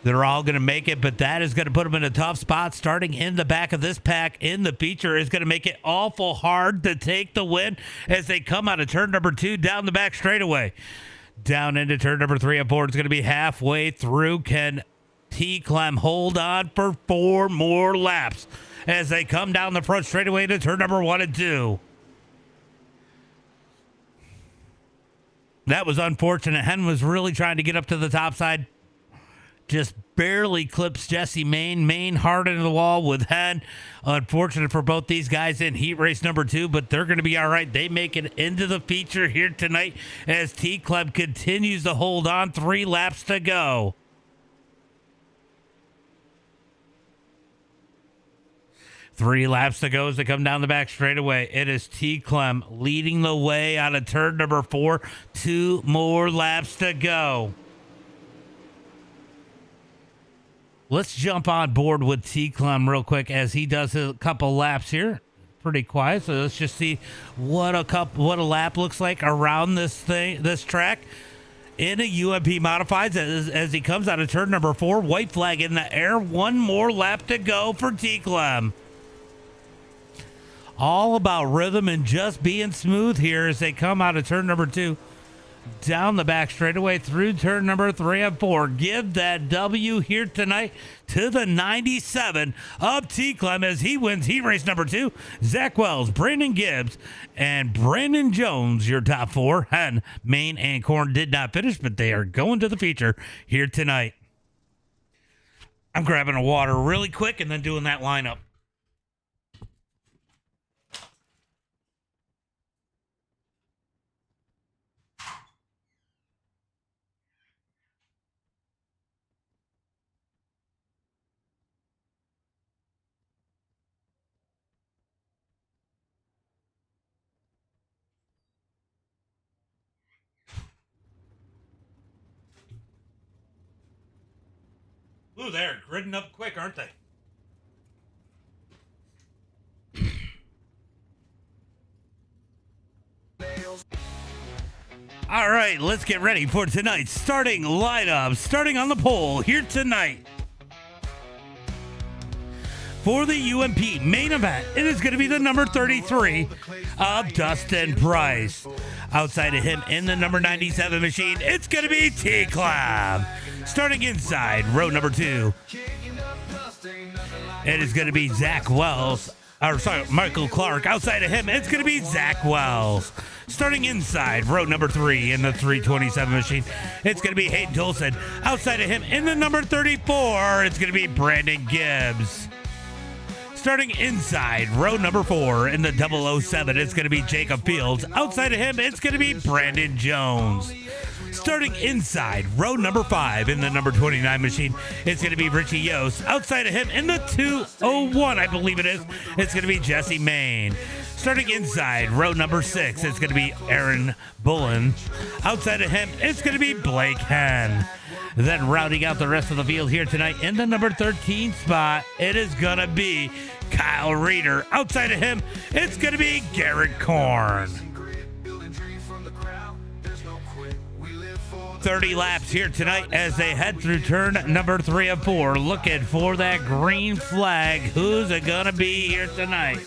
They're all going to make it, but that is going to put them in a tough spot. Starting in the back of this pack in the feature is going to make it awful hard to take the win as they come out of turn number 2 down the back straightaway. Down into turn number 3 and 4. It's going to be halfway through. Can T. Clem hold on for 4 more laps as they come down the front straightaway to turn number 1 and 2? That was unfortunate. Henn was really trying to get up to the top side. Just barely clips Jesse Maine hard into the wall with Henn. Unfortunate for both these guys in heat race number 2, but they're going to be all right. They make it into the feature here tonight as T. Clem continues to hold on. 3 laps to go. Three laps to go as they come down the back straightaway. It is T. Clem leading the way out of turn number 4. 2 more laps to go. Let's jump on board with T. Clem real quick as he does a couple laps here. Pretty quiet, so let's just see what a lap looks like around this track. In a UMP Modifieds as he comes out of turn number 4. White flag in the air. 1 more lap to go for T. Clem. All about rhythm and just being smooth here as they come out of turn number 2. Down the back straightaway through turn number 3 and 4. Give that W here tonight to the 97 of T. Clem as he wins heat race number 2. Zach Wells, Brandon Gibbs, and Brandon Jones, your top 4. Henn, Maine, and Korn did not finish, but they are going to the feature here tonight. I'm grabbing a water really quick and then doing that lineup. Ooh, they're gridding up quick, aren't they? All right, let's get ready for tonight's starting lineup. Starting on the pole here tonight. For the UMP main event, it is going to be the number 33 of Dustin Price. Outside of him in the number 97 machine, it's going to be T-Clam. Starting inside, row number 2, it is going to be Michael Clark. Outside of him, it's going to be Zach Wells. Starting inside, row number 3 in the 327 machine, it's going to be Hayden Tolson. Outside of him in the number 34, it's going to be Brandon Gibbs. Starting inside, row number 4 in the 007, it's going to be Jacob Fields. Outside of him, it's going to be Brandon Jones. Starting inside, row number 5 in the number 29 machine, it's going to be Richie Yost. Outside of him in the 201, I believe it is, it's going to be Jesse Main. Starting inside, row number 6, it's going to be Aaron Bullen. Outside of him, it's going to be Blake Henn. Then rounding out the rest of the field here tonight in the number 13 spot, it is going to be Kyle Reeder. Outside of him, it's going to be Garrett Korn. 30 laps here tonight as they head through turn number 3 of 4. Looking for that green flag. Who's it going to be here tonight?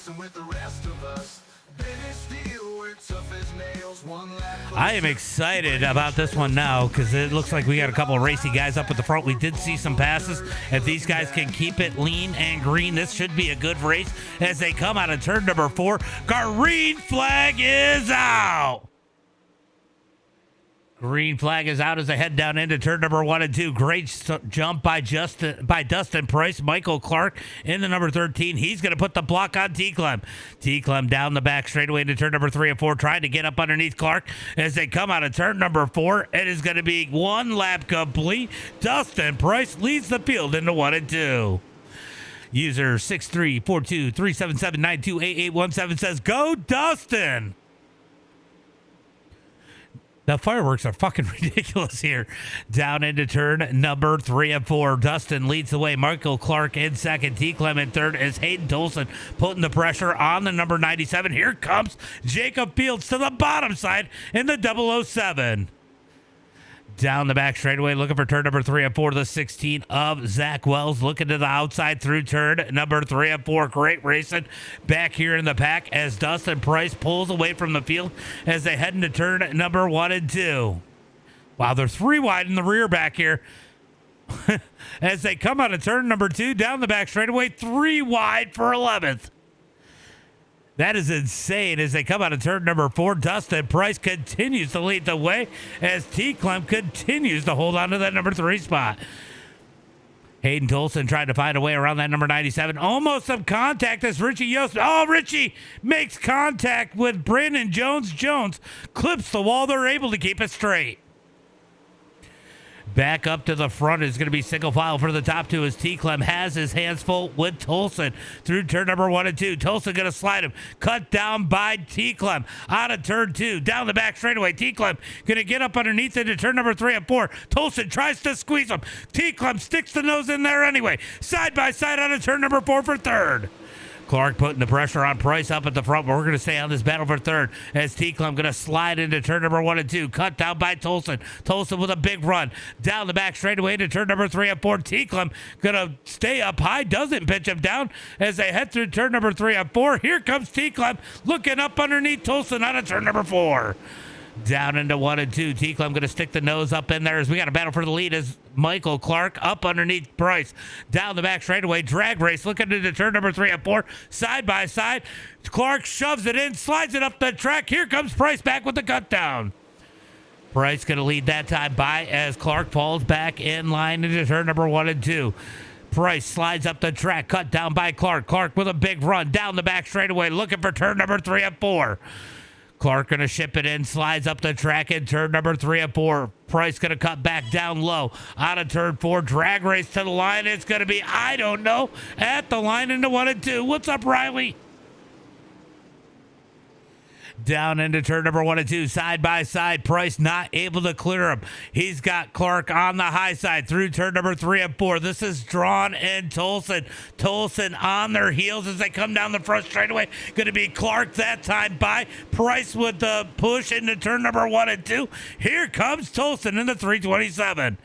I am excited about this one now because it looks like we got a couple of racy guys up at the front. We did see some passes. If these guys can keep it lean and green, this should be a good race as they come out of turn number 4. Green flag is out. Green flag is out as they head down into turn number 1 and 2. Great jump by Dustin Price. Michael Clark in the number 13. He's going to put the block on T-Clem. T-Clem down the back straightaway into turn number 3 and 4, trying to get up underneath Clark as they come out of turn number 4. It is going to be 1 lap complete. Dustin Price leads the field into 1 and 2. User 6342-377-928817 says, "Go Dustin!" The fireworks are fucking ridiculous here. Down into turn number 3 and 4. Dustin leads the way. Michael Clark in second. T-Clem in third as Hayden Tolson putting the pressure on the number 97. Here comes Jacob Fields to the bottom side in the 007. Down the back straightaway, looking for turn number 3 and 4, the 16 of Zach Wells. Looking to the outside through turn number 3 and 4. Great racing back here in the pack as Dustin Price pulls away from the field as they head into turn number 1 and 2. Wow, they're 3 wide in the rear back here. As they come out of turn number 2, down the back straightaway, 3 wide for 11th. That is insane. As they come out of turn number 4, Dustin Price continues to lead the way as T-Clem continues to hold on to that number 3 spot. Hayden Tolson trying to find a way around that number 97. Almost some contact as Richie Yost. Oh, Richie makes contact with Brandon Jones. Jones clips the wall. They're able to keep it straight. Back up to the front is going to be single file for the top 2 as T-Clem has his hands full with Tolson through turn number 1 and 2. Tolson going to slide him. Cut down by T-Clem out of turn 2. Down the back straightaway. T-Clem going to get up underneath into turn number 3 and 4. Tolson tries to squeeze him. T-Clem sticks the nose in there anyway. Side by side out of turn number 4 for third. Clark putting the pressure on Price up at the front, but we're going to stay on this battle for third as T-Clem going to slide into turn number 1 and 2. Cut down by Tolson. Tolson with a big run. Down the back straightaway into turn number 3 and 4. T-Clem going to stay up high. Doesn't pitch him down as they head through turn number 3 and 4. Here comes T-Clem looking up underneath Tolson out of turn number 4. Down into 1 and 2. T-Clem going to stick the nose up in there as we got a battle for the lead as Michael Clark up underneath Price. Down the back straightaway. Drag race looking into turn number 3 and 4. Side by side. Clark shoves it in. Slides it up the track. Here comes Price back with the cut down. Price going to lead that time by as Clark falls back in line into turn number 1 and 2. Price slides up the track. Cut down by Clark. Clark with a big run. Down the back straightaway. Looking for turn number 3 and 4. Clark going to ship it in, slides up the track in turn number 3 and 4. Price going to cut back down low. Out of turn 4, drag race to the line. It's going to be, I don't know, at the line into 1 and 2. What's up, Riley? Down into turn number 1 and 2, side by side. Price not able to clear him. He's got Clark on the high side through turn number 3 and 4. This is Drawn and Tolson. Tolson on their heels as they come down the front straightaway. Going to be Clark that time by. Price with the push into turn number 1 and 2. Here comes Tolson in the 327.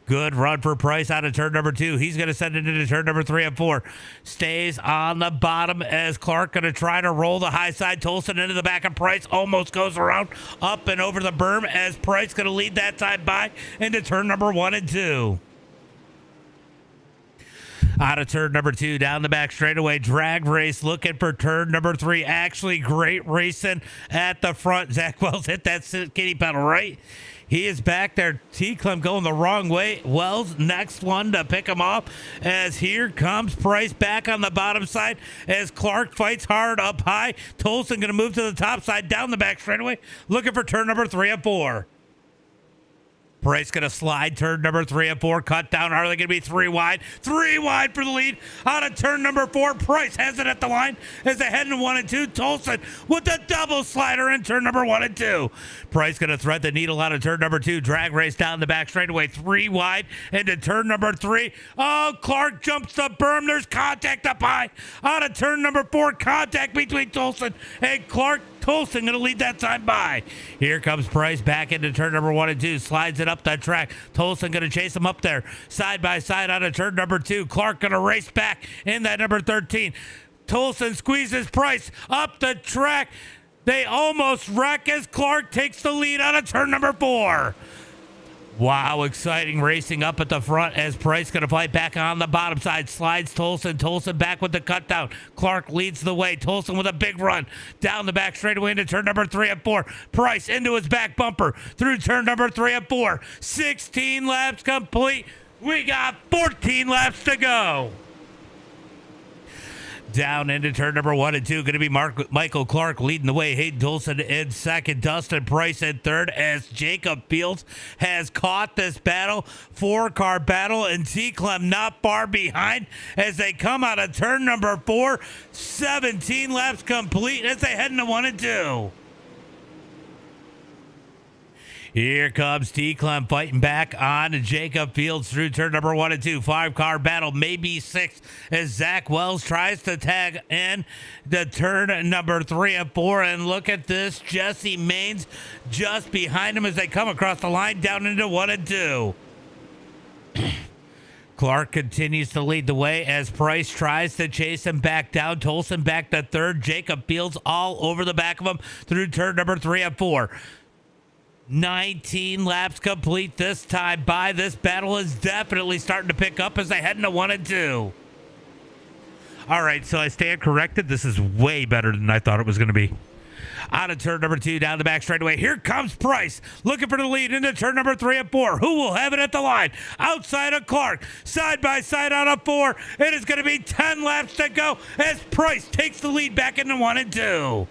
Good run for Price out of turn number 2. He's going to send it into turn number 3 and 4. Stays on the bottom as Clark going to try to roll the high side. Tolson into the back of Price. Almost goes around up and over the berm as Price going to lead that time by into turn number 1 and 2. Out of turn number 2, down the back straightaway, drag race looking for turn number 3. Actually, great racing at the front. Zach Wells hit that kitty pedal right. He is back there. T-Clem going the wrong way. Wells, next one to pick him off as here comes Price back on the bottom side as Clark fights hard up high. Tolson going to move to the top side, down the back straightaway, looking for turn number 3 and 4. Price going to slide turn number 3 and 4. Cut down. Are they going to be 3 wide? 3 wide for the lead. Out of turn number 4. Price has it at the line as they head in 1 and 2. Tolson with the double slider in turn number 1 and 2. Price going to thread the needle out of turn number 2. Drag race down the back straightaway. 3 wide into turn number 3. Oh, Clark jumps the berm. There's contact up high. Out of turn number 4. Contact between Tolson and Clark. Tolson going to lead that time by. Here comes Price back into turn number 1 and 2. Slides it up that track. Tolson going to chase him up there. Side by side out of turn number 2. Clark going to race back in that number 13. Tolson squeezes Price up the track. They almost wreck as Clark takes the lead out of turn number 4. Wow, exciting racing up at the front as Price going to fight back on the bottom side. Slides Tolson. Tolson back with the cut down. Clark leads the way. Tolson with a big run down the back straightaway into turn number 3 and 4. Price into his back bumper through turn number 3 and 4. 16 laps complete. We got 14 laps to go. Down into turn number 1 and 2. Going to be Michael Clark leading the way. Hayden Tolson in second. Dustin Price in third as Jacob Fields has caught this battle. 4-car battle and T-Clem not far behind as they come out of turn number 4. 17 laps complete as they head into 1 and 2. Here comes T-Clem fighting back on Jacob Fields through turn number 1 and 2. 5-car battle, maybe 6, as Zach Wells tries to tag in the turn number 3 and 4. And look at this, Jesse Maines just behind him as they come across the line down into 1 and 2. Clark continues to lead the way as Price tries to chase him back down. Tolson back to third. Jacob Fields all over the back of him through turn number 3 and 4. 19 laps complete this time by. This battle is definitely starting to pick up as they head into 1 and 2. All right, so I stand corrected. This is way better than I thought it was going to be. Out of turn number 2, down the back straightaway. Here comes Price, looking for the lead into turn number 3 and 4. Who will have it at the line? Outside of Clark, side by side out of 4. It is going to be 10 laps to go as Price takes the lead back into 1 and 2.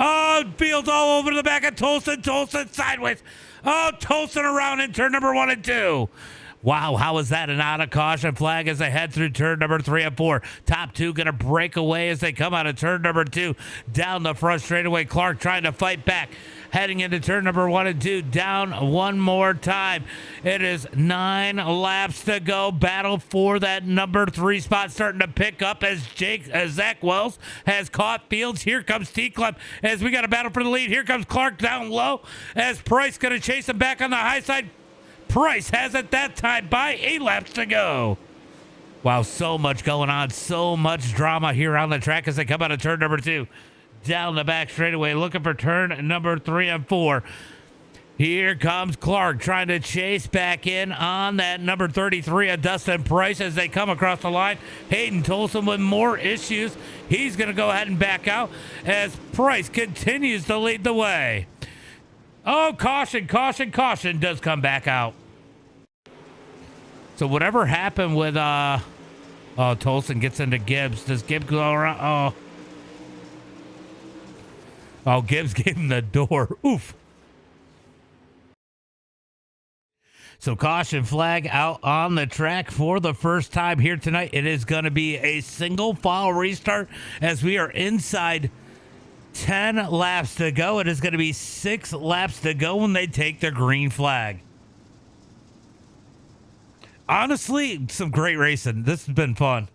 Oh, Fields all over the back of Tolson. Tolson sideways. Oh, Tolson around in turn number 1 and 2. Wow, how was that an out of caution flag as they head through turn number 3 and 4? Top 2 going to break away as they come out of turn number 2. Down the front straightaway, Clark trying to fight back. Heading into turn number 1 and 2, down one more time. It is 9 laps to go. Battle for that number 3 spot starting to pick up as Zach Wells has caught Fields. Here comes T-Clem as we got a battle for the lead. Here comes Clark down low as Price going to chase him back on the high side. Price has it that time by. 8 laps to go. Wow, so much going on. So much drama here on the track as they come out of turn number 2. Down the back straightaway, looking for turn number 3 and 4. Here comes Clark trying to chase back in on that number 33 of Dustin Price as they come across the line. Hayden Tolson with more issues. He's going to go ahead and back out as Price continues to lead the way. Oh, caution, caution, caution does come back out. So whatever happened with, Tolson gets into Gibbs. Does Gibbs go around? Oh, Gibbs gave him the door. Oof. So caution flag out on the track for the first time here tonight. It is going to be a single file restart as we are inside 10 laps to go. It is going to be 6 laps to go when they take the green flag. Honestly, some great racing. This has been fun.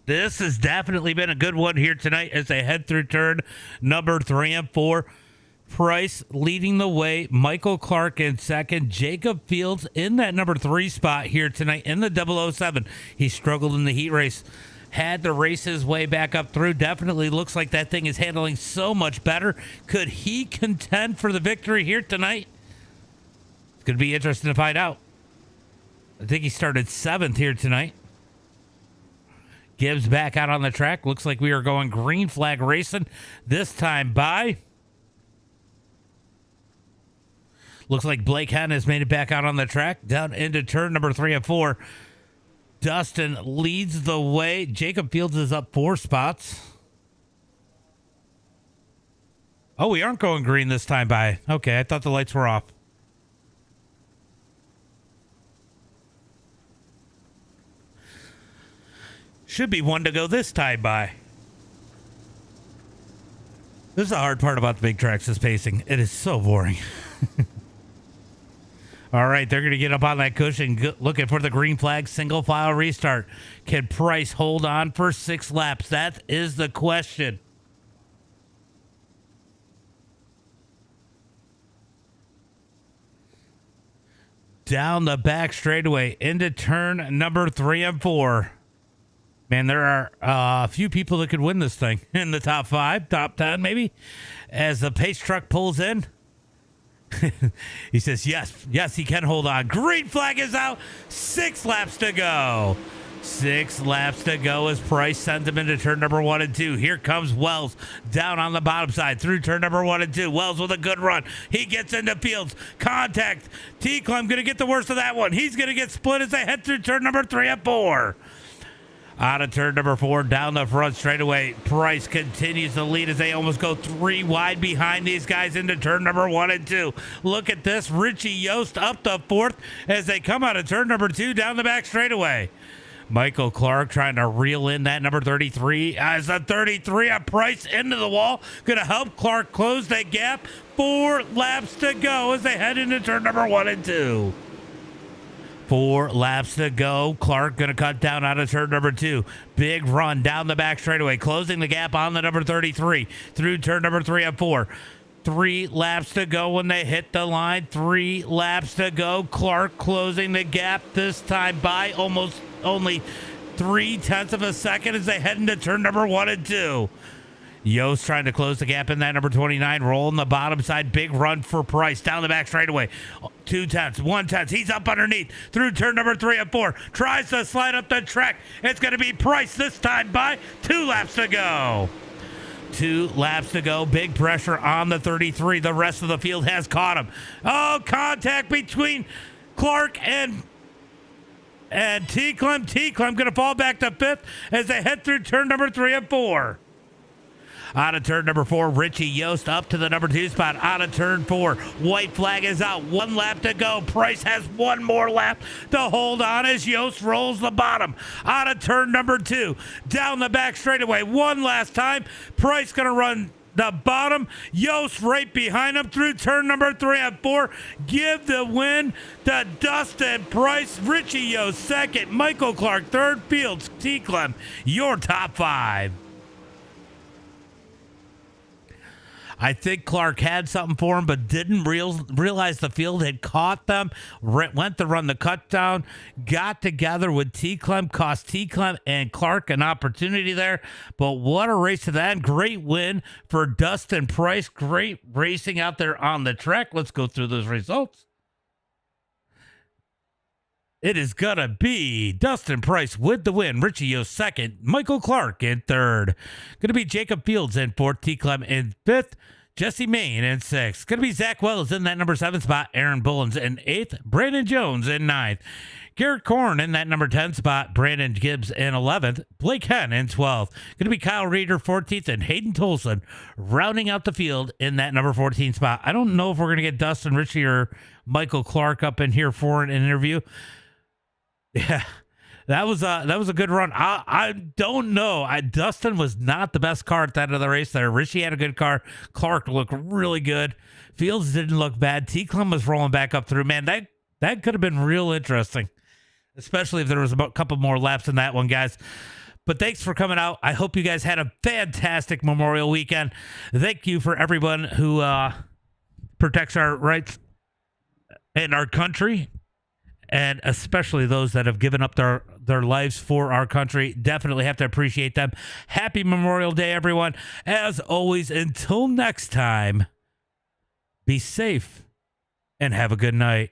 This has definitely been a good one here tonight as they head through turn number 3 and 4. Price leading the way. Michael Clark in second. Jacob Fields in that number 3 spot here tonight in the 007. He struggled in the heat race. Had to race his way back up through. Definitely looks like that thing is handling so much better. Could he contend for the victory here tonight? It's going to be interesting to find out. I think he started 7th here tonight. Gibbs back out on the track. Looks like we are going green flag racing this time by. Looks like Blake Henn has made it back out on the track down into turn number 3 and 4. Dustin leads the way. Jacob Fields is up 4 spots. Oh, we aren't going green this time by. Okay, I thought the lights were off. Should be 1 to go this time by. This is the hard part about the big tracks is pacing. It is so boring. All right, they're going to get up on that cushion, looking for the green flag, single file restart. Can Price hold on for 6 laps? That is the question. Down the back straightaway into turn number 3 and 4. Man, there are a few people that could win this thing in the top 5, top 10 maybe. As the pace truck pulls in. He says, yes, he can hold on. Green flag is out. 6 laps to go. 6 laps to go as Price sends him into turn number 1 and 2. Here comes Wells down on the bottom side through turn number 1 and 2. Wells with a good run. He gets into Fields. Contact. T-Clum going to get the worst of that one. He's going to get split as they head through turn number 3 and 4. Out of turn number 4, down the front straightaway. Price continues to lead as they almost go 3 wide behind these guys into turn number 1 and 2. Look at this. Richie Yost up the 4th as they come out of turn number 2 down the back straightaway. Michael Clark trying to reel in that number 33 as a 33 a Price into the wall. Going to help Clark close that gap. 4 laps to go as they head into turn number 1 and 2. 4 laps to go. Clark going to cut down out of turn number 2. Big run down the back straightaway, closing the gap on the number 33 through turn number 3 and 4. 3 laps to go when they hit the line. 3 laps to go. Clark closing the gap this time by almost only 0.3 of a second as they head into turn number 1 and 2. Yost trying to close the gap in that number 29, rolling the bottom side. Big run for Price down the back straightaway. 0.2, 1/10. He's up underneath through turn number 3 and 4. Tries to slide up the track. It's going to be Price this time by 2 laps to go. 2 laps to go. Big pressure on the 33. The rest of the field has caught him. Oh, contact between Clark and T-Clem. T-Clem going to fall back to 5th as they head through turn number 3 and 4. Out of turn number 4, Richie Yost up to the number 2 spot. Out of turn 4, white flag is out. 1 lap to go. Price has 1 more lap to hold on as Yost rolls the bottom. Out of turn number 2, down the back straightaway. 1 last time. Price going to run the bottom. Yost right behind him through turn number 3 and 4. Give the win to Dustin Price. Richie Yost second. Michael Clark third. Fields, T-Clem, your top 5. I think Clark had something for him, but didn't realize the field had caught them. Went to run the cut down, got together with T-Clem, cost T-Clem and Clark an opportunity there. But what a race to that. Great win for Dustin Price. Great racing out there on the track. Let's go through those results. It is going to be Dustin Price with the win. Richie Yost second. Michael Clark in third. Going to be Jacob Fields in fourth. T-Clem in fifth. Jesse Main in sixth. Going to be Zach Wells in that number 7 spot. Aaron Bullens in 8th. Brandon Jones in 9th. Garrett Korn in that number 10 spot. Brandon Gibbs in 11th. Blake Henn in 12th. Going to be Kyle Reeder 14th and Hayden Tolson rounding out the field in that number 14 spot. I don't know if we're going to get Dustin, Richie, or Michael Clark up in here for an interview. Yeah, that was a good run. I don't know. Dustin was not the best car at the end of the race there. Richie had a good car. Clark looked really good. Fields didn't look bad. T. Clem was rolling back up through. Man, that could have been real interesting, especially if there was a couple more laps in that one, guys. But thanks for coming out. I hope you guys had a fantastic Memorial weekend. Thank you for everyone who protects our rights in our country, and especially those that have given up their lives for our country. Definitely have to appreciate them. Happy Memorial Day, everyone. As always, until next time, be safe and have a good night.